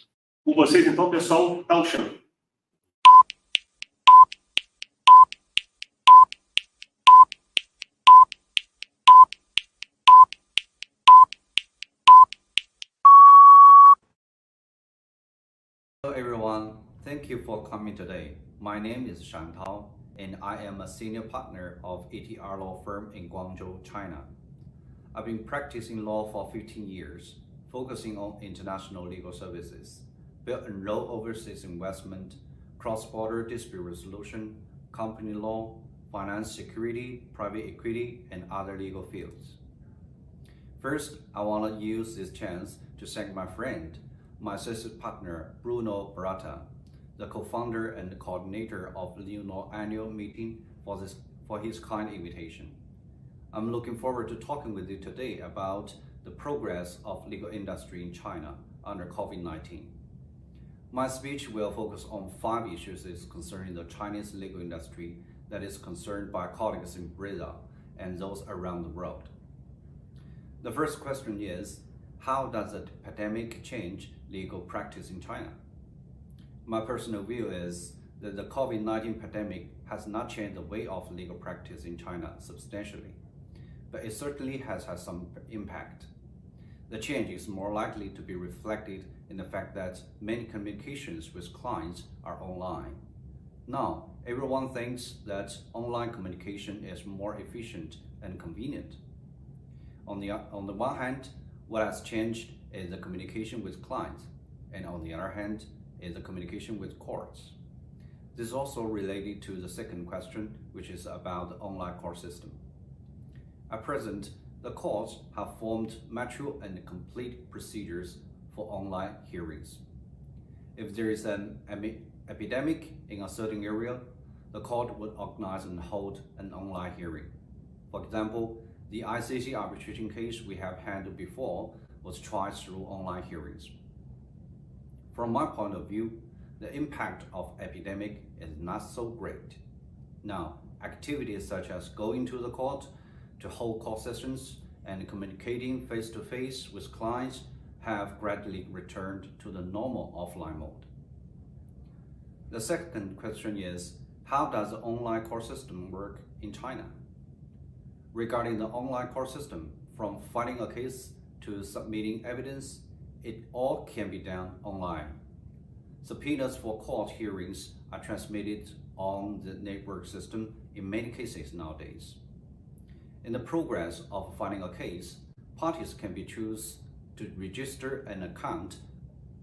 B: Com vocês, então, pessoal, Tao Shan.
K: Hello everyone, thank you for coming today. My name is Shan Tao, and I am a senior partner of ETR Law Firm in Guangzhou, China. I've been practicing law for 15 years, focusing on international legal services, built and low overseas investment, cross-border dispute resolution, company law, finance security, private equity, and other legal fields. First, I want to use this chance to thank my friend, my associate partner, Bruno Barata, the co-founder and coordinator of the New Law annual meeting for his kind invitation. I'm looking forward to talking with you today about the progress of legal industry in China under COVID-19. My speech will focus on 5 issues concerning the Chinese legal industry that is concerned by colleagues in Brazil and those around the world. The first question is, how does the pandemic change legal practice in China? My personal view is that the COVID-19 pandemic has not changed the way of legal practice in China substantially, but it certainly has had some impact. The change is more likely to be reflected in the fact that many communications with clients are online. Now, everyone thinks that online communication is more efficient and convenient. On the one hand, what has changed is the communication with clients, and on the other hand, is the communication with courts. This is also related to the second question, which is about the online court system. At present, the courts have formed mature and complete procedures for online hearings. If there is an epidemic in a certain area, the court would organize and hold an online hearing. For example, the ICC arbitration case we have handled before was tried through online hearings. From my point of view, the impact of epidemic is not so great. Now, activities such as going to the court to hold court sessions and communicating face-to-face with clients have gradually returned to the normal offline mode. The second question is, how does the online court system work in China? Regarding the online court system, from filing a case to submitting evidence, it all can be done online. Subpoenas for court hearings are transmitted on the network system in many cases nowadays. In the progress of filing a case, parties can be chosen to register an account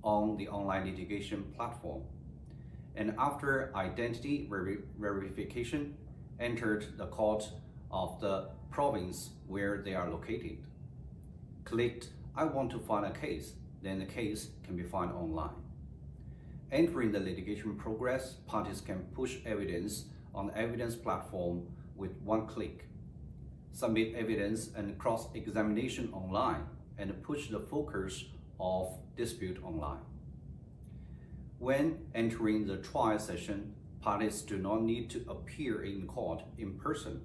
K: on the online litigation platform, and after identity verification, entered the court of the province where they are located. Clicked, I want to file a case, then the case can be filed online. Entering the litigation progress, parties can push evidence on the evidence platform with one click, submit evidence and cross-examination online, and push the focus of dispute online. When entering the trial session, parties do not need to appear in court in person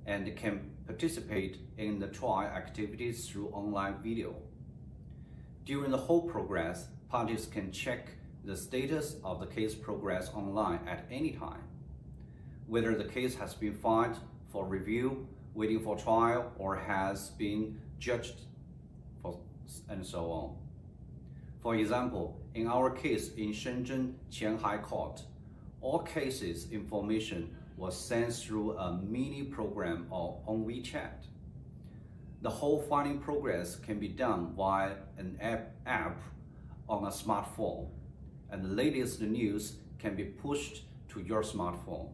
K: and can participate in the trial activities through online video. During the whole progress, parties can check the status of the case progress online at any time, whether the case has been filed for review, waiting for trial, or has been judged and so on. For example, in our case in Shenzhen Qianhai Court, all cases information was sent through a mini program on WeChat. The whole filing progress can be done via an app on a smartphone, and the latest news can be pushed to your smartphone.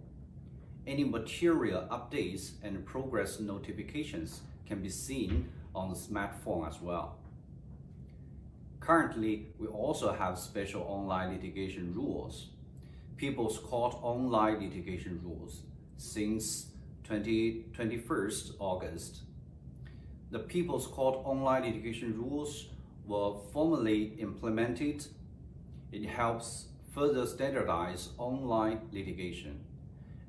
K: Any material updates and progress notifications can be seen on the smartphone as well. Currently, we also have special online litigation rules, People's Court Online Litigation Rules, since 21st August. The People's Court Online Litigation Rules were formally implemented. It helps further standardize online litigation,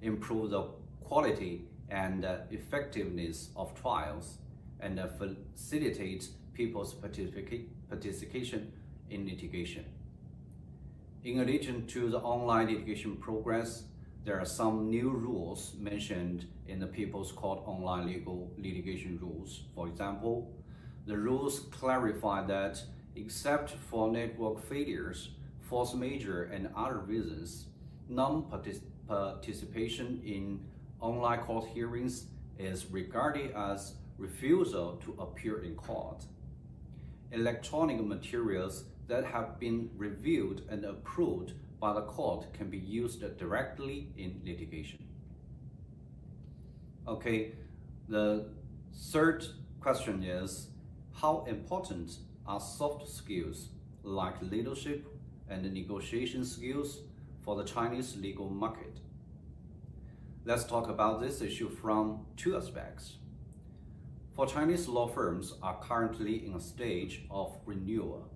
K: improve the quality and effectiveness of trials, and facilitate people's participation in litigation. In addition to the online litigation progress, there are some new rules mentioned in the People's Court Online Legal Litigation Rules. For example, the rules clarify that except for network failures, force majeure, and other reasons, non-participation in online court hearings is regarded as refusal to appear in court. Electronic materials that have been reviewed and approved by the court can be used directly in litigation. Okay, the third question is, how important are soft skills like leadership and negotiation skills for the Chinese legal market? Let's talk about this issue from two aspects. For Chinese law firms are currently in a stage of renewal.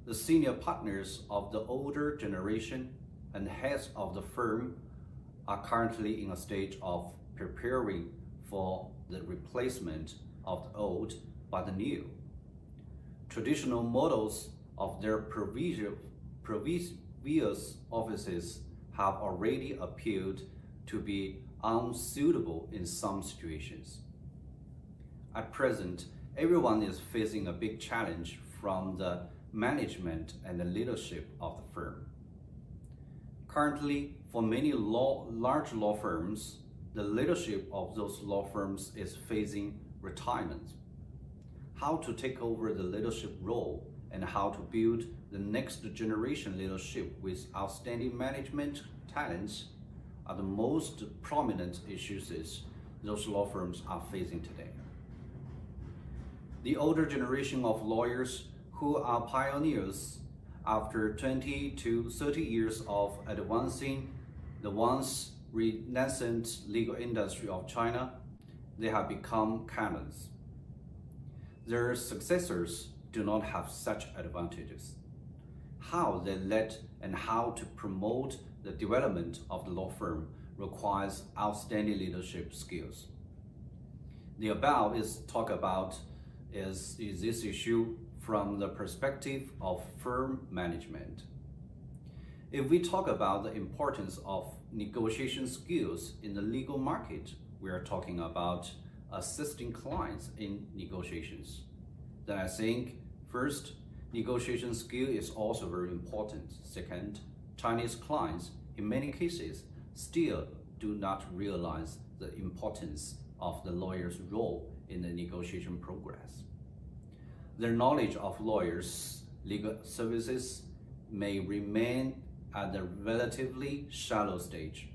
K: The senior partners of the older generation and heads of the firm are currently in a stage of preparing for the replacement of the old by the new. Traditional models of their previous offices have already appeared to be unsuitable in some situations. At present, everyone is facing a big challenge from the management and the leadership of the firm. Currently, for many large law firms, the leadership of those law firms is facing retirement. How to take over the leadership role and how to build the next generation leadership with outstanding management talents are the most prominent issues those law firms are facing today. The older generation of lawyers who are pioneers after 20 to 30 years of advancing the once renaissant legal industry of China, they have become canons. Their successors do not have such advantages. How they lead and how to promote the development of the law firm requires outstanding leadership skills. The above is this issue from the perspective of firm management. If we talk about the importance of negotiation skills in the legal market, we are talking about assisting clients in negotiations. Then I think, first, negotiation skill is also very important. Second, Chinese clients, in many cases, still do not realize the importance of the lawyer's role in the negotiation progress. Their knowledge of lawyers' legal services may remain at a relatively shallow stage.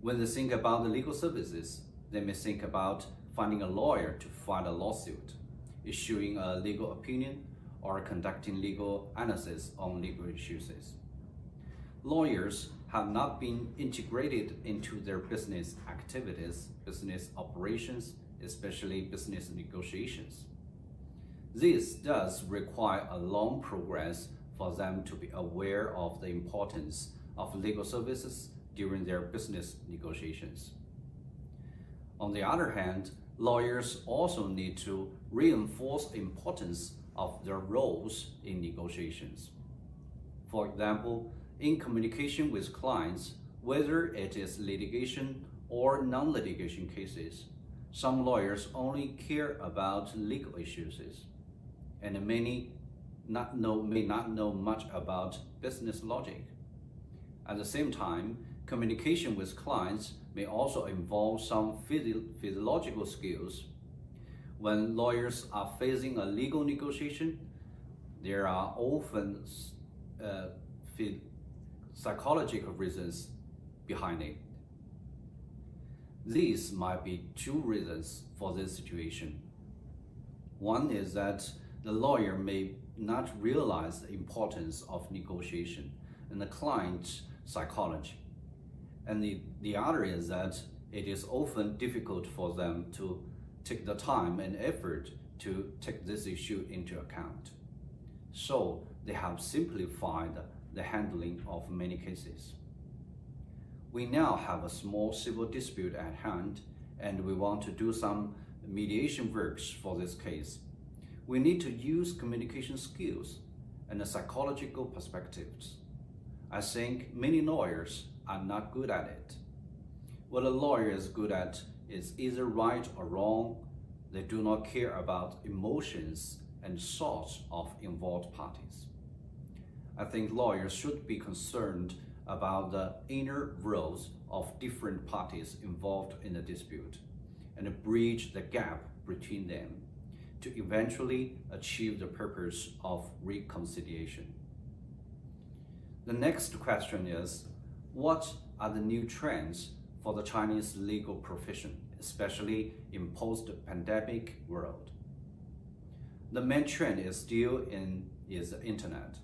K: When they think about the legal services, they may think about finding a lawyer to file a lawsuit, issuing a legal opinion, or conducting legal analysis on legal issues. Lawyers have not been integrated into their business activities, business operations, especially business negotiations. This does require a long progress for them to be aware of the importance of legal services during their business negotiations. On the other hand, lawyers also need to reinforce the importance of their roles in negotiations. For example, in communication with clients, whether it is litigation or non-litigation cases, some lawyers only care about legal issues. and many may not know much about business logic. At the same time, communication with clients may also involve some physiological skills. When lawyers are facing a legal negotiation, there are often psychological reasons behind it. These might be two reasons for this situation. One is that the lawyer may not realize the importance of negotiation and the client's psychology. And the other is that it is often difficult for them to take the time and effort to take this issue into account. So they have simplified the handling of many cases. We now have a small civil dispute at hand, and we want to do some mediation works for this case. We need to use communication skills and the psychological perspectives. I think many lawyers are not good at it. What a lawyer is good at is either right or wrong. They do not care about emotions and thoughts of involved parties. I think lawyers should be concerned about the inner worlds of different parties involved in the dispute and bridge the gap between them to eventually achieve the purpose of reconciliation. The next question is, what are the new trends for the Chinese legal profession, especially in post-pandemic world? The main trend is still is the internet.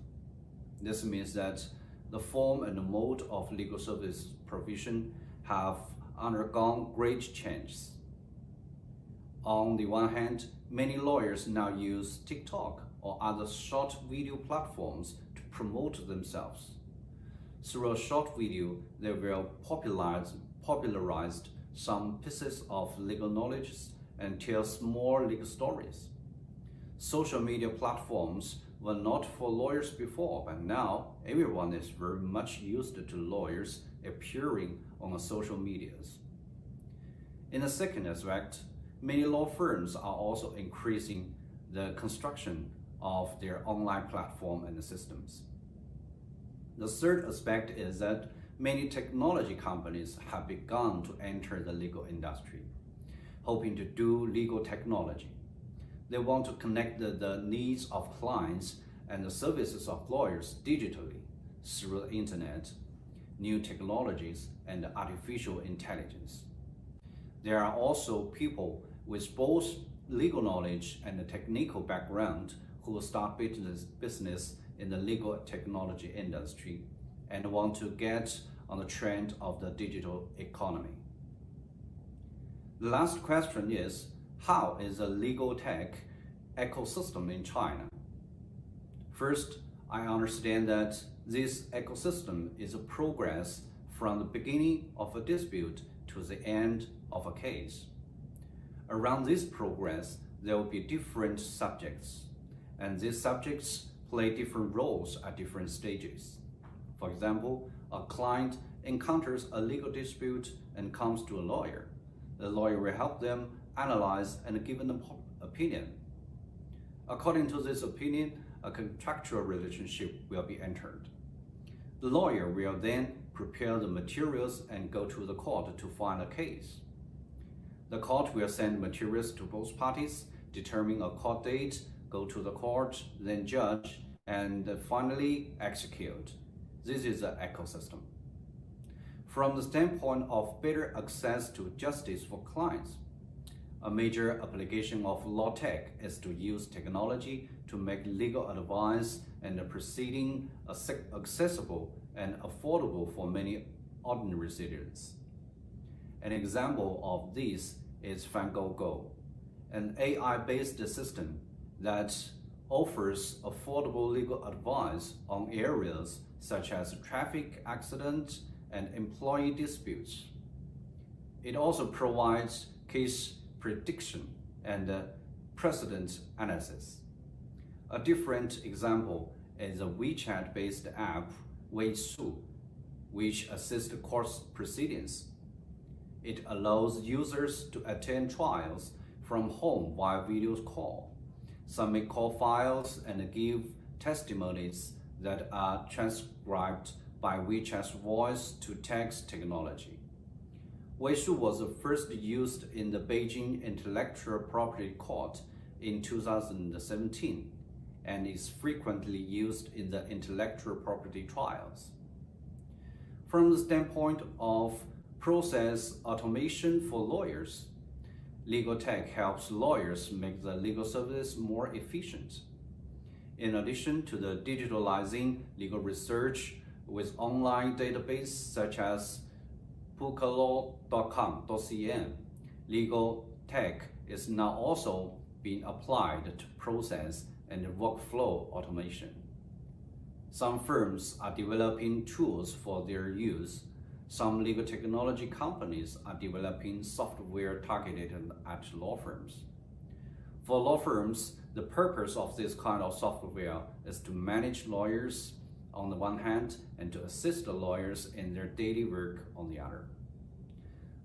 K: This means that the form and the mode of legal service provision have undergone great changes. On the one hand, many lawyers now use TikTok or other short video platforms to promote themselves. Through a short video, they will popularize some pieces of legal knowledge and tell small legal stories. Social media platforms were not for lawyers before, but now everyone is very much used to lawyers appearing on the social medias. In the second aspect, many law firms are also increasing the construction of their online platform and the systems. The third aspect is that many technology companies have begun to enter the legal industry, hoping to do legal technology. They want to connect the needs of clients and the services of lawyers digitally through the internet, new technologies, and artificial intelligence. There are also people with both legal knowledge and a technical background who start business in the legal technology industry and want to get on the trend of the digital economy. The last question is, how is the legal tech ecosystem in China? First, I understand that this ecosystem is a progress from the beginning of a dispute to the end of a case. Around this progress, there will be different subjects, and these subjects play different roles at different stages. For example, a client encounters a legal dispute and comes to a lawyer. The lawyer will help them analyze and give an opinion. According to this opinion, a contractual relationship will be entered. The lawyer will then prepare the materials and go to the court to file a case. The court will send materials to both parties, determine a court date, go to the court, then judge, and finally execute. This is an ecosystem. From the standpoint of better access to justice for clients, a major application of law tech is to use technology to make legal advice and the proceeding accessible and affordable for many ordinary citizens. An example of this is FanGoGo, an AI-based system that offers affordable legal advice on areas such as traffic accidents and employee disputes. It also provides case prediction and precedent analysis. A different example is a WeChat-based app, Weisu, which assists court proceedings. It allows users to attend trials from home via video call. submit call files, and give testimonies that are transcribed by WeChat's voice-to-text technology. Weishu was first used in the Beijing Intellectual Property Court in 2017 and is frequently used in the intellectual property trials. From the standpoint of process automation for lawyers, legal tech helps lawyers make the legal service more efficient. In addition to the digitalizing legal research with online databases such as pukalaw.com.cn, legal tech is now also being applied to process and workflow automation. Some firms are developing tools for their use. Some legal technology companies are developing software targeted at law firms. For law firms, the purpose of this kind of software is to manage lawyers on the one hand and to assist the lawyers in their daily work on the other.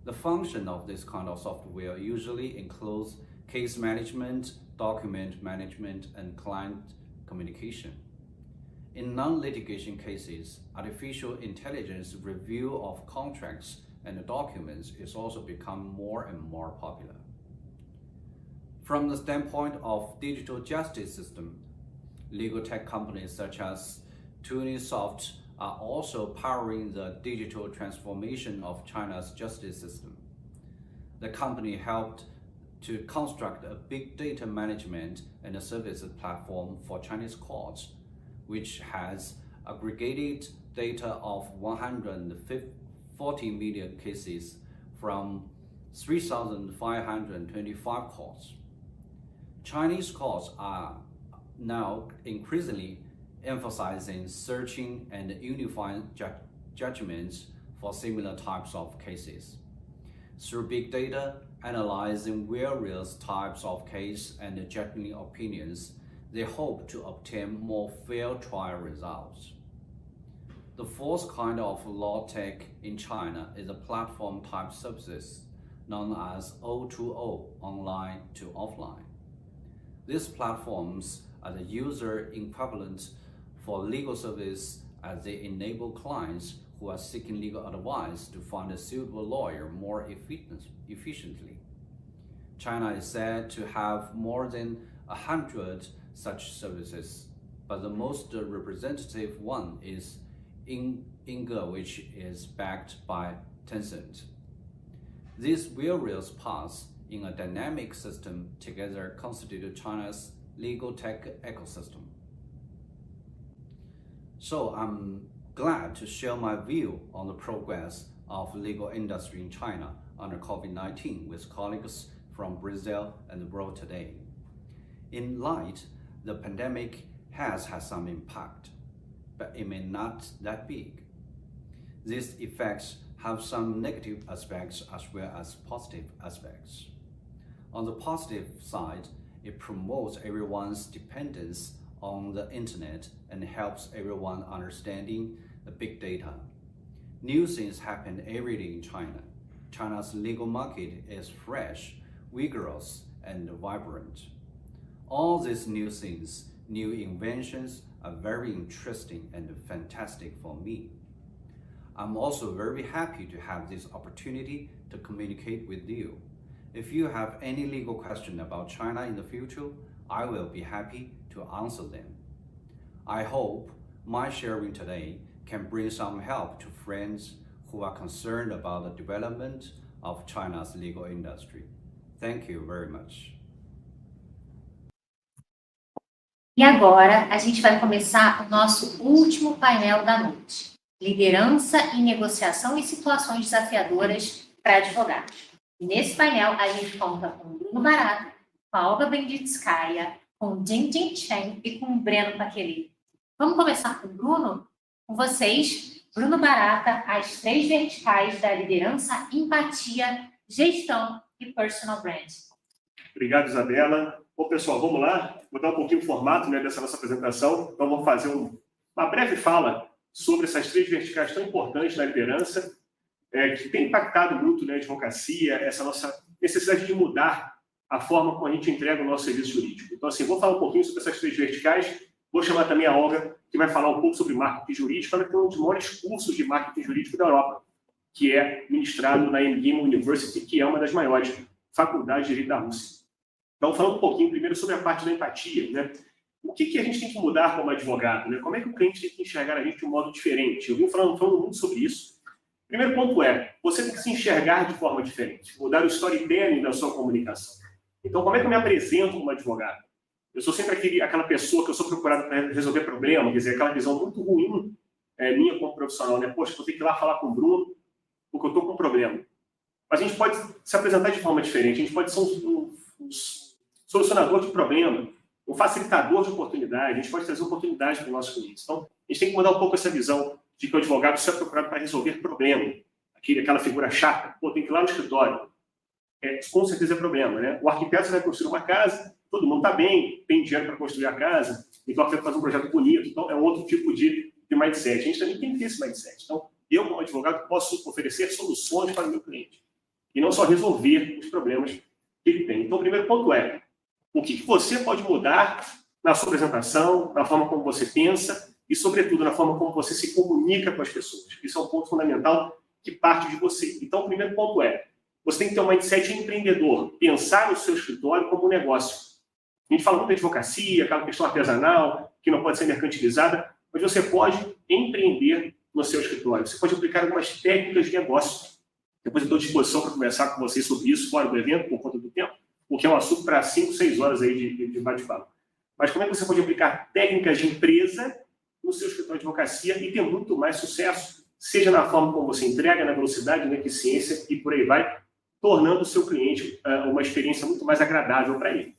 K: The function of this kind of software usually includes case management, document management, and client communication. In non-litigation cases, artificial intelligence review of contracts and documents is also become more and more popular. From the standpoint of digital justice system, legal tech companies such as Tunisoft are also powering the digital transformation of China's justice system. The company helped to construct a big data management and a services platform for Chinese courts, which has aggregated data of 140 million cases from 3,525 courts. Chinese courts are now increasingly emphasizing searching and unifying judgments for similar types of cases. Through big data, analyzing various types of cases and judging opinions, they hope to obtain more fair trial results. The fourth kind of law tech in China is a platform type services known as O2O, online to offline. These platforms are the user equivalent for legal service as they enable clients who are seeking legal advice to find a suitable lawyer more efficiently. China is said to have more than 100 such services, but the most representative one is Inge, which is backed by Tencent. These various parts in a dynamic system together constitute China's legal tech ecosystem. So I'm glad to share my view on the progress of the legal industry in China under COVID-19 with colleagues from Brazil and the world today. In light, the pandemic has had some impact, but it may not that big. These effects have some negative aspects as well as positive aspects. On the positive side, it promotes everyone's dependence on the internet and helps everyone understanding the big data. New things happen every day in China. China's legal market is fresh, vigorous, and vibrant. All these new things, new inventions are very interesting and fantastic for me. I'm also very happy to have this opportunity to communicate with you. If you have any legal question about China in the future, I will be happy to answer them. I hope my sharing today can bring some help to friends who are concerned about the development of China's legal industry. Thank you very much.
C: E agora a gente vai começar o nosso último painel da noite. Liderança em negociação e situações desafiadoras para advogados. E nesse painel a gente conta com o Bruno Barata, com a Olga Benditskaya, com o Jingjing Chen e com o Breno Paquelê. Vamos começar com o Bruno? Com vocês, Bruno Barata, as 3 verticais da liderança, empatia, gestão e personal brand.
B: Obrigado, Isabela. Bom, pessoal, vamos lá. Vou dar um pouquinho o formato, né, dessa nossa apresentação. Então, vamos fazer uma breve fala sobre essas 3 verticais tão importantes da liderança, que tem impactado muito, né, a advocacia, essa nossa necessidade de mudar a forma como a gente entrega o nosso serviço jurídico. Então, assim, vou falar um pouquinho sobre essas 3 verticais, vou chamar também a Olga, que vai falar um pouco sobre marketing jurídico. Ela tem um dos maiores cursos de marketing jurídico da Europa, que é ministrado na MGIMO University, que é uma das maiores faculdades de direito da Rússia. Então, falando um pouquinho primeiro sobre a parte da empatia, né? O que a gente tem que mudar como advogado, né? Como é que o cliente tem que enxergar a gente de um modo diferente? Eu vim falando muito sobre isso. O primeiro ponto é, você tem que se enxergar de forma diferente, mudar o storytelling da sua comunicação. Então, como é que eu me apresento como advogado? Eu sou sempre aquela pessoa que eu sou procurado para resolver problema, quer dizer, aquela visão muito ruim minha como profissional, né? Poxa, vou ter que ir lá falar com o Bruno porque eu estou com um problema. Mas a gente pode se apresentar de forma diferente, a gente pode ser um solucionador de problema, um facilitador de oportunidade, a gente pode trazer oportunidade para os nossos clientes. Então, a gente tem que mudar um pouco essa visão de que o advogado só é procurado para resolver problema. Aquela figura chata, pô, tem que ir lá no escritório. Com certeza é problema, né? O arquiteto vai construir uma casa, todo mundo está bem, tem dinheiro para construir a casa, então o arquiteto faz um projeto bonito, então é um outro tipo de mindset. A gente também tem que ter esse mindset. Então, eu, como advogado, posso oferecer soluções para o meu cliente e não só resolver os problemas que ele tem. Então, o primeiro ponto é, o que você pode mudar na sua apresentação, na forma como você pensa e, sobretudo, na forma como você se comunica com as pessoas. Isso é um ponto fundamental que parte de você. Então, o primeiro ponto é, você tem que ter um mindset empreendedor, pensar no seu escritório como um negócio. A gente fala muito de advocacia, aquela questão artesanal, que não pode ser mercantilizada, mas você pode empreender no seu escritório. Você pode aplicar algumas técnicas de negócio. Depois eu estou à disposição para conversar com vocês sobre isso fora do evento, por conta do tempo, porque é um assunto para 5, 6 horas aí de bate-papo. Mas como é que você pode aplicar técnicas de empresa no seu escritório de advocacia e ter muito mais sucesso, seja na forma como você entrega, na velocidade, na eficiência e por aí vai, tornando o seu cliente uma experiência muito mais agradável para ele.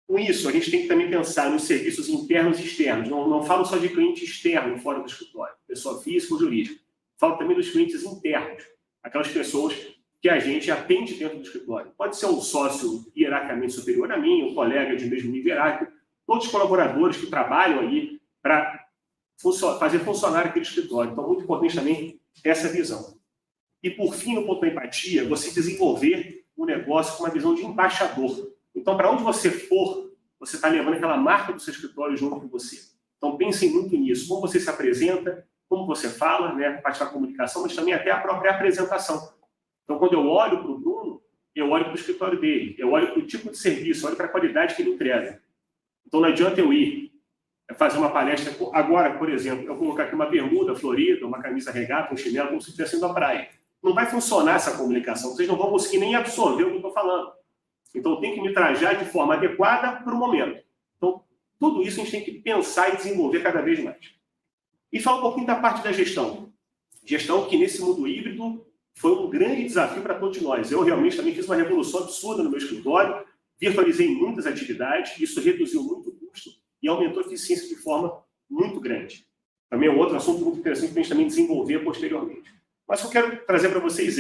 B: Com isso, a gente tem que também pensar nos serviços internos e externos. Não falo só de cliente externo fora do escritório, pessoa física ou jurídica. Falo também dos clientes internos, aquelas pessoas que a gente atende dentro do escritório. Pode ser um sócio hierarquicamente superior a mim, um colega de mesmo nível hierárquico, todos os colaboradores que trabalham aí para fazer funcionar aquele escritório. Então, muito importante também essa visão. E, por fim, no ponto da empatia, você desenvolver o negócio com uma visão de embaixador. Então, para onde você for, você está levando aquela marca do seu escritório junto com você. Então, pensem muito nisso. Como você se apresenta, como você fala, né, a parte da comunicação, mas também até a própria apresentação. Então, quando eu olho para o Bruno, eu olho para o escritório dele, eu olho para o tipo de serviço, olho para a qualidade que ele entrega. Então, não adianta eu ir fazer uma palestra agora, por exemplo, eu colocar aqui uma bermuda florida, uma camisa regata, um chinelo, como se estivesse indo à praia. Não vai funcionar essa comunicação, vocês não vão conseguir nem absorver o que eu estou falando. Então, eu tenho que me trajar de forma adequada para o momento. Então, tudo isso a gente tem que pensar e desenvolver cada vez mais. E falar um pouquinho da parte da gestão. Gestão que, nesse mundo híbrido, foi um grande desafio para todos nós. Eu realmente também fiz uma revolução absurda no meu escritório, virtualizei muitas atividades, isso reduziu muito o custo e aumentou a eficiência de forma muito grande. Também é outro assunto muito interessante para a gente também desenvolver posteriormente. Mas o que eu quero trazer para vocês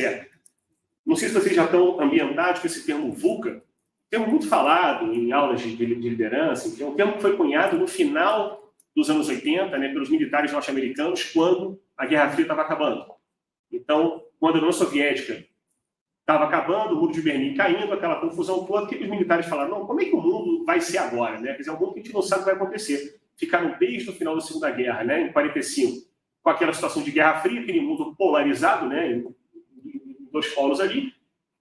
B: não sei se vocês já estão ambientados com esse termo VUCA, termo muito falado em aulas de liderança, é um termo que foi cunhado no final dos anos 80, né, pelos militares norte-americanos, quando a Guerra Fria estava acabando. Então, quando a União Soviética estava acabando, o muro de Berlim caindo, aquela confusão toda, que os militares falaram, não, como é que o mundo vai ser agora? Né? Quer dizer, é um mundo que a gente não sabe o que vai acontecer. Ficaram desde o final da Segunda Guerra, né, em 45, com aquela situação de Guerra Fria, aquele mundo polarizado, né, em dois polos ali,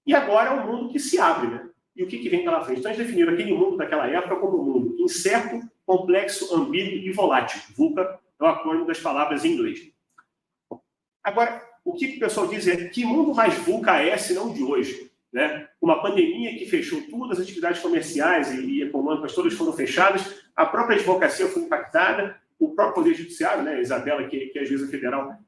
B: e agora é um mundo que se abre, né? E o que vem pela frente? Então, eles definiram aquele mundo daquela época como um mundo incerto, complexo, ambíguo e volátil. VUCA é o acrônimo das palavras em inglês. Agora, o que o pessoal diz é que mundo mais VUCA é, se não de hoje? Né? Uma pandemia que fechou todas as atividades comerciais e econômicas, todas foram fechadas, a própria advocacia foi impactada, o próprio Poder Judiciário, né, Isabela, que é a juíza federal,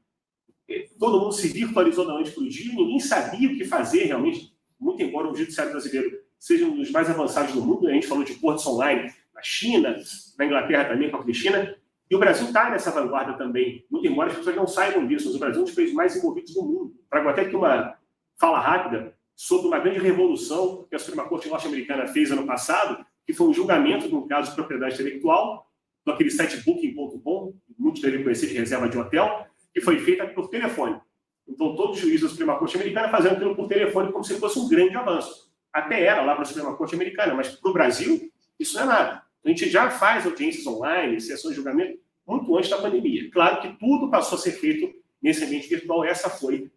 B: todo mundo se virtualizou da noite para o dia, ninguém sabia o que fazer realmente, muito embora o judiciário brasileiro seja um dos mais avançados do mundo, a gente falou de cortes online na China, na Inglaterra também, com a Cristina, e o Brasil está nessa vanguarda também, muito embora as pessoas não saibam disso, mas o Brasil é um dos países mais envolvidos do mundo. Trago até aqui uma fala rápida sobre uma grande revolução que a Suprema Corte norte-americana fez ano passado, que foi um julgamento de um caso de propriedade intelectual, daquele site booking.com, muitos devem conhecer de reserva de hotel, que foi feita por telefone. Então, todos os juízes da Suprema Corte americana fazendo aquilo por telefone como se fosse um grande avanço. até era lá para a Suprema Corte Americana, mas para o Brasil, isso não é nada. A gente já faz audiências online, sessões de julgamento, muito antes da pandemia. Claro que tudo passou a ser feito nesse ambiente virtual, essa foi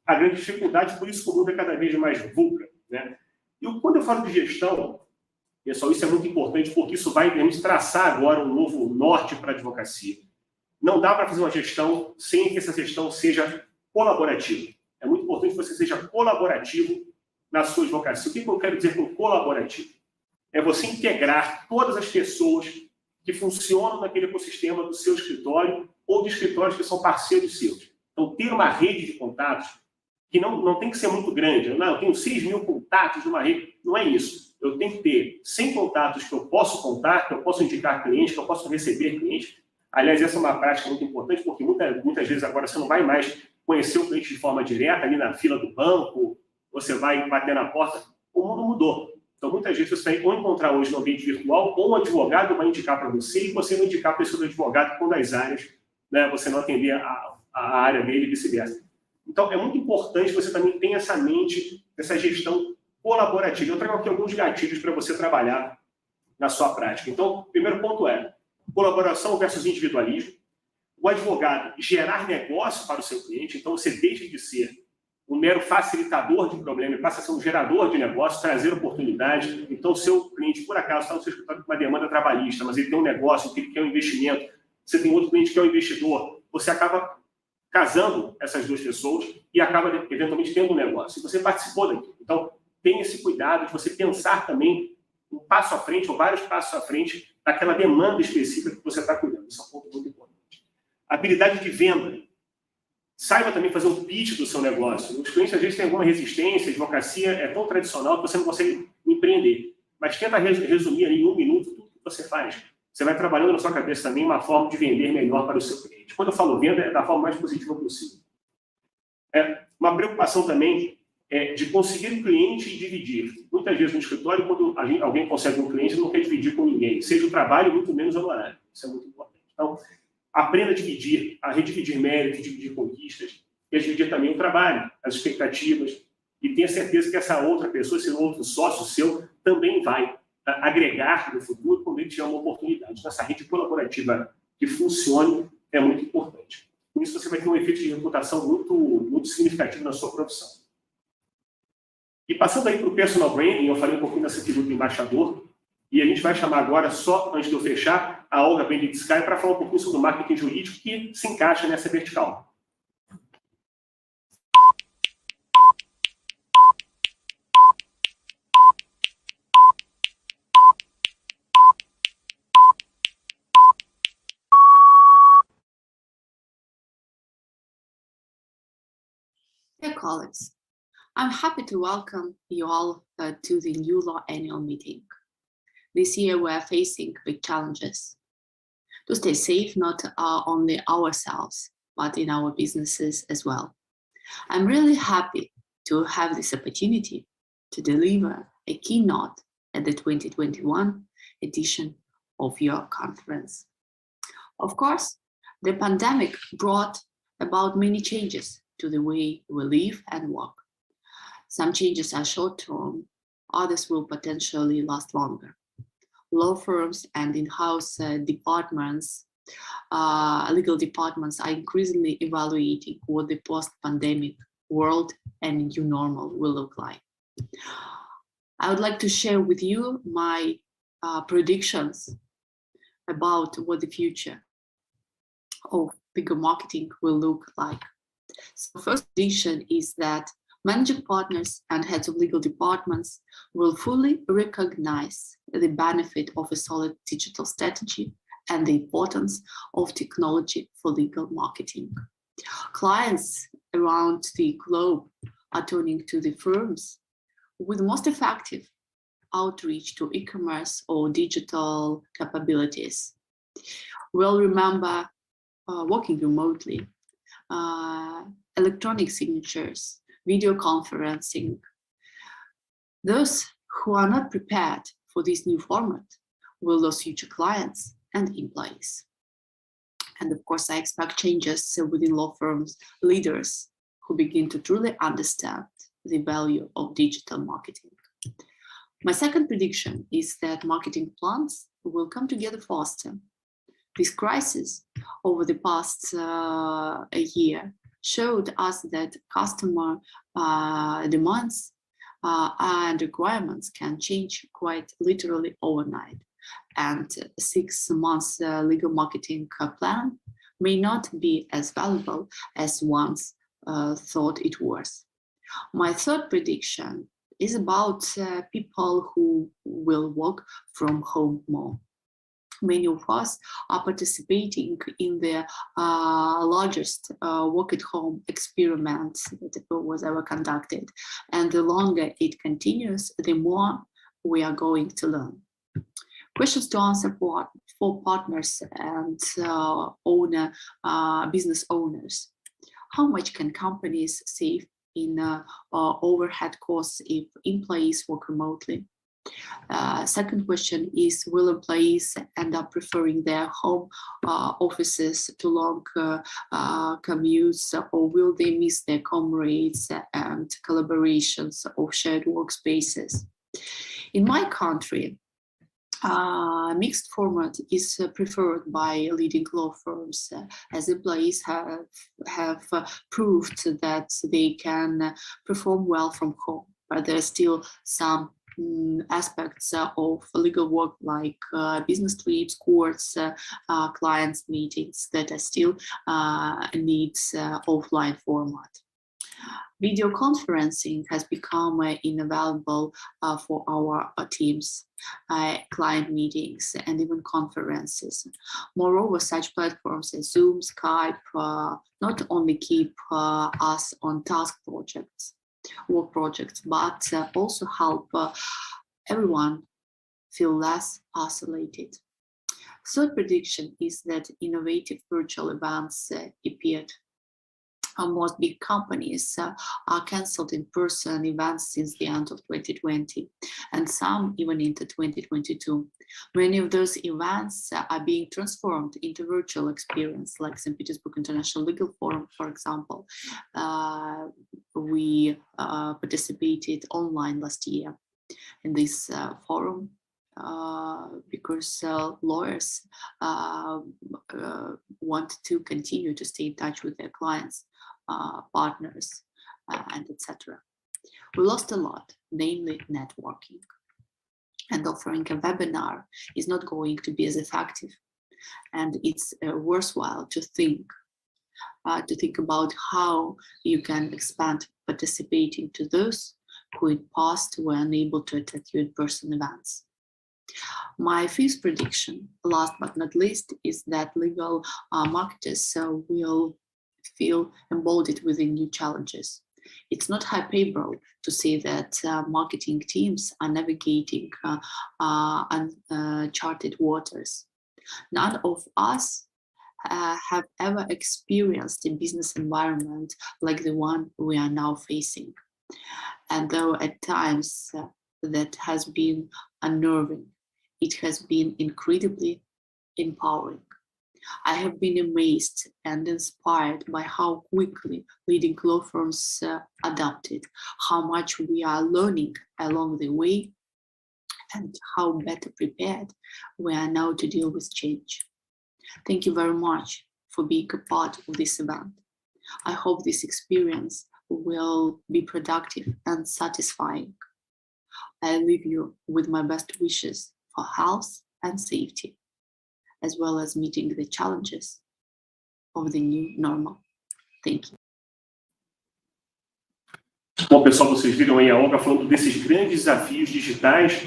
B: a grande dificuldade, por isso que o mundo é cada vez mais VUCA, né? E quando eu falo de gestão, pessoal, isso é muito importante, porque isso vai realmente traçar agora um novo norte para a advocacia. Não dá para fazer uma gestão sem que essa gestão seja colaborativa. É muito importante que você seja colaborativo na sua advocacia. O que eu quero dizer com colaborativo? É você integrar todas as pessoas que funcionam naquele ecossistema do seu escritório ou de escritórios que são parceiros seus. Então, ter uma rede de contatos que não tem que ser muito grande. Não, eu tenho 6.000 contatos numa rede. Não é isso. Eu tenho que ter 100 contatos que eu posso contar, que eu posso indicar clientes, que eu posso receber clientes. Aliás, essa é uma prática muito importante, porque muitas vezes agora você não vai mais conhecer o cliente de forma direta, ali na fila do banco, você vai bater na porta. O mundo mudou. Então, muitas vezes você vai ou encontrar hoje no ambiente virtual, ou um advogado vai indicar para você, e você vai indicar a pessoa do advogado quando as áreas, né, você não atender a área dele e vice-versa. Então, é muito importante que você também tenha essa mente, essa gestão colaborativa. Eu trago aqui alguns gatilhos para você trabalhar na sua prática. Então, o primeiro ponto é colaboração versus individualismo. O advogado gerar negócio para o seu cliente. Então, você deixa de ser um mero facilitador de problema e passa a ser um gerador de negócio, trazer oportunidade. Então, o seu cliente, por acaso, está no seu escritório com uma demanda trabalhista, mas ele tem um negócio, ele quer um investimento, você tem outro cliente que é um investidor, você acaba casando essas duas pessoas e acaba, eventualmente, tendo um negócio. E você participou daquilo. Então, tenha esse cuidado de você pensar também um passo à frente, ou vários passos à frente, daquela demanda específica que você está cuidando. Isso é um ponto muito importante. Habilidade de venda. Saiba também fazer o pitch do seu negócio. Os clientes, às vezes, têm alguma resistência, a advocacia é tão tradicional que você não consegue empreender. Mas tenta resumir ali em 1 minuto tudo que você faz. Você vai trabalhando na sua cabeça também uma forma de vender melhor para o seu cliente. Quando eu falo venda, é da forma mais positiva possível. Uma preocupação também é de conseguir um cliente e dividir. Muitas vezes no escritório, quando alguém consegue um cliente, não quer dividir com ninguém. Seja o trabalho, muito menos o honorário. Isso é muito importante. Então, aprenda a dividir, a redividir méritos, dividir conquistas, e a dividir também o trabalho, as expectativas, e tenha certeza que essa outra pessoa, esse outro sócio seu, também vai agregar no futuro quando ele tiver uma oportunidade. Essa rede colaborativa que funcione é muito importante. Com isso, você vai ter um efeito de reputação muito significativo na sua profissão. E passando aí para o personal branding, eu falei um pouquinho dessa figura do embaixador, e a gente vai chamar agora, só antes de eu fechar, a Olga Benedictsky para falar um pouquinho sobre o marketing jurídico que se encaixa nessa vertical.
L: Dear colleagues, I'm happy to welcome you all to the New Law Annual Meeting. This year we are facing big challenges. To stay safe, not only ourselves, but in our businesses as well. I'm really happy to have this opportunity to deliver a keynote at the 2021 edition of your conference. Of course, the pandemic brought about many changes to the way we live and work. Some changes are short-term, others will potentially last longer. Law firms and in-house departments, legal departments are increasingly evaluating what the post-pandemic world and new normal will look like. I would like to share with you my predictions about what the future of legal marketing will look like. So first prediction is that managing partners and heads of legal departments will fully recognize the benefit of a solid digital strategy and the importance of technology for legal marketing. Clients around the globe are turning to the firms with most effective outreach to e-commerce or digital capabilities. We'll remember working remotely, electronic signatures, video conferencing. Those who are not prepared for this new format will lose future clients and employees. And of course, I expect changes within law firms, leaders who begin to truly understand the value of digital marketing. My second prediction is that marketing plans will come together faster. This crisis over the past a year showed us that customer demands and requirements can change quite literally overnight. And 6 months legal marketing plan may not be as valuable as once thought it was. My third prediction is about people who will work from home more. Many of us are participating in the largest work-at-home experiment that was ever conducted. And the longer it continues, the more we are going to learn. Questions to answer for partners and business owners. How much can companies save in overhead costs if employees work remotely? Second question is, will employees end up preferring their home offices to long commutes, or will they miss their comrades and collaborations of shared workspaces? In my country, mixed format is preferred by leading law firms, as employees have proved that they can perform well from home, but there are still some aspects of legal work like business trips, courts, clients meetings that are still needs offline format. Video conferencing has become invaluable for our teams, client meetings, and even conferences. Moreover, such platforms as Zoom, Skype not only keep us on task work projects, but also help everyone feel less isolated. Third prediction is that innovative virtual events appeared. Most big companies are cancelled in-person events since the end of 2020, and some even into 2022. Many of those events are being transformed into virtual experience, like St. Petersburg International Legal Forum, for example. We participated online last year in this forum because lawyers want to continue to stay in touch with their clients, partners, and etc. We lost a lot, namely networking. And offering a webinar is not going to be as effective. And it's worthwhile to think about how you can expand participating to those who in past were unable to attend your in-person events. My fifth prediction, last but not least, is that legal marketers will feel emboldened with the new challenges. It's not hyperbole to say that marketing teams are navigating uncharted waters. None of us have ever experienced a business environment like the one we are now facing. And though at times that has been unnerving, it has been incredibly empowering. I have been amazed and inspired by how quickly leading law firms adapted, how much we are learning along the way, and how better prepared we are now to deal with change. Thank you very much for being a part of this event. I hope this experience will be productive and satisfying. I leave you with my best wishes for health and safety, as well as meeting the challenges of the new normal. Thank you.
B: Bom, pessoal, vocês viram aí a Olga falando desses grandes desafios digitais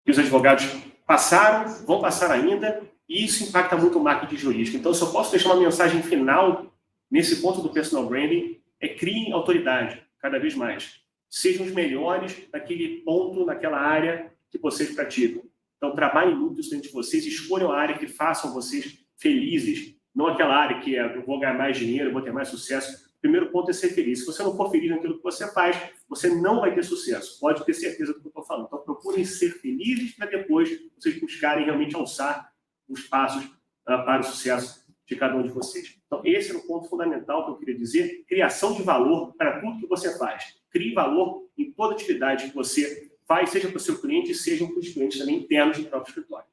B: que os advogados passaram, vão passar ainda, e isso impacta muito o marketing jurídico. Então, se eu posso deixar uma mensagem final nesse ponto do personal branding, criem autoridade, cada vez mais. Sejam os melhores naquele ponto, naquela área que vocês praticam. Então, trabalhem muito isso dentro de vocês, escolham a área que façam vocês felizes, não aquela área que eu vou ganhar mais dinheiro, eu vou ter mais sucesso. O primeiro ponto é ser feliz. Se você não for feliz naquilo que você faz, você não vai ter sucesso. Pode ter certeza do que eu estou falando. Então, procurem ser felizes para depois vocês buscarem realmente alçar os passos para o sucesso de cada um de vocês. Então, esse é o ponto fundamental que eu queria dizer. Criação de valor para tudo que você faz. Crie valor em toda atividade que você faz, seja para o seu cliente, seja para os clientes também internos do próprio escritório.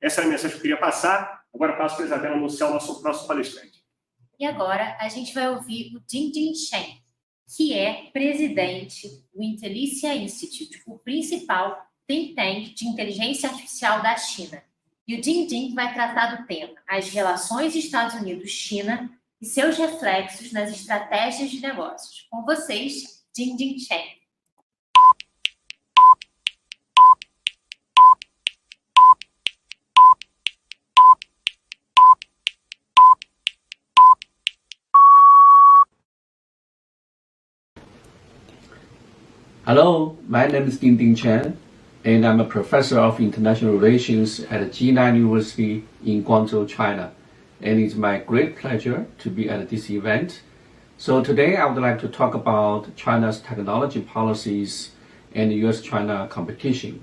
B: Essa é a mensagem que eu queria passar. Agora passo para a Isabela anunciar o nosso próximo palestrante.
C: E agora a gente vai ouvir o Jingjing Chen, que é presidente do Intellicia Institute, o principal think tank de inteligência artificial da China. E o Jingjing vai tratar do tema as relações Estados Unidos-China e seus reflexos nas estratégias de negócios. Com vocês, Jingjing Chen.
M: Hello, my name is Jingjing Chen, and I'm a professor of international relations at Jinan University in Guangzhou, China. And it's my great pleasure to be at this event. So today I would like to talk about China's technology policies and US-China competition.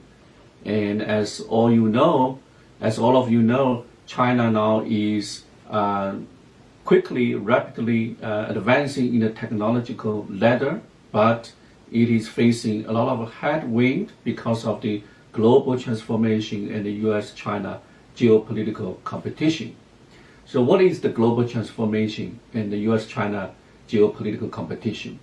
M: And as all of you know, China now is quickly, rapidly advancing in the technological ladder, but it is facing a lot of headwind because of the global transformation and the US-China geopolitical competition. So what is the global transformation and the US-China geopolitical competition?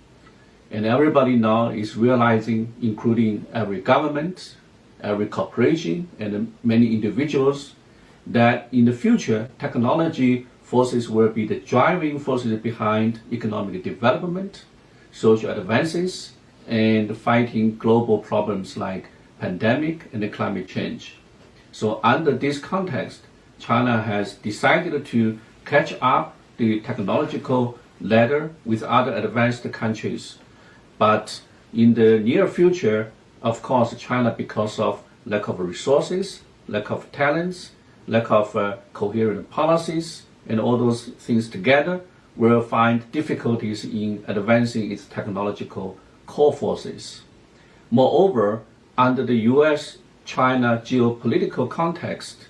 M: And everybody now is realizing, including every government, every corporation, and many individuals, that in the future, technology forces will be the driving forces behind economic development, social advances, and fighting global problems like pandemic and climate change. So under this context, China has decided to catch up the technological ladder with other advanced countries. But in the near future, of course, China, because of lack of resources, lack of talents, lack of coherent policies, and all those things together, will find difficulties in advancing its technological core forces. Moreover, under the US-China geopolitical context,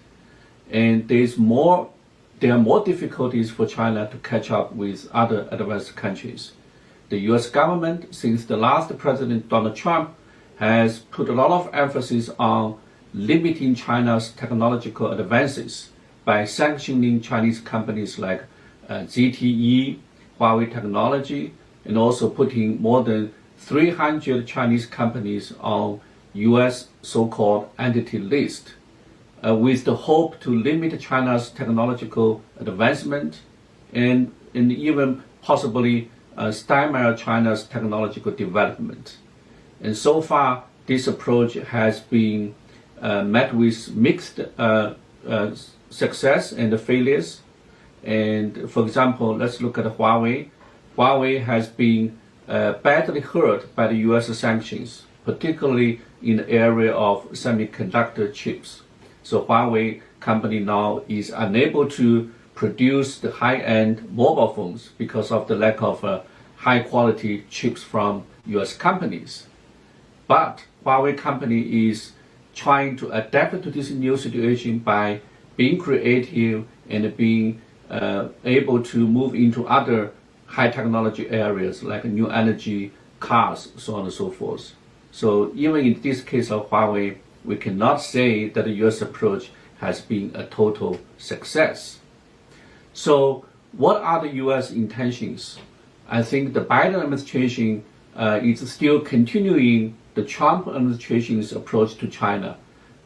M: and there are more difficulties for China to catch up with other advanced countries. The US government, since the last President Donald Trump, has put a lot of emphasis on limiting China's technological advances by sanctioning Chinese companies like ZTE, Huawei Technology, and also putting more than 300 Chinese companies on US so-called entity list, with the hope to limit China's technological advancement and even possibly stymie China's technological development. And so far, this approach has been met with mixed success and failures. And for example, let's look at Huawei. Huawei has been badly hurt by the US sanctions, particularly in the area of semiconductor chips. So Huawei company now is unable to produce the high-end mobile phones because of the lack of high-quality chips from US companies. But Huawei company is trying to adapt to this new situation by being creative and being able to move into other high technology areas like new energy, cars, so on and so forth. So even in this case of Huawei, we cannot say that the US approach has been a total success. So what are the US intentions? I think the Biden administration is still continuing the Trump administration's approach to China.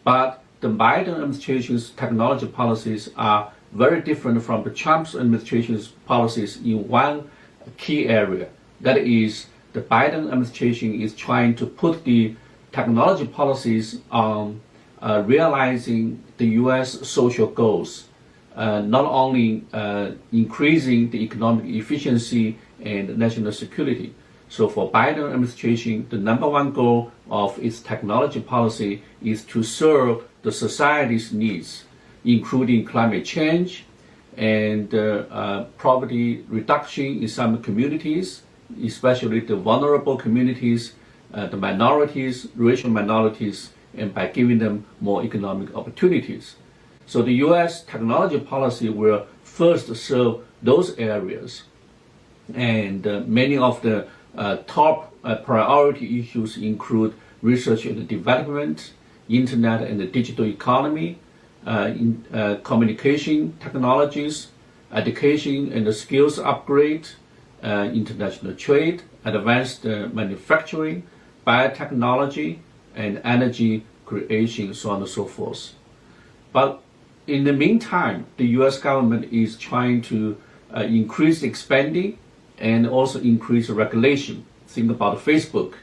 M: But the Biden administration's technology policies are very different from the Trump administration's policies in one key area. That is, the Biden administration is trying to put the technology policies on realizing the US social goals, not only increasing the economic efficiency and national security. So for Biden administration, the number one goal of its technology policy is to serve the society's needs, including climate change and poverty reduction in some communities, especially the vulnerable communities, the minorities, racial minorities, and by giving them more economic opportunities. So the US technology policy will first serve those areas. And many of the top priority issues include research and development, internet and the digital economy, communication technologies, education and the skills upgrade, international trade, advanced manufacturing, biotechnology, and energy creation, so on and so forth. But in the meantime, the US government is trying to increase expanding and also increase regulation. Think about Facebook,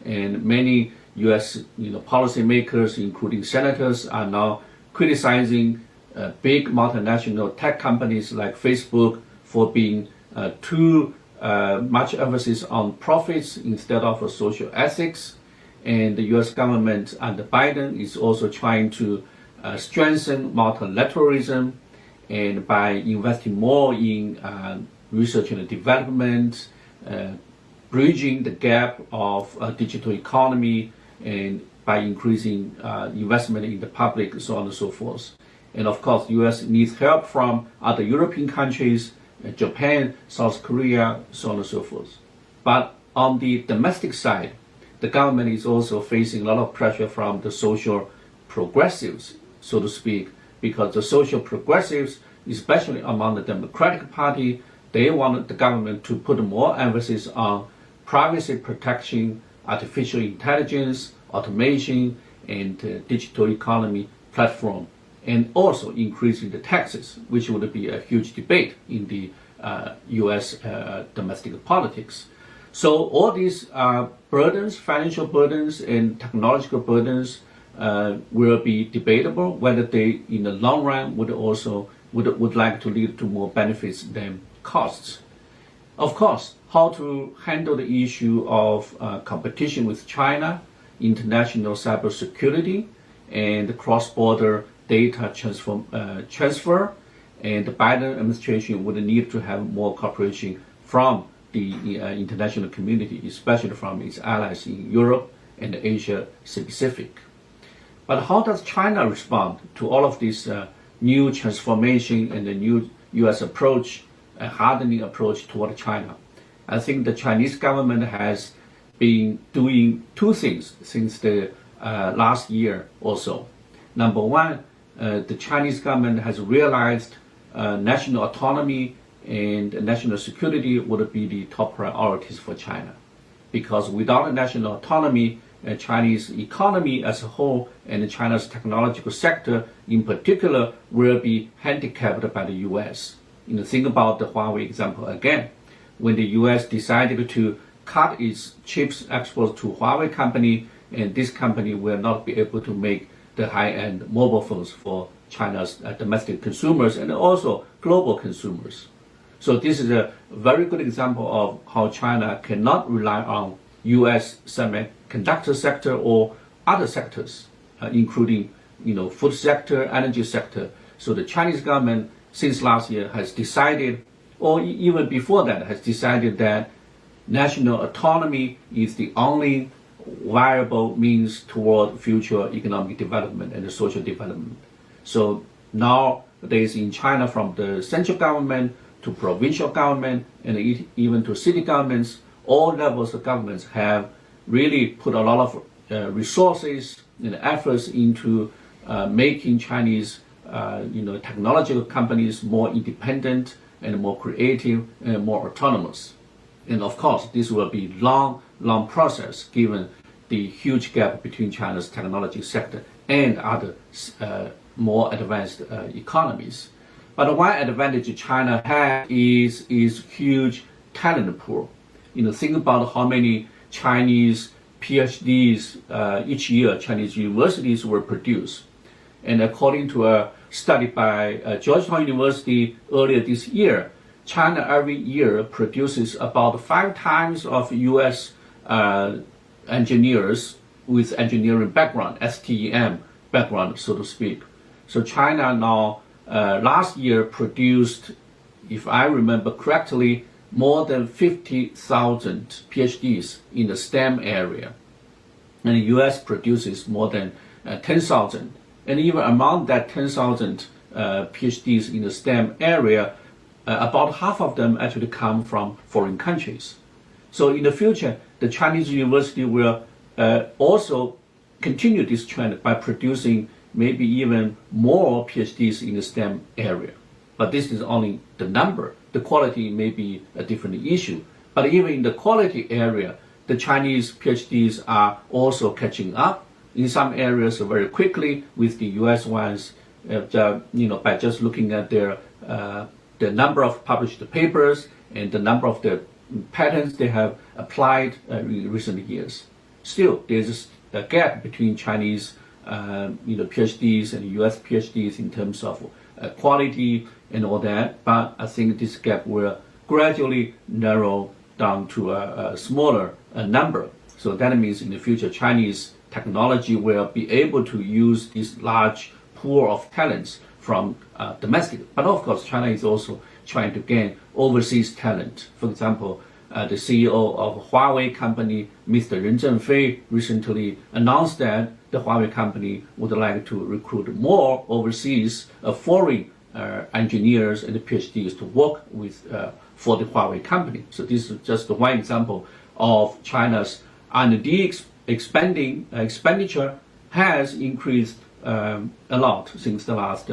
M: and many US policymakers, including senators, are now criticizing big multinational tech companies like Facebook for being too much emphasis on profits instead of social ethics. And the US government under Biden is also trying to strengthen multilateralism, and by investing more in research and development, bridging the gap of digital economy, and by increasing investment in the public, so on and so forth. And of course, the US needs help from other European countries, Japan, South Korea, so on and so forth. But on the domestic side, the government is also facing a lot of pressure from the social progressives, so to speak, because the social progressives, especially among the Democratic Party, they want the government to put more emphasis on privacy protection, artificial intelligence, automation, and digital economy platform, and also increasing the taxes, which would be a huge debate in the US domestic politics. So all these burdens, financial burdens and technological burdens, will be debatable whether they, in the long run, would like to lead to more benefits than costs. Of course, how to handle the issue of competition with China, international cybersecurity, and cross-border data transfer, and the Biden administration would need to have more cooperation from the international community, especially from its allies in Europe and Asia Pacific. But how does China respond to all of this new transformation and the new US approach, a hardening approach toward China? I think the Chinese government has been doing two things since the last year or so. Number one, the Chinese government has realized national autonomy and national security would be the top priorities for China. Because without national autonomy, Chinese economy as a whole and China's technological sector in particular will be handicapped by the US. Think about the Huawei example again. When the US decided to cut its chips export to Huawei company, and this company will not be able to make the high-end mobile phones for China's domestic consumers and also global consumers. So this is a very good example of how China cannot rely on US semiconductor sector or other sectors, including food sector, energy sector. So the Chinese government since last year has decided, or even before that, has decided that national autonomy is the only viable means toward future economic development and social development. So nowadays in China, from the central government to provincial government and even to city governments, all levels of governments have really put a lot of resources and efforts into making Chinese technological companies more independent and more creative and more autonomous. And of course, this will be long process given the huge gap between China's technology sector and other more advanced economies. But one advantage China has is huge talent pool. Think about how many Chinese PhDs each year Chinese universities will produce. And according to a study by Georgetown University earlier this year, China every year produces about 5 times of US engineers with engineering background, STEM background, so to speak. So China now last year produced, if I remember correctly, more than 50,000 PhDs in the STEM area. And the US produces more than 10,000. And even among that 10,000 PhDs in the STEM area, about half of them actually come from foreign countries. So in the future, the Chinese university will also continue this trend by producing maybe even more PhDs in the STEM area. But this is only the number. The quality may be a different issue. But even in the quality area, the Chinese PhDs are also catching up in some areas very quickly with the US ones, by just looking at their the number of published papers and the number of the patents they have applied in recent years. Still, there's a gap between Chinese PhDs and US PhDs in terms of quality and all that, but I think this gap will gradually narrow down to a smaller number. So that means in the future, Chinese technology will be able to use this large pool of talents from domestic. But of course, China is also trying to gain overseas talent. For example, the CEO of Huawei company, Mr. Ren Zhengfei, recently announced that the Huawei company would like to recruit more overseas foreign engineers and PhDs to work with for the Huawei company. So this is just one example of China's R&D expenditure has increased a lot since the last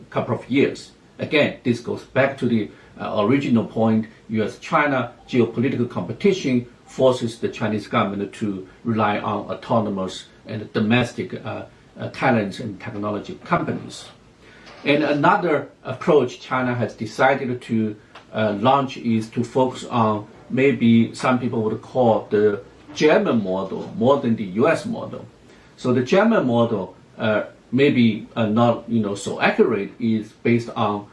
M: couple of years. Again, this goes back to the original point. US-China geopolitical competition forces the Chinese government to rely on autonomous and domestic talents and technology companies. And another approach China has decided to launch is to focus on maybe some people would call the German model more than the US model. So the German model maybe not so accurate, is based on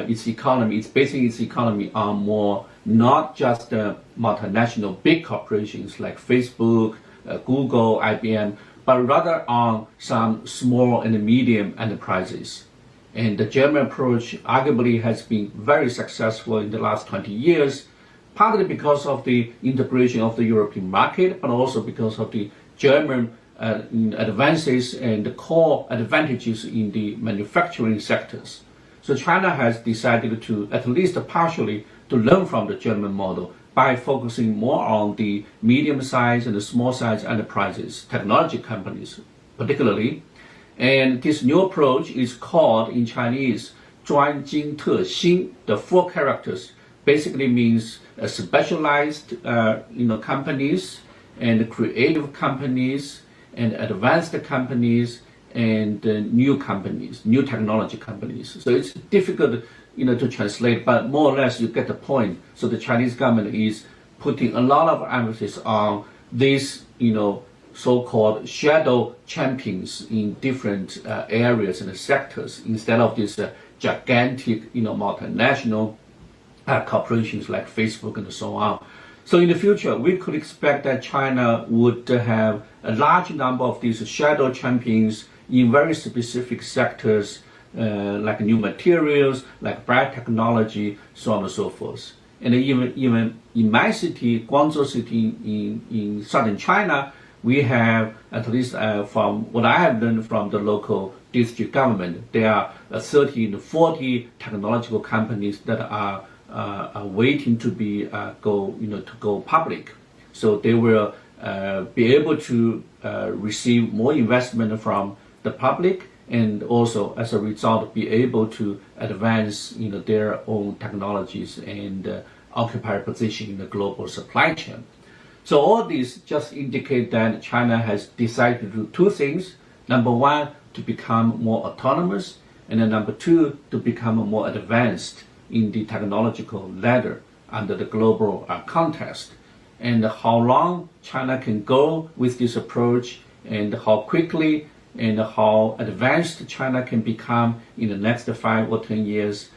M: its economy. It's basing its economy on more not just multinational big corporations like Facebook, Google, IBM, but rather on some small and medium enterprises. And the German approach arguably has been very successful in the last 20 years, partly because of the integration of the European market, but also because of the German advances and the core advantages in the manufacturing sectors. So China has decided to, at least partially, to learn from the German model by focusing more on the medium-sized and the small-sized enterprises, technology companies particularly. And this new approach is called in Chinese 专精特新. The 4 characters basically means specialized companies and creative companies and advanced companies and new companies, new technology companies. So it's difficult to translate, but more or less you get the point. So the Chinese government is putting a lot of emphasis on these so-called shadow champions in different areas and sectors instead of these gigantic multinational corporations like Facebook and so on. So in the future, we could expect that China would have a large number of these shadow champions in very specific sectors, like new materials, like biotechnology, so on and so forth. And even in my city, Guangzhou city in southern China, we have, at least from what I have learned from the local district government, there are 30 to 40 technological companies that are waiting to be go public. So they will be able to receive more investment from the public, and also as a result be able to advance their own technologies and occupy a position in the global supply chain. So all these just indicate that China has decided to do 2 things. Number 1, to become more autonomous, and then number 2, to become more advanced in the technological ladder under the global context. And how long China can go with this approach, and how quickly and how advanced China can become in the next 5 or 10 years,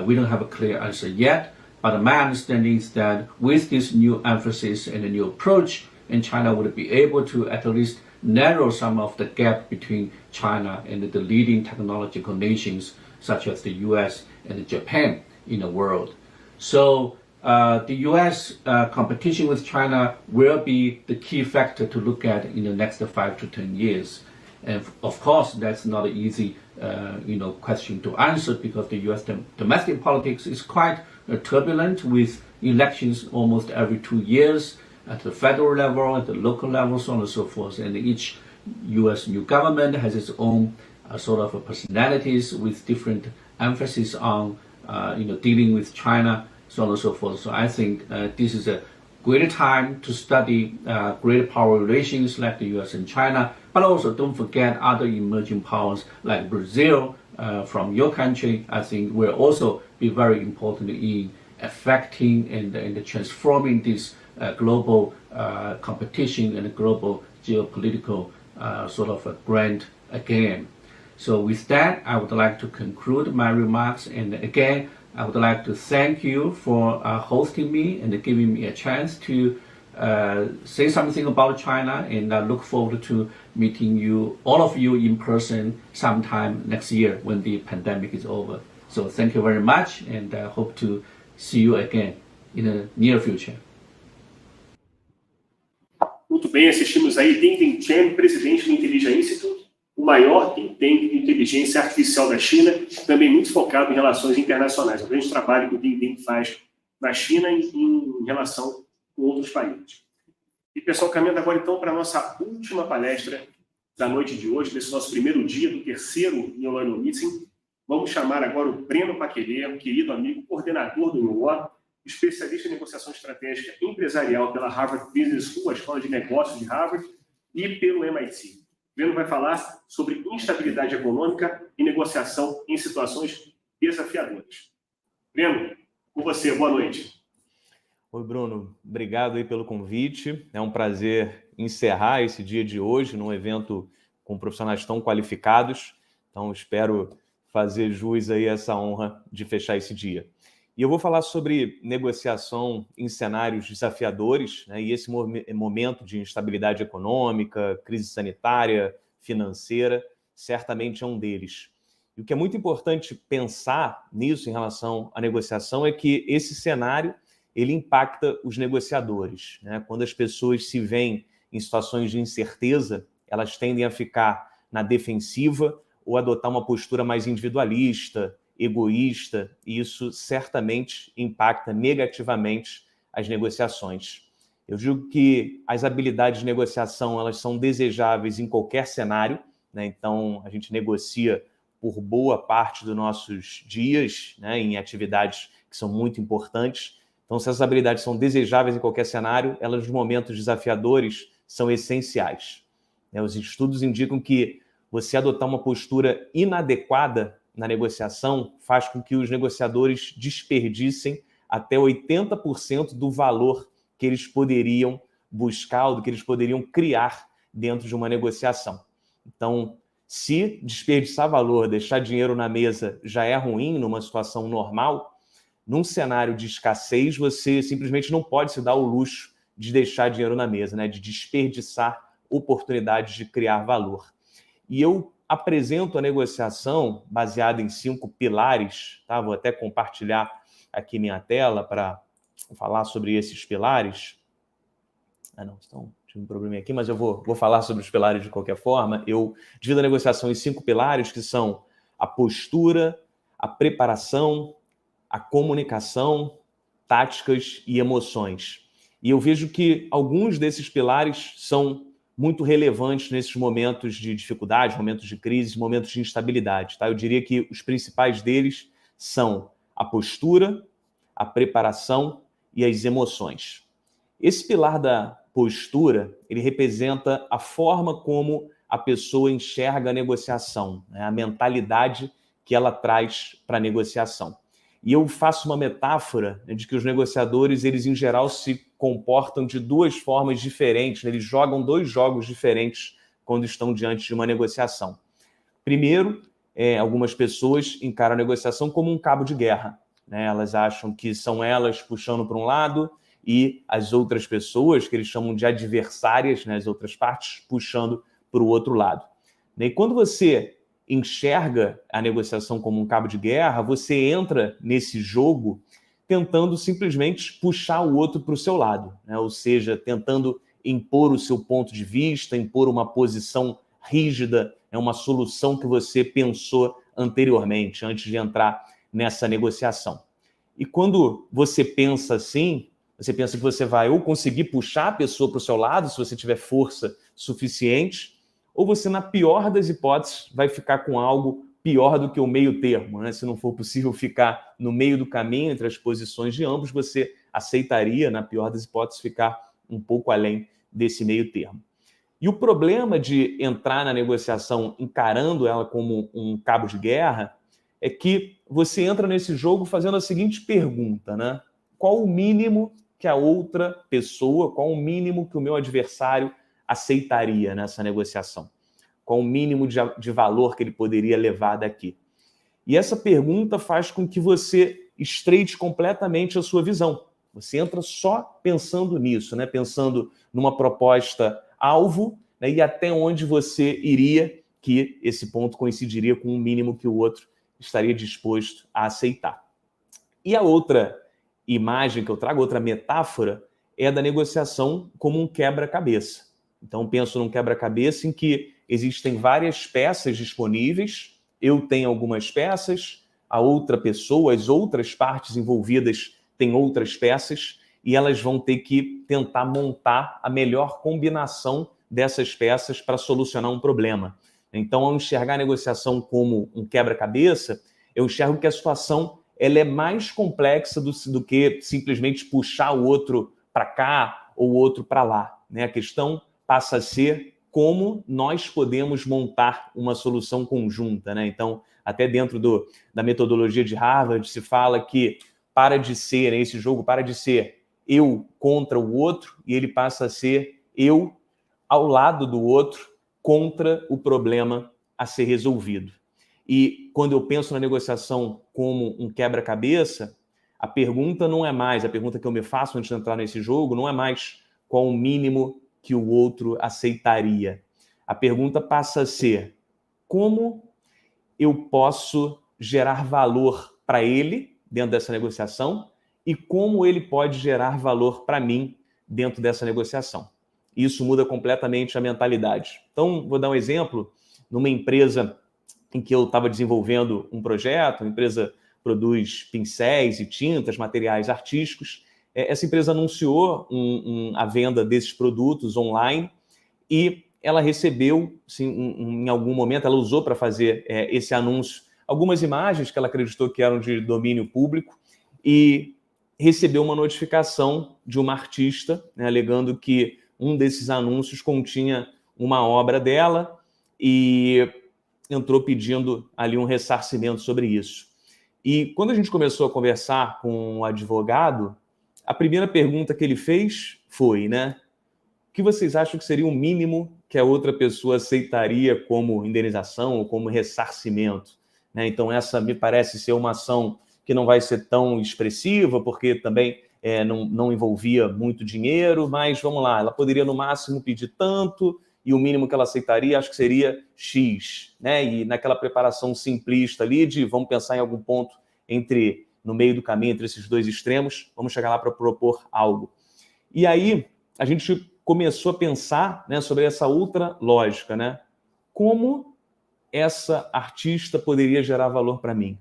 M: we don't have a clear answer yet. But my understanding is that with this new emphasis and a new approach, and China would be able to at least narrow some of the gap between China and the leading technological nations such as the US and Japan in the world. So the US competition with China will be the key factor to look at in the next 5 to 10 years. And of course, that's not an easy question to answer, because the US domestic politics is quite turbulent, with elections almost every 2 years. at the federal level, at the local level, so on and so forth. And each U.S. new government has its own sort of personalities with different emphasis on, dealing with China, so on and so forth. So I think this is a great time to study great power relations like the U.S. and China, but also don't forget other emerging powers like Brazil from your country. I think will also be very important in affecting and transforming this global competition and global geopolitical sort of a grand game. So with that, I would like to conclude my remarks. And again, I would like to thank you for hosting me and giving me a chance to say something about China. And I look forward to meeting you, all of you, in person sometime next year when the pandemic is over. So thank you very much, and I hope to see you again in the near future.
B: Muito bem, assistimos aí Dingding Chen, presidente do Intelligence Institute, o maior think tank de inteligência artificial da China, também muito focado em relações internacionais. O grande trabalho que o Dingding faz na China em relação com outros países. E, pessoal, caminhando agora, então, para a nossa última palestra da noite de hoje, desse nosso primeiro dia do terceiro New Law Annual Meeting. Vamos chamar agora o Breno Paquelê, um querido amigo, coordenador do New Law, especialista em negociação estratégica empresarial pela Harvard Business School, a Escola de Negócios de Harvard, e pelo MIT. Breno vai falar sobre instabilidade econômica e negociação em situações desafiadoras. Breno, com você, boa noite.
N: Oi, Bruno. Obrigado aí pelo convite. É um prazer encerrar esse dia de hoje num evento com profissionais tão qualificados. Então, espero fazer jus aí a essa honra de fechar esse dia. E eu vou falar sobre negociação em cenários desafiadores, né? E esse momento de instabilidade econômica, crise sanitária, financeira, certamente é um deles. E o que é muito importante pensar nisso em relação à negociação é que esse cenário ele impacta os negociadores, né? Quando as pessoas se veem em situações de incerteza, elas tendem a ficar na defensiva ou adotar uma postura mais individualista, egoísta, e isso certamente impacta negativamente as negociações. Eu digo que as habilidades de negociação elas são desejáveis em qualquer cenário, né? Então, a gente negocia por boa parte dos nossos dias, né? Em atividades que são muito importantes. Então, se essas habilidades são desejáveis em qualquer cenário, elas, nos momentos desafiadores, são essenciais. Os estudos indicam que você adotar uma postura inadequada na negociação faz com que os negociadores desperdicem até 80% do valor que eles poderiam buscar ou do que eles poderiam criar dentro de uma negociação. Então, se desperdiçar valor, deixar dinheiro na mesa já é ruim numa situação normal, num cenário de escassez, você simplesmente não pode se dar o luxo de deixar dinheiro na mesa, né? De desperdiçar oportunidades de criar valor. E eu apresento a negociação baseada em 5 pilares, tá? Vou até compartilhar aqui minha tela para falar sobre esses pilares. Então, tive um probleminha aqui, mas eu vou falar sobre os pilares de qualquer forma. Eu divido a negociação em 5 pilares, que são a postura, a preparação, a comunicação, táticas e emoções. E eu vejo que alguns desses pilares são muito relevantes nesses momentos de dificuldade, momentos de crise, momentos de instabilidade. Tá? Eu diria que os principais deles são a postura, a preparação e as emoções. Esse pilar da postura, ele representa a forma como a pessoa enxerga a negociação, né? A mentalidade que ela traz para a negociação. E eu faço uma metáfora, né, de que os negociadores, eles em geral se comportam de 2 formas diferentes, né? Eles jogam 2 jogos diferentes quando estão diante de uma negociação. Primeiro, algumas pessoas encaram a negociação como um cabo de guerra, né? Elas acham que são elas puxando para um lado e as outras pessoas, que eles chamam de adversárias, né, as outras partes, puxando para o outro lado. E quando você enxerga a negociação como um cabo de guerra, você entra nesse jogo tentando simplesmente puxar o outro para o seu lado, né? Ou seja, tentando impor o seu ponto de vista, impor uma posição rígida, uma solução que você pensou anteriormente, antes de entrar nessa negociação. E quando você pensa assim, Você pensa que você vai ou conseguir puxar a pessoa para o seu lado, se você tiver força suficiente, ou você, na pior das hipóteses, vai ficar com algo pior do que o meio termo, né? Se não for possível ficar no meio do caminho entre as posições de ambos, você aceitaria, na pior das hipóteses, ficar um pouco além desse meio termo. E o problema de entrar na negociação encarando ela como um cabo de guerra é que você entra nesse jogo fazendo a seguinte pergunta, né? Qual o mínimo que a outra pessoa, qual o mínimo que o meu adversário aceitaria nessa negociação? Qual o mínimo de valor que ele poderia levar daqui? E essa pergunta faz com que você estreite completamente a sua visão. Você entra só pensando nisso, né? Pensando numa proposta-alvo, né? E até onde você iria, que esse ponto coincidiria com o mínimo que o outro estaria disposto a aceitar. E a outra imagem que eu trago, outra metáfora, é a da negociação como um quebra-cabeça. Então, penso num quebra-cabeça em que existem várias peças disponíveis, eu tenho algumas peças, a outra pessoa, as outras partes envolvidas têm outras peças, e elas vão ter que tentar montar a melhor combinação dessas peças para solucionar um problema. Então, ao enxergar a negociação como um quebra-cabeça, eu enxergo que a situação ela é mais complexa do que simplesmente puxar o outro para cá ou o outro para lá, né? A questão passa a ser como nós podemos montar uma solução conjunta, né? Então, até dentro da metodologia de Harvard, se fala que esse jogo para de ser eu contra o outro e ele passa a ser eu ao lado do outro contra o problema a ser resolvido. E quando eu penso na negociação como um quebra-cabeça, a pergunta não é mais, a pergunta que eu me faço antes de entrar nesse jogo, não é mais qual o mínimo que o outro aceitaria. A pergunta passa a ser como eu posso gerar valor para ele dentro dessa negociação e como ele pode gerar valor para mim dentro dessa negociação. Isso muda completamente a mentalidade. Então, vou dar um exemplo. Numa empresa em que eu estava desenvolvendo um projeto, a empresa produz pincéis e tintas, materiais artísticos. Essa empresa anunciou a venda desses produtos online e ela recebeu, assim, em algum momento, ela usou para fazer esse anúncio algumas imagens que ela acreditou que eram de domínio público e recebeu uma notificação de uma artista, né, alegando que um desses anúncios continha uma obra dela e entrou pedindo ali um ressarcimento sobre isso. E quando a gente começou a conversar com o advogado, a primeira pergunta que ele fez foi, né, o que vocês acham que seria o mínimo que a outra pessoa aceitaria como indenização ou como ressarcimento? Né? Então essa me parece ser uma ação que não vai ser tão expressiva, porque também não envolvia muito dinheiro, mas vamos lá, ela poderia no máximo pedir tanto, e o mínimo que ela aceitaria acho que seria X, né? E naquela preparação simplista ali de vamos pensar em algum ponto no meio do caminho, entre esses dois extremos, vamos chegar lá para propor algo. E aí a gente começou a pensar, né, sobre essa outra lógica, né? Como essa artista poderia gerar valor para mim?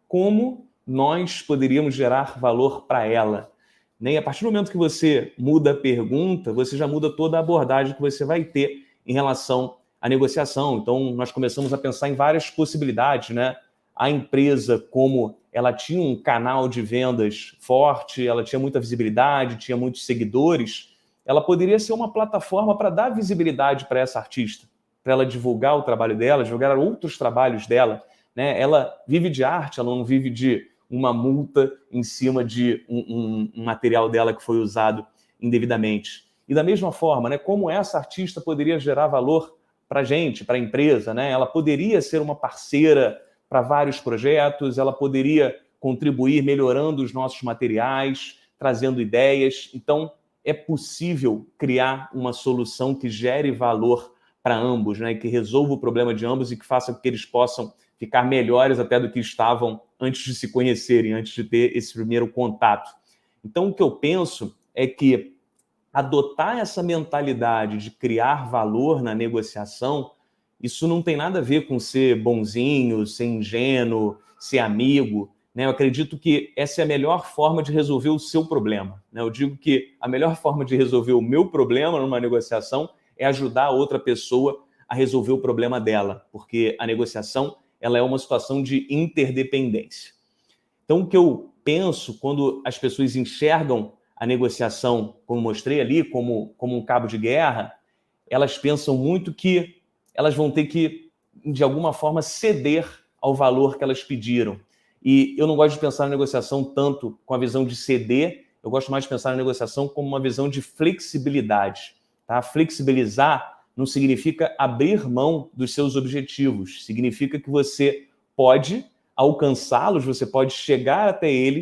N: Como nós poderíamos gerar valor para ela? E a partir do momento que você muda a pergunta, você já muda toda a abordagem que você vai ter em relação à negociação. Então, nós começamos a pensar em várias possibilidades, né? A empresa, como ela tinha um canal de vendas forte, ela tinha muita visibilidade, tinha muitos seguidores, ela poderia ser uma plataforma para dar visibilidade para essa artista, para ela divulgar o trabalho dela, divulgar outros trabalhos dela, né? Ela vive de arte, ela não vive de uma multa em cima de um material dela que foi usado indevidamente. E da mesma forma, né, como essa artista poderia gerar valor para a gente, para a empresa, né? Ela poderia ser uma parceira para vários projetos, ela poderia contribuir melhorando os nossos materiais, trazendo ideias. Então, é possível criar uma solução que gere valor para ambos, né? E que resolva o problema de ambos e que faça com que eles possam ficar melhores até do que estavam antes de se conhecerem, antes de ter esse primeiro contato. Então, o que eu penso é que adotar essa mentalidade de criar valor na negociação, isso não tem nada a ver com ser bonzinho, ser ingênuo, ser amigo, né? Eu acredito que essa é a melhor forma de resolver o seu problema, né? Eu digo que a melhor forma de resolver o meu problema numa negociação é ajudar a outra pessoa a resolver o problema dela, porque a negociação ela é uma situação de interdependência. Então, o que eu penso quando as pessoas enxergam a negociação, como mostrei ali, como um cabo de guerra, elas pensam muito que elas vão ter que, de alguma forma, ceder ao valor que elas pediram. E eu não gosto de pensar na negociação tanto com a visão de ceder, eu gosto mais de pensar na negociação como uma visão de flexibilidade. Tá? Flexibilizar não significa abrir mão dos seus objetivos, significa que você pode alcançá-los, você pode chegar até ele,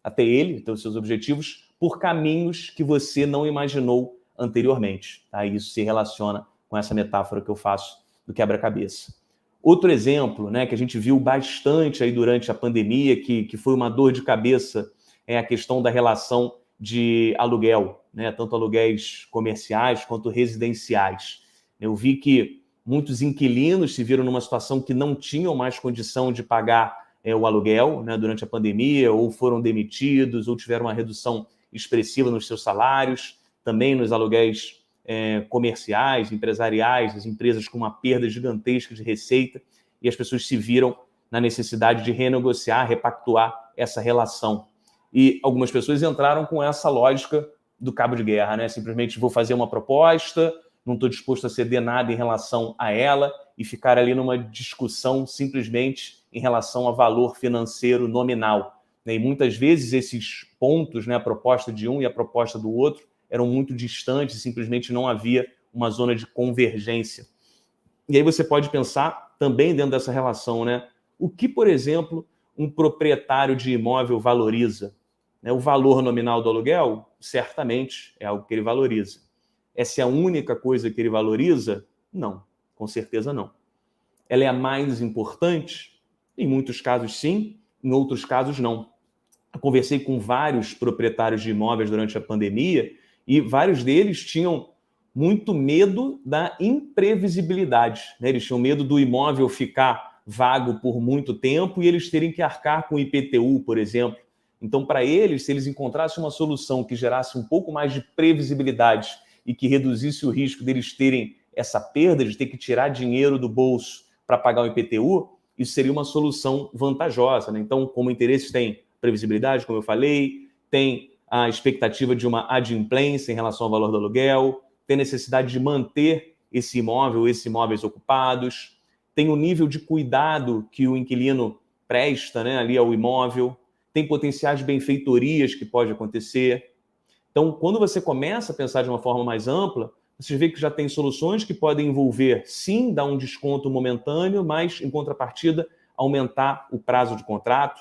N: até os seus objetivos, por caminhos que você não imaginou anteriormente. Tá? Isso se relaciona com essa metáfora que eu faço do quebra-cabeça. Outro exemplo, né, que a gente viu bastante aí durante a pandemia, que foi uma dor de cabeça, é a questão da relação de aluguel, né, tanto aluguéis comerciais quanto residenciais. Eu vi que muitos inquilinos se viram numa situação que não tinham mais condição de pagar o aluguel, né, durante a pandemia, ou foram demitidos, ou tiveram uma redução expressiva nos seus salários, também nos aluguéis comerciais, empresariais, as empresas com uma perda gigantesca de receita, e as pessoas se viram na necessidade de renegociar, repactuar essa relação. E algumas pessoas entraram com essa lógica do cabo de guerra, né? Simplesmente vou fazer uma proposta, não estou disposto a ceder nada em relação a ela, e ficar ali numa discussão simplesmente em relação a valor financeiro nominal. E muitas vezes esses pontos, né, a proposta de um e a proposta do outro, eram muito distantes, simplesmente não havia uma zona de convergência. E aí você pode pensar também dentro dessa relação, né? O que, por exemplo, um proprietário de imóvel valoriza? O valor nominal do aluguel, certamente, é algo que ele valoriza. Essa é a única coisa que ele valoriza? Não, com certeza não. Ela é a mais importante? Em muitos casos sim, em outros casos não. Eu conversei com vários proprietários de imóveis durante a pandemia e vários deles tinham muito medo da imprevisibilidade, né? Eles tinham medo do imóvel ficar vago por muito tempo e eles terem que arcar com o IPTU, por exemplo. Então, para eles, se eles encontrassem uma solução que gerasse um pouco mais de previsibilidade e que reduzisse o risco deles terem essa perda, de ter que tirar dinheiro do bolso para pagar o IPTU, isso seria uma solução vantajosa, né? Então, como interesses tem previsibilidade, como eu falei, tem a expectativa de uma adimplência em relação ao valor do aluguel, tem necessidade de manter esse imóvel, esses imóveis ocupados, tem o nível de cuidado que o inquilino presta, né, ali ao imóvel, tem potenciais benfeitorias que pode acontecer. Então, quando você começa a pensar de uma forma mais ampla, você vê que já tem soluções que podem envolver, sim, dar um desconto momentâneo, mas, em contrapartida, aumentar o prazo de contrato,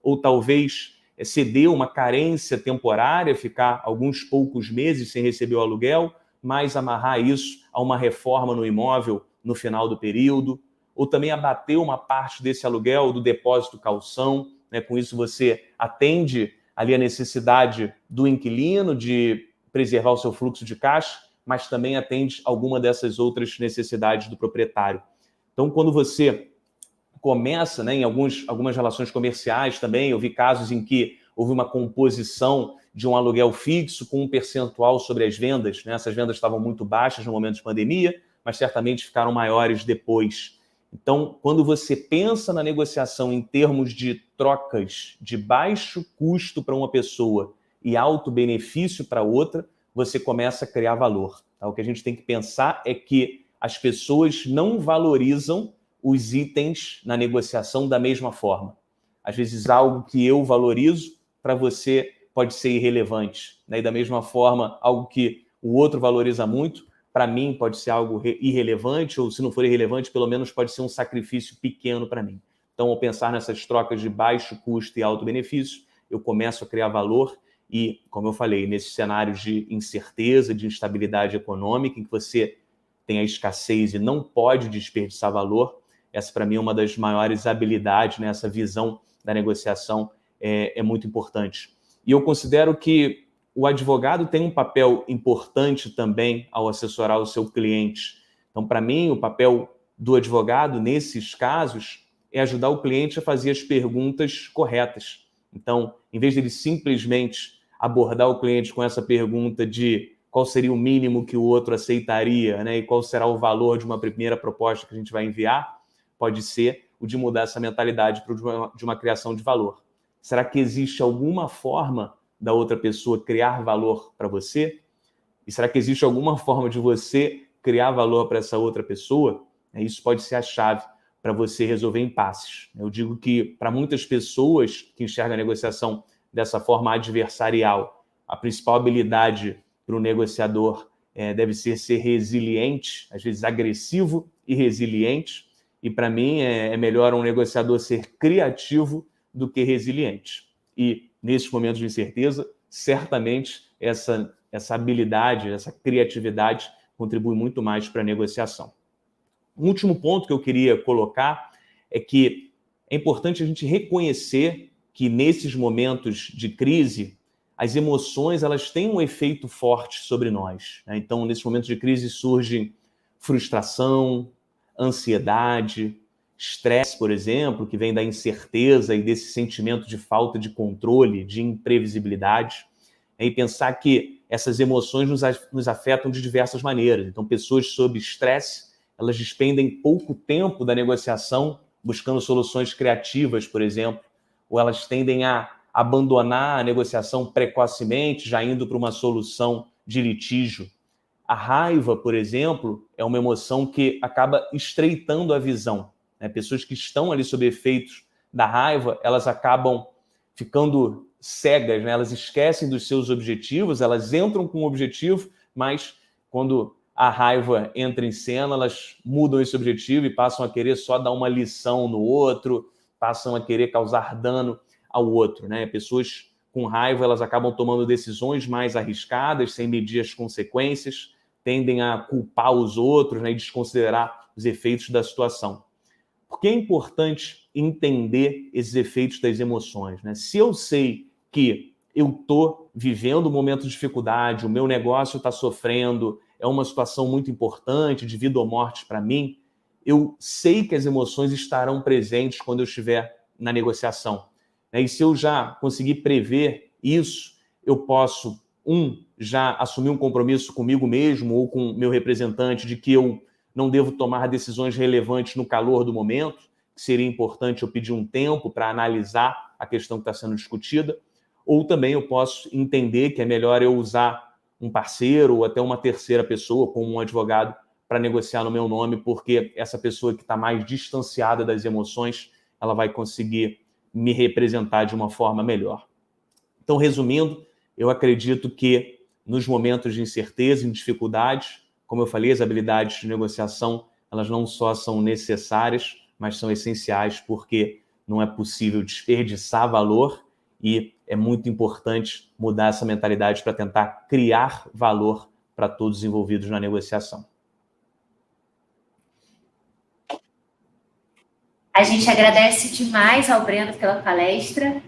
N: ou talvez ceder uma carência temporária, ficar alguns poucos meses sem receber o aluguel, mas amarrar isso a uma reforma no imóvel no final do período, ou também abater uma parte desse aluguel do depósito calção, né? Com isso você atende ali a necessidade do inquilino de preservar o seu fluxo de caixa, mas também atende alguma dessas outras necessidades do proprietário. Então, quando você começa, né, em algumas relações comerciais também, eu vi casos em que houve uma composição de um aluguel fixo com um percentual sobre as vendas, né? Essas vendas estavam muito baixas no momento de pandemia, mas certamente ficaram maiores depois. Então, quando você pensa na negociação em termos de trocas de baixo custo para uma pessoa e alto benefício para outra, você começa a criar valor. Tá? O que a gente tem que pensar é que as pessoas não valorizam os itens na negociação da mesma forma. Às vezes, algo que eu valorizo, para você pode ser irrelevante, né? E da mesma forma, algo que o outro valoriza muito, para mim pode ser algo irrelevante, ou se não for irrelevante, pelo menos pode ser um sacrifício pequeno para mim. Então, ao pensar nessas trocas de baixo custo e alto benefício, eu começo a criar valor e, como eu falei, nesses cenários de incerteza, de instabilidade econômica, em que você tem a escassez e não pode desperdiçar valor, essa, para mim, é uma das maiores habilidades, né? Essa visão da negociação é muito importante. E eu considero que o advogado tem um papel importante também ao assessorar o seu cliente. Então, para mim, o papel do advogado, nesses casos, é ajudar o cliente a fazer as perguntas corretas. Então, em vez de ele simplesmente abordar o cliente com essa pergunta de qual seria o mínimo que o outro aceitaria, né, e qual será o valor de uma primeira proposta que a gente vai enviar, pode ser o de mudar essa mentalidade para de uma criação de valor. Será que existe alguma forma da outra pessoa criar valor para você? E será que existe alguma forma de você criar valor para essa outra pessoa? Isso pode ser a chave para você resolver impasses. Eu digo que para muitas pessoas que enxergam a negociação dessa forma adversarial, a principal habilidade para o negociador deve ser resiliente, às vezes agressivo e resiliente. E para mim é melhor um negociador ser criativo do que resiliente. E nesses momentos de incerteza, certamente essa habilidade, essa criatividade contribui muito mais para a negociação. Um último ponto que eu queria colocar é que é importante a gente reconhecer que nesses momentos de crise, as emoções elas têm um efeito forte sobre nós, né? Então, nesses momentos de crise surge frustração, ansiedade, estresse, por exemplo, que vem da incerteza e desse sentimento de falta de controle, de imprevisibilidade. E pensar que essas emoções nos afetam de diversas maneiras. Então, pessoas sob estresse, elas despendem pouco tempo da negociação buscando soluções criativas, por exemplo, ou elas tendem a abandonar a negociação precocemente, já indo para uma solução de litígio. A raiva, por exemplo, é uma emoção que acaba estreitando a visão, né? Pessoas que estão ali sob efeitos da raiva, elas acabam ficando cegas, né? Elas esquecem dos seus objetivos, elas entram com um objetivo, mas quando a raiva entra em cena, elas mudam esse objetivo e passam a querer só dar uma lição no outro, passam a querer causar dano ao outro, né? Pessoas com raiva, elas acabam tomando decisões mais arriscadas, sem medir as consequências, tendem a culpar os outros, né, e desconsiderar os efeitos da situação. Por que é importante entender esses efeitos das emoções, né? Se eu sei que eu estou vivendo um momento de dificuldade, o meu negócio está sofrendo, é uma situação muito importante, de vida ou morte para mim, eu sei que as emoções estarão presentes quando eu estiver na negociação. E se eu já conseguir prever isso, eu posso, já assumir um compromisso comigo mesmo ou com o meu representante de que eu não devo tomar decisões relevantes no calor do momento, que seria importante eu pedir um tempo para analisar a questão que está sendo discutida, ou também eu posso entender que é melhor eu usar um parceiro ou até uma terceira pessoa, como um advogado, para negociar no meu nome, porque essa pessoa que está mais distanciada das emoções, ela vai conseguir me representar de uma forma melhor. Então, resumindo, eu acredito que nos momentos de incerteza e dificuldades, como eu falei, as habilidades de negociação, elas não só são necessárias, mas são essenciais, porque não é possível desperdiçar valor e é muito importante mudar essa mentalidade para tentar criar valor para todos os envolvidos na negociação.
C: A gente agradece demais ao Breno pela palestra.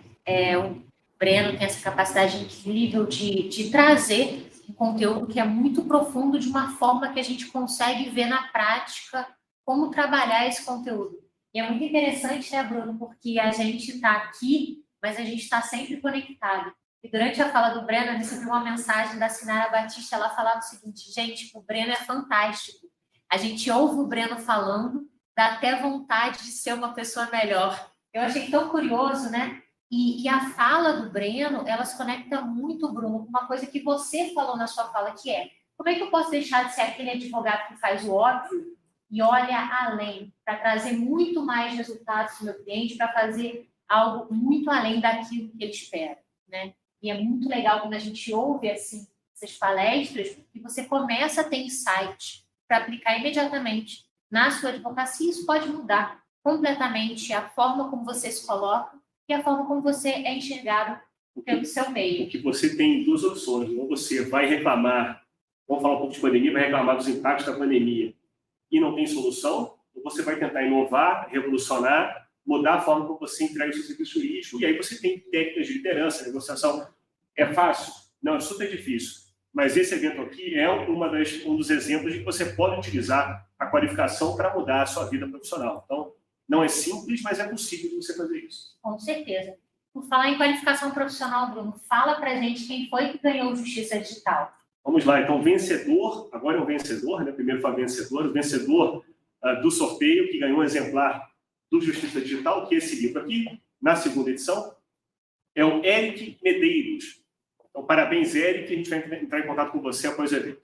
C: O Breno tem essa capacidade incrível de trazer um conteúdo que é muito profundo de uma forma que a gente consegue ver na prática como trabalhar esse conteúdo. E é muito interessante, né, Bruno, porque a gente está aqui, mas a gente está sempre conectado. E durante a fala do Breno, eu recebi uma mensagem da Sinara Batista, ela falava o seguinte: gente, o Breno é fantástico. A gente ouve o Breno falando, dá até vontade de ser uma pessoa melhor. Eu achei tão curioso, né? E a fala do Breno, ela se conecta muito, Bruno, com uma coisa que você falou na sua fala, que é: como é que eu posso deixar de ser aquele advogado que faz o óbvio e olha além, para trazer muito mais resultados para o meu cliente, para fazer algo muito além daquilo que ele espera, né? E é muito legal quando a gente ouve assim, essas palestras, e você começa a ter insight para aplicar imediatamente na sua advocacia. Isso pode mudar completamente a forma como você se coloca e a forma como você é enxergado pelo seu meio.
B: Que você tem duas opções: ou você vai reclamar, vamos falar um pouco de pandemia, vai reclamar dos impactos da pandemia e não tem solução, ou você vai tentar inovar, revolucionar, mudar a forma como você entrega o seu serviço jurídico, e aí você tem técnicas de liderança, negociação. É fácil? Não, é super difícil. Mas esse evento aqui é um dos exemplos de que você pode utilizar a qualificação para mudar a sua vida profissional. Então, Não é simples, mas é possível você fazer isso.
C: Com certeza. Por falar em qualificação profissional, Bruno, fala pra gente quem foi que ganhou Justiça Digital.
B: Vamos lá, então, vencedor, agora é o vencedor, né? Primeiro foi vencedor, o vencedor do sorteio, que ganhou um exemplar do Justiça Digital, que é esse livro aqui, na segunda edição, é o Eric Medeiros. Então, parabéns, Eric, a gente vai entrar em contato com você após o evento.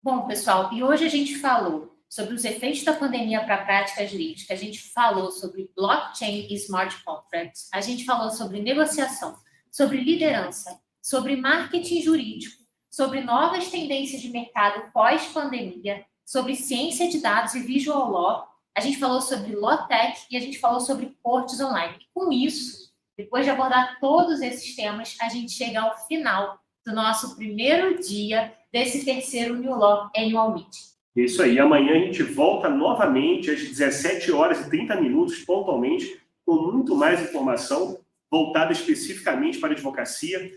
C: Bom, pessoal, e hoje a gente falou sobre os efeitos da pandemia para a prática jurídica, a gente falou sobre blockchain e smart contracts, a gente falou sobre negociação, sobre liderança, sobre marketing jurídico, sobre novas tendências de mercado pós-pandemia, sobre ciência de dados e visual law, a gente falou sobre law tech e a gente falou sobre cortes online. E com isso, depois de abordar todos esses temas, a gente chega ao final do nosso primeiro dia desse terceiro New Law Annual Meeting.
B: Isso aí, amanhã a gente volta novamente às 17h30, pontualmente, com muito mais informação voltada especificamente para a advocacia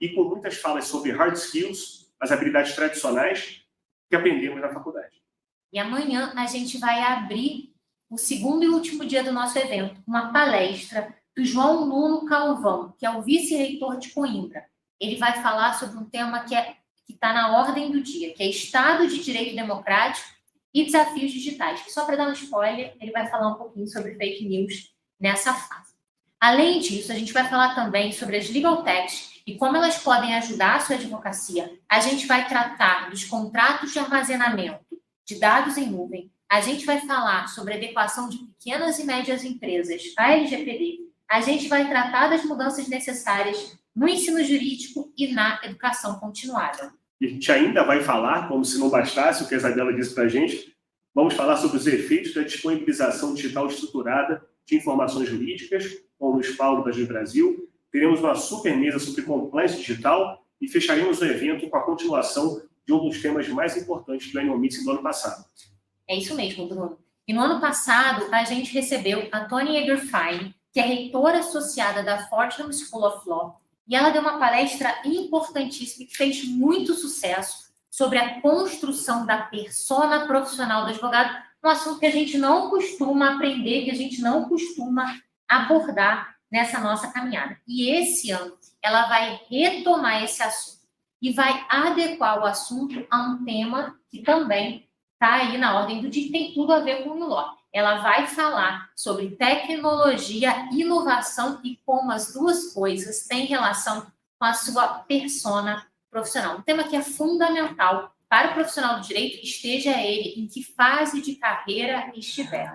B: e com muitas falas sobre hard skills, as habilidades tradicionais que aprendemos na faculdade.
C: E amanhã a gente vai abrir o segundo e último dia do nosso evento, uma palestra do João Nuno Calvão, que é o vice-reitor de Coimbra. Ele vai falar sobre um tema que está na ordem do dia, que é Estado de Direito Democrático e Desafios Digitais. Só para dar um spoiler, ele vai falar um pouquinho sobre fake news nessa fase. Além disso, a gente vai falar também sobre as legal techs e como elas podem ajudar a sua advocacia. A gente vai tratar dos contratos de armazenamento de dados em nuvem. A gente vai falar sobre a adequação de pequenas e médias empresas à LGPD. A gente vai tratar das mudanças necessárias no ensino jurídico e na educação continuada.
B: E a gente ainda vai falar, como se não bastasse o que a Isabela disse para a gente, vamos falar sobre os efeitos da disponibilização digital estruturada de informações jurídicas, com o Luiz Paulo da Brasil. Teremos uma super mesa sobre compliance digital e fecharemos o evento com a continuação de um dos temas mais importantes do Annual Meeting do ano passado.
C: É isso mesmo, Bruno. E no ano passado, a gente recebeu a Toni Egerfein, que é reitora associada da Fordham School of Law, e ela deu uma palestra importantíssima que fez muito sucesso sobre a construção da persona profissional do advogado, um assunto que a gente não costuma aprender, que a gente não costuma abordar nessa nossa caminhada. E esse ano, ela vai retomar esse assunto e vai adequar o assunto a um tema que também está aí na ordem do dia, que tem tudo a ver com o New Law. Ela vai falar sobre tecnologia, inovação e como as duas coisas têm relação com a sua persona profissional. Um tema que é fundamental para o profissional do direito, esteja ele em que fase de carreira estiver.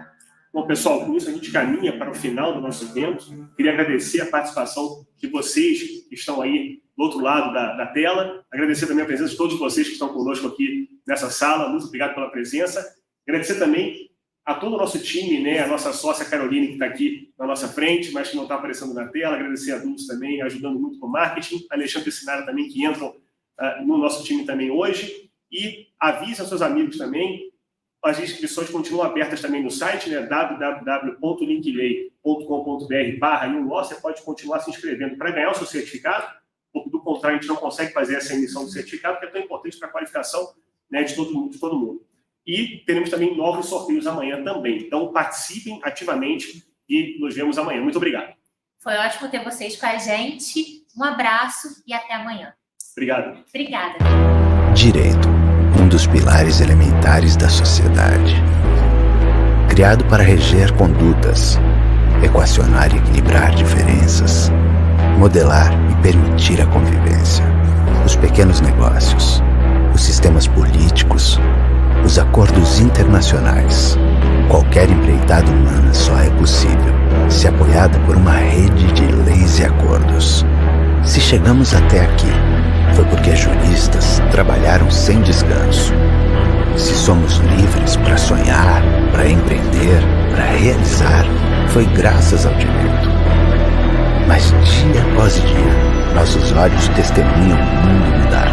B: Bom, pessoal, com isso a gente caminha para o final do nosso evento. Queria agradecer a participação de vocês que estão aí do outro lado da tela. Agradecer também a presença de todos vocês que estão conosco aqui nessa sala. Muito obrigado pela presença. Agradecer também a todo o nosso time, né, a nossa sócia Caroline, que está aqui na nossa frente, mas que não está aparecendo na tela. Agradecer a Dulce também, ajudando muito com o marketing. Alexandre Sinara também, que entram no nosso time também hoje. E avise aos seus amigos também. As inscrições continuam abertas também no site, né, www.linkley.com.br/newlaw. Você pode continuar se inscrevendo para ganhar o seu certificado, porque do contrário a gente não consegue fazer essa emissão do certificado, que é tão importante para a qualificação, né, de todo mundo. E teremos também novos sorteios amanhã também. Então, participem ativamente e nos vemos amanhã. Muito obrigado.
C: Foi ótimo ter vocês com a gente. Um abraço e até amanhã.
B: Obrigado.
C: Obrigada.
A: Direito, um dos pilares elementares da sociedade. Criado para reger condutas, equacionar e equilibrar diferenças, modelar e permitir a convivência, os pequenos negócios, os sistemas políticos, os acordos internacionais. Qualquer empreitada humana só é possível se apoiada por uma rede de leis e acordos. Se chegamos até aqui, foi porque juristas trabalharam sem descanso. Se somos livres para sonhar, para empreender, para realizar, foi graças ao direito. Mas dia após dia, nossos olhos testemunham o mundo mudar.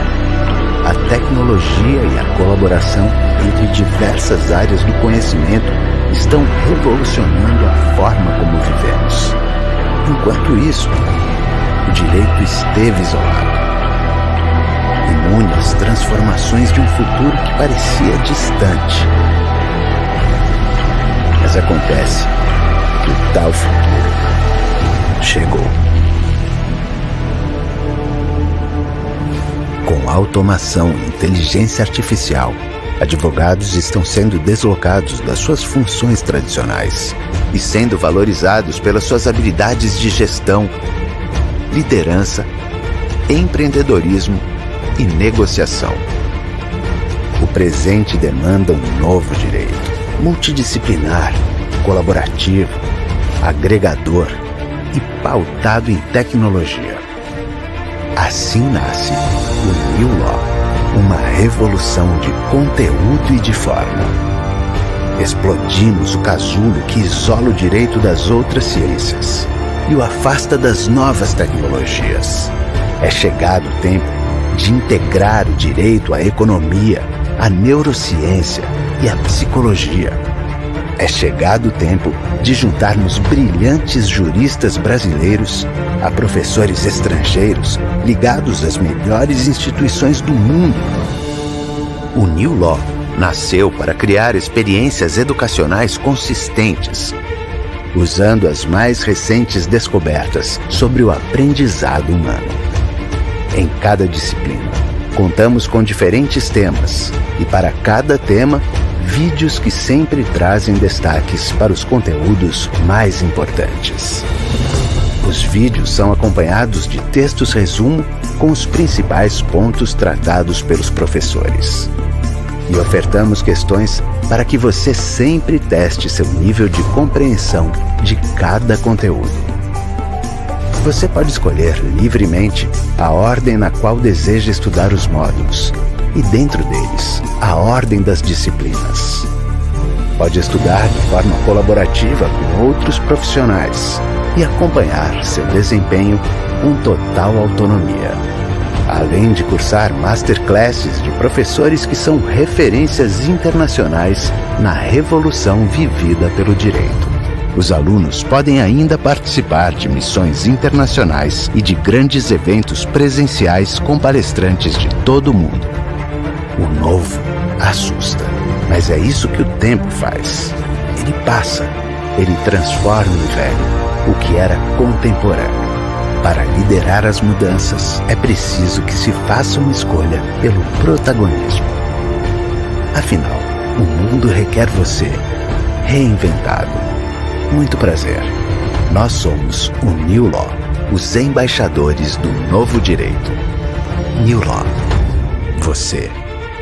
A: A tecnologia e a colaboração entre diversas áreas do conhecimento estão revolucionando a forma como vivemos. Enquanto isso, o direito esteve isolado, imune às transformações de um futuro que parecia distante. Mas acontece digital futuro chegou. Com automação e inteligência artificial, advogados estão sendo deslocados das suas funções tradicionais e sendo valorizados pelas suas habilidades de gestão, liderança, empreendedorismo e negociação. O presente demanda um novo direito, multidisciplinar, colaborativo, agregador e pautado em tecnologia. Assim nasce o New Law, uma revolução de conteúdo e de forma. Explodimos o casulo que isola o direito das outras ciências e o afasta das novas tecnologias. É chegado o tempo de integrar o direito à economia, à neurociência e à psicologia. É chegado o tempo de juntarmos brilhantes juristas brasileiros a professores estrangeiros ligados às melhores instituições do mundo. O New Law nasceu para criar experiências educacionais consistentes, usando as mais recentes descobertas sobre o aprendizado humano. Em cada disciplina, contamos com diferentes temas e, para cada tema, vídeos que sempre trazem destaques para os conteúdos mais importantes. Os vídeos são acompanhados de textos resumo com os principais pontos tratados pelos professores. E ofertamos questões para que você sempre teste seu nível de compreensão de cada conteúdo. Você pode escolher livremente a ordem na qual deseja estudar os módulos e, dentro deles, a ordem das disciplinas. Pode estudar de forma colaborativa com outros profissionais e acompanhar seu desempenho com total autonomia. Além de cursar masterclasses de professores que são referências internacionais na revolução vivida pelo direito. Os alunos podem ainda participar de missões internacionais e de grandes eventos presenciais com palestrantes de todo o mundo. O novo assusta, mas é isso que o tempo faz. Ele passa, ele transforma o velho, o que era contemporâneo. Para liderar as mudanças, é preciso que se faça uma escolha pelo protagonismo. Afinal, o mundo requer você, reinventado. Muito prazer. Nós somos o New Law, os embaixadores do novo direito. New Law. Você